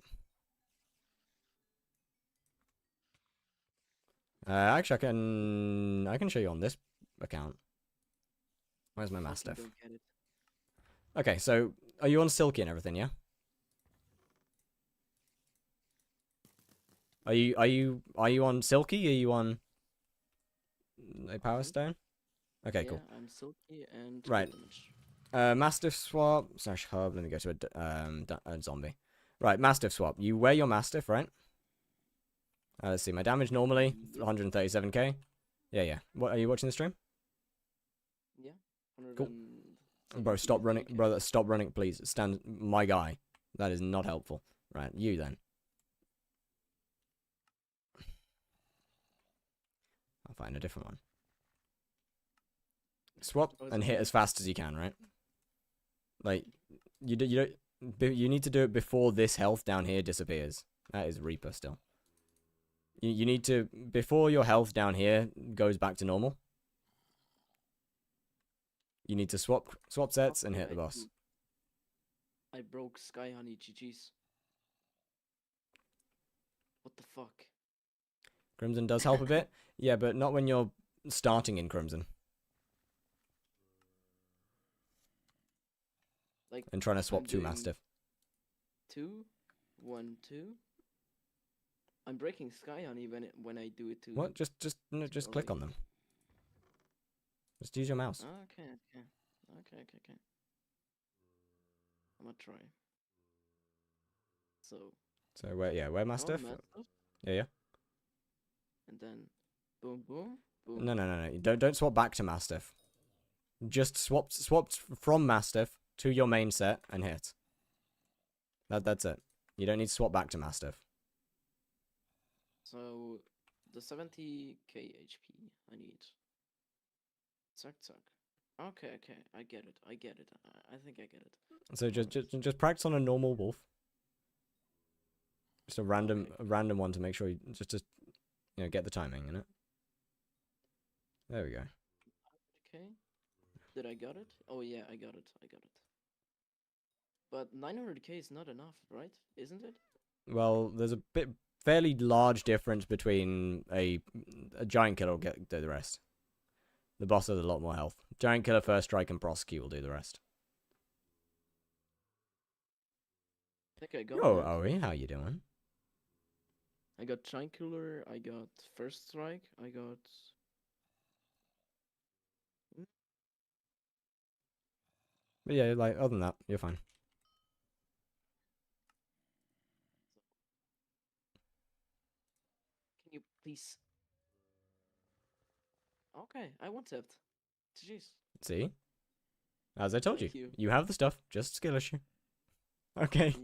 Actually, I can show you on this account. Where's my Mastiff? Don't get it. Okay, so are you on Silky and everything? Yeah. Are you on Silky? Are you on a Power Stone? Okay, Yeah, cool. I'm Silky and Right. Mastiff swap / hub. Let me go to a zombie. Right, Mastiff swap. You wear your Mastiff, right? Let's see. My damage normally 137k. Yeah. What are you watching the stream? Yeah. Cool. Bro, stop running, okay. brother. Stop running, please. Stand, my guy. That is not helpful. Right, you then. I'll find a different one. Swap and hit as fast as you can, right? Like, you need to do it before this health down here disappears. That is Reaper still. You need to, before your health down here goes back to normal. You need to swap sets and hit the boss. I broke Sky Honey GG's. What the fuck? Crimson does help a bit. Yeah, but not when you're starting in Crimson. Like, and trying to swap two Mastiff. 2, 1, 2. I'm breaking Sky Honey when I do it too. What? Just click on them. Just use your mouse. Okay. I'm gonna try. So where Mastiff? Yeah. And then boom. No. Don't swap back to Mastiff. Just swap from Mastiff to your main set and hit. That's it. You don't need to swap back to Mastiff. So the 70k HP I need. Suck. Okay. I get it. I think I get it. So just practice on a normal wolf. Just a random one to make sure you just get the timing in it. There we go. Okay. Did I got it? Oh yeah, I got it. But 900k is not enough, right? Isn't it? Well, there's a fairly large difference between a giant killer will do the rest. The boss has a lot more health. Giant killer, first strike, and prosecute will do the rest. I think I got Oh, it. Owie, how you doing? I got giant killer. I got first strike. I got. But yeah, like other than that, you're fine. Can you please? Okay, I one-tapped. Jeez. See? As I told Thank you, you have the stuff, just skill issue. Okay.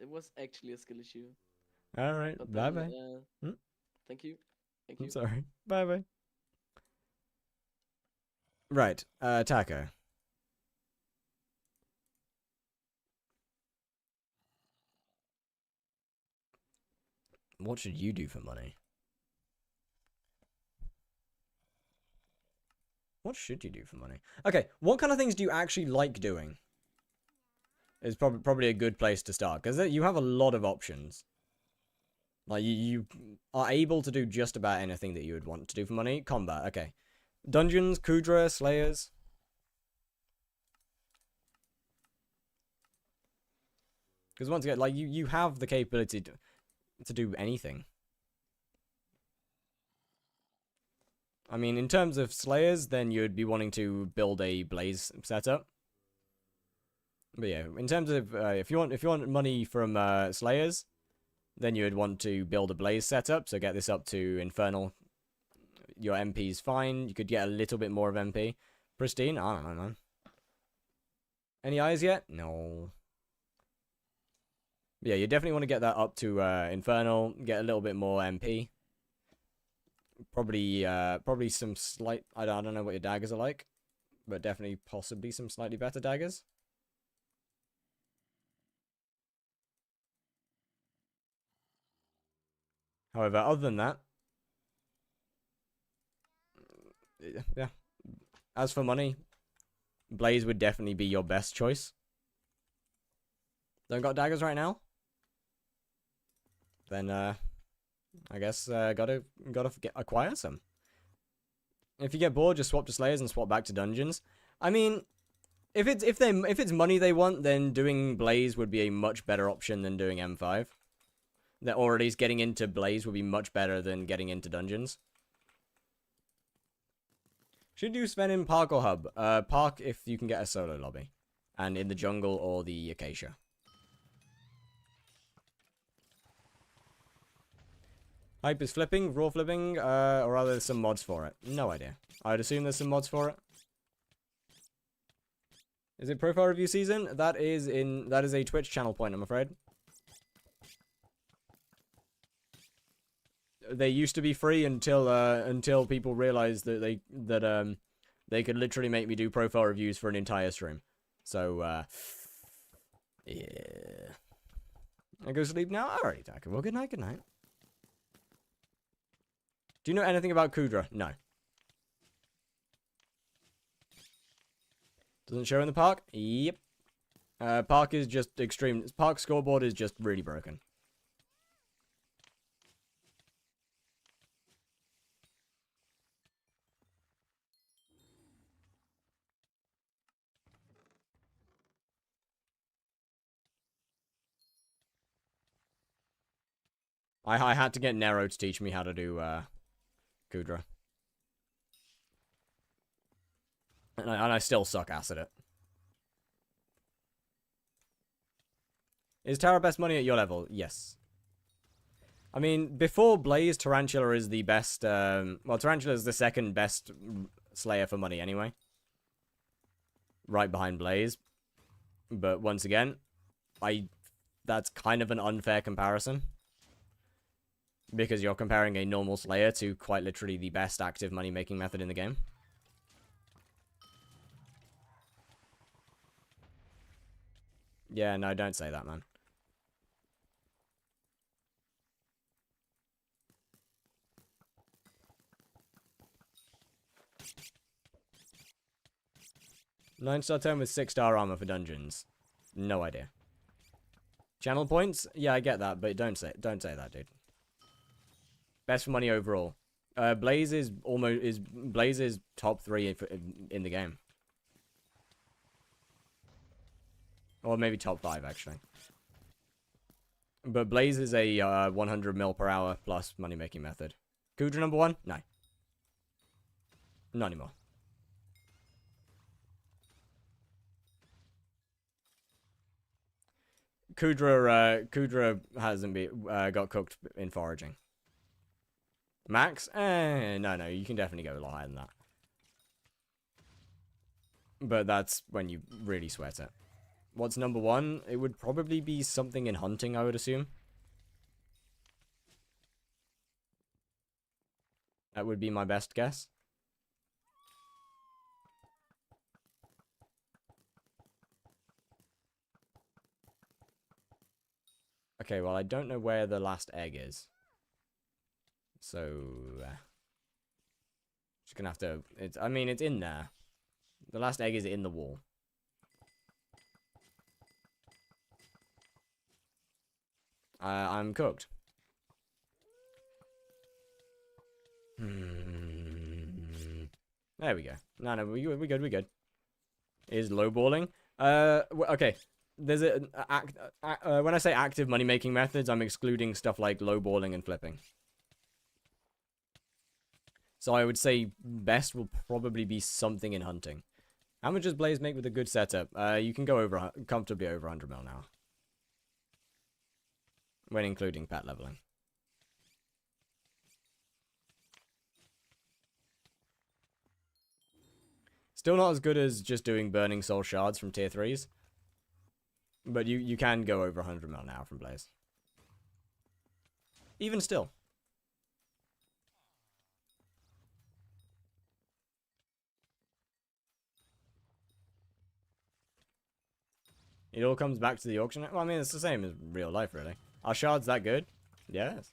It was actually a skill issue. Alright, bye-bye. Thank you. I'm sorry. Bye-bye. Right, Taco. What should you do for money? What should you do for money? Okay, what kind of things do you actually like doing? Is probably a good place to start, because you have a lot of options. Like, you are able to do just about anything that you would want to do for money. Combat, okay. Dungeons, Kudra, Slayers. Because once again, like, you have the capability to do anything. I mean, in terms of Slayers, then you'd be wanting to build a Blaze setup. But yeah, in terms of if you want money from Slayers, then you would want to build a Blaze setup. So get this up to Infernal. Your MP's fine. You could get a little bit more of MP. Pristine? I don't know, man. Any eyes yet? No. But yeah, you definitely want to get that up to Infernal. Get a little bit more MP. Probably some slight. I don't know what your daggers are like, but definitely possibly some slightly better daggers. However, other than that, yeah. As for money, Blaze would definitely be your best choice. Don't got daggers right now? Then I guess gotta acquire some. If you get bored, just swap to Slayers and swap back to dungeons. I mean, if it's money they want, then doing Blaze would be a much better option than doing M5. Or at least getting into Blaze would be much better than getting into dungeons. Should you spend in Park or Hub? Park if you can get a solo lobby. And in the jungle or the Acacia. Hype is flipping, raw flipping, or are there some mods for it? No idea. I'd assume there's some mods for it. Is it profile review season? That is a Twitch channel point, I'm afraid. They used to be free until people realized that they could literally make me do profile reviews for an entire stream. So yeah. I go to sleep now. Alrighty, Taka. Well, good night, good night. Do you know anything about Kudra? No. Doesn't show in the park? Yep. Park is just extreme. Park scoreboard is just really broken. I had to get Nero to teach me how to do Kudra. And I still suck ass at it. Is Tara best money at your level? Yes. I mean, before Blaze, Tarantula is the best... well, Tarantula is the second best Slayer for money anyway. Right behind Blaze. But once again, that's kind of an unfair comparison. Because you're comparing a normal Slayer to quite literally the best active money-making method in the game. Yeah, no, don't say that, man. Nine-star turn with 6-star armor for dungeons. No idea. Channel points? Yeah, I get that, but don't say that, dude. Best for money overall. Blaze is top 3 in the game. Or maybe top 5, actually. But Blaze is a 100 mil per hour plus money-making method. Kudra number 1? No. Not anymore. Kudra hasn't got cooked in foraging. Max? No, you can definitely go a lot higher than that. But that's when you really sweat it. What's number 1? It would probably be something in hunting, I would assume. That would be my best guess. Okay, well, I don't know where the last egg is. So, just gonna have to. I mean, it's in there. The last egg is in the wall. I'm cooked. There we go. No, we good. We good. Is lowballing. Okay. There's when I say active money making methods, I'm excluding stuff like lowballing and flipping. So I would say best will probably be something in hunting. How much does Blaze make with a good setup? You can go comfortably over 100 mil now. When including pet leveling. Still not as good as just doing burning soul shards from tier 3s. But you can go over 100 mil now from Blaze. Even still. It all comes back to the auction. Well, I mean, it's the same as real life, really. Are shards that good? Yes.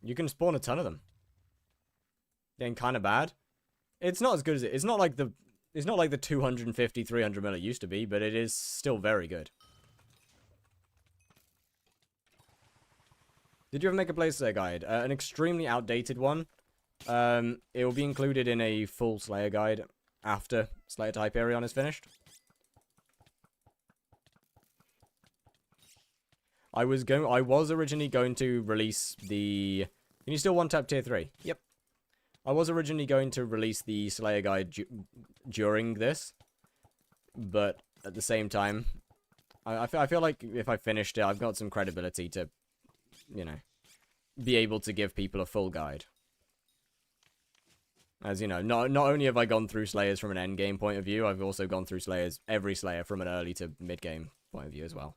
You can spawn a ton of them. Getting kind of bad. It's not as good as it. It's not like the 250, 300 mil it used to be, but it is still very good. Did you ever make a Blaze Slayer guide? An extremely outdated one. It will be included in a full Slayer guide after Slayer to Hyperion is finished. I was originally going to release the... Can you still one-tap tier 3? Yep. I was originally going to release the Slayer guide during this. But at the same time, I feel like if I finished it, I've got some credibility to, you know, be able to give people a full guide. As you know, not only have I gone through Slayers from an end game point of view, I've also gone through every Slayer from an early to mid game point of view as well.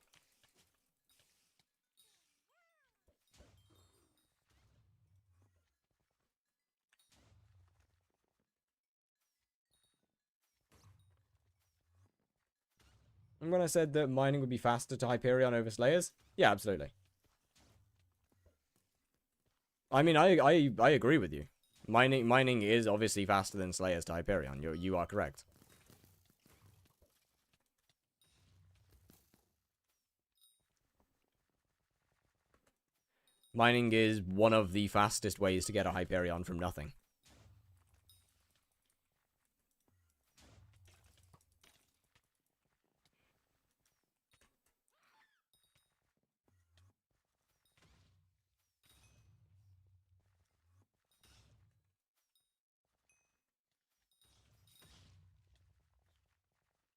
And when I said that mining would be faster to Hyperion over Slayers, yeah, absolutely. I mean, I agree with you. Mining is obviously faster than Slayers to Hyperion. You are correct. Mining is one of the fastest ways to get a Hyperion from nothing.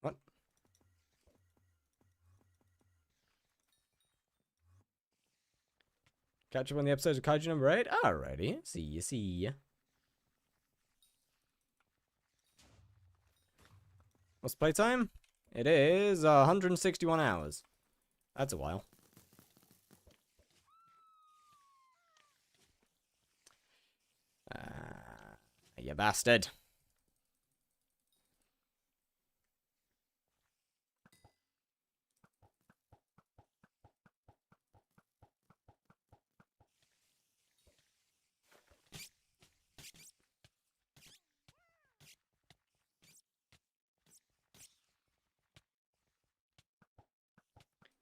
What? Catch up on the episodes of Kaiju number 8? Alrighty. See ya. What's playtime? It is 161 hours. That's a while. You bastard.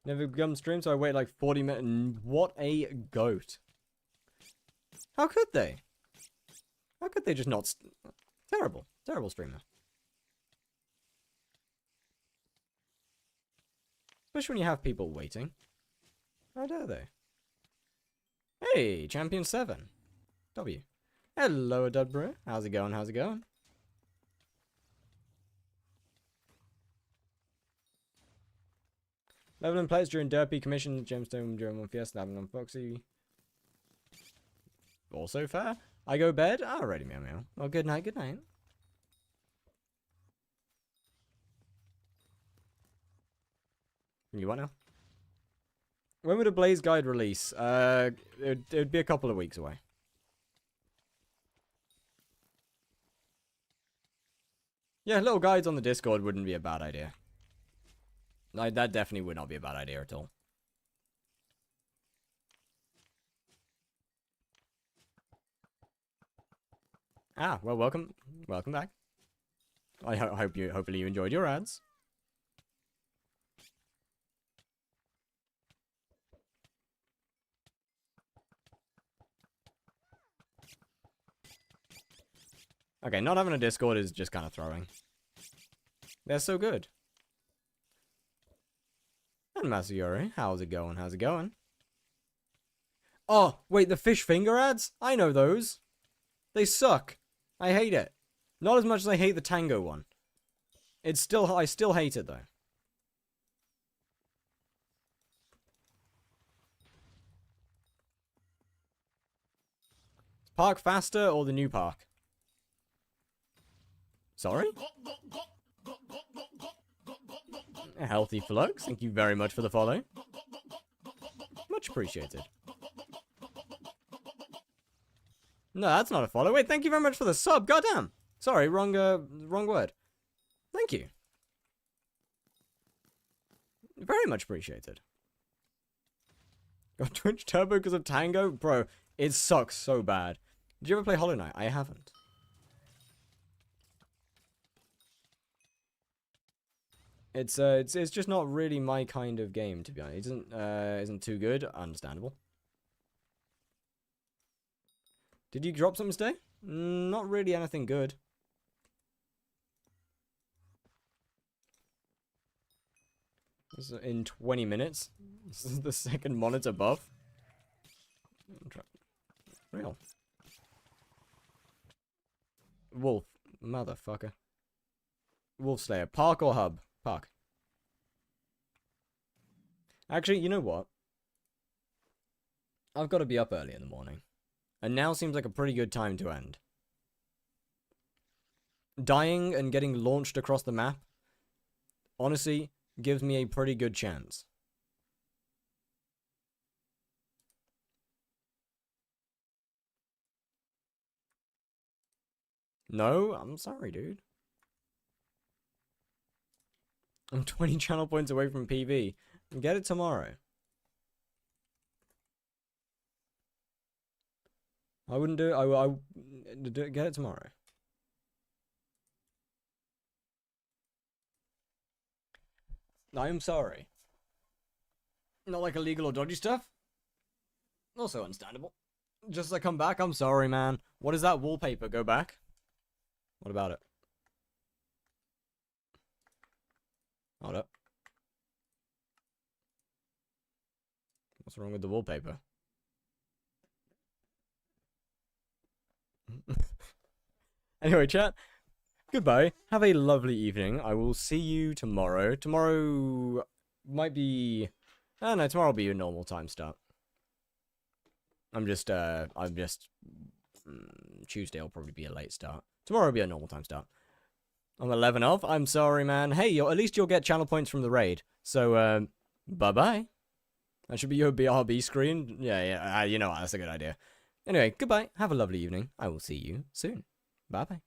Never become stream, so I wait like 40 minutes. What a goat. How could they? How could they just not... Terrible. Terrible streamer. Especially when you have people waiting. How dare they? Hey, Champion 7. W. Hello, Dudbrew. How's it going? How's it going? Leveling players during Derpy, Commission, Gemstone, during one Fiesta, having on Foxy. Also fair. I go bed? Alrighty, meow meow. Well, good night, good night. You what now? When would a Blaze guide release? It'd be a couple of weeks away. Yeah, little guides on the Discord wouldn't be a bad idea. That definitely would not be a bad idea at all. Ah, well, welcome back. Hopefully you enjoyed your ads. Okay, not having a Discord is just kind of throwing. They're so good. And Masayori, how's it going? How's it going? Oh, wait, the fish finger ads? I know those. They suck. I hate it. Not as much as I hate the Tango one. I still hate it though. Park faster or the new park? Sorry? A healthy flux. Thank you very much for the follow. Much appreciated. No, that's not a follow. Wait, thank you very much for the sub. Goddamn. Sorry, wrong word. Thank you. Very much appreciated. Got Twitch Turbo because of Tango? Bro, it sucks so bad. Did you ever play Hollow Knight? I haven't. It's just not really my kind of game, to be honest. It isn't too good. Understandable. Did you drop something today? Not really anything good. This is in 20 minutes. This is the second monitor buff. Real. Wolf. Motherfucker. Wolf Slayer. Park or hub? Park. Actually, you know what? I've got to be up early in the morning. And now seems like a pretty good time to end. Dying and getting launched across the map, honestly, gives me a pretty good chance. No, I'm sorry, dude. I'm 20 channel points away from PV. Get it tomorrow. I wouldn't do it. I get it tomorrow. I'm sorry. Not like illegal or dodgy stuff. Also understandable. Just as I come back, I'm sorry, man. What is that wallpaper? Go back. What about it? Hold up. What's wrong with the wallpaper? Anyway, chat. Goodbye. Have a lovely evening. I will see you tomorrow. Tomorrow might be... I don't know, tomorrow will be a normal time start. Tuesday will probably be a late start. Tomorrow will be a normal time start. I'm 11 of. I'm sorry, man. Hey, at least you'll get channel points from the raid. So, bye-bye. That should be your BRB screen. Yeah, you know what, that's a good idea. Anyway, goodbye. Have a lovely evening. I will see you soon. Bye-bye.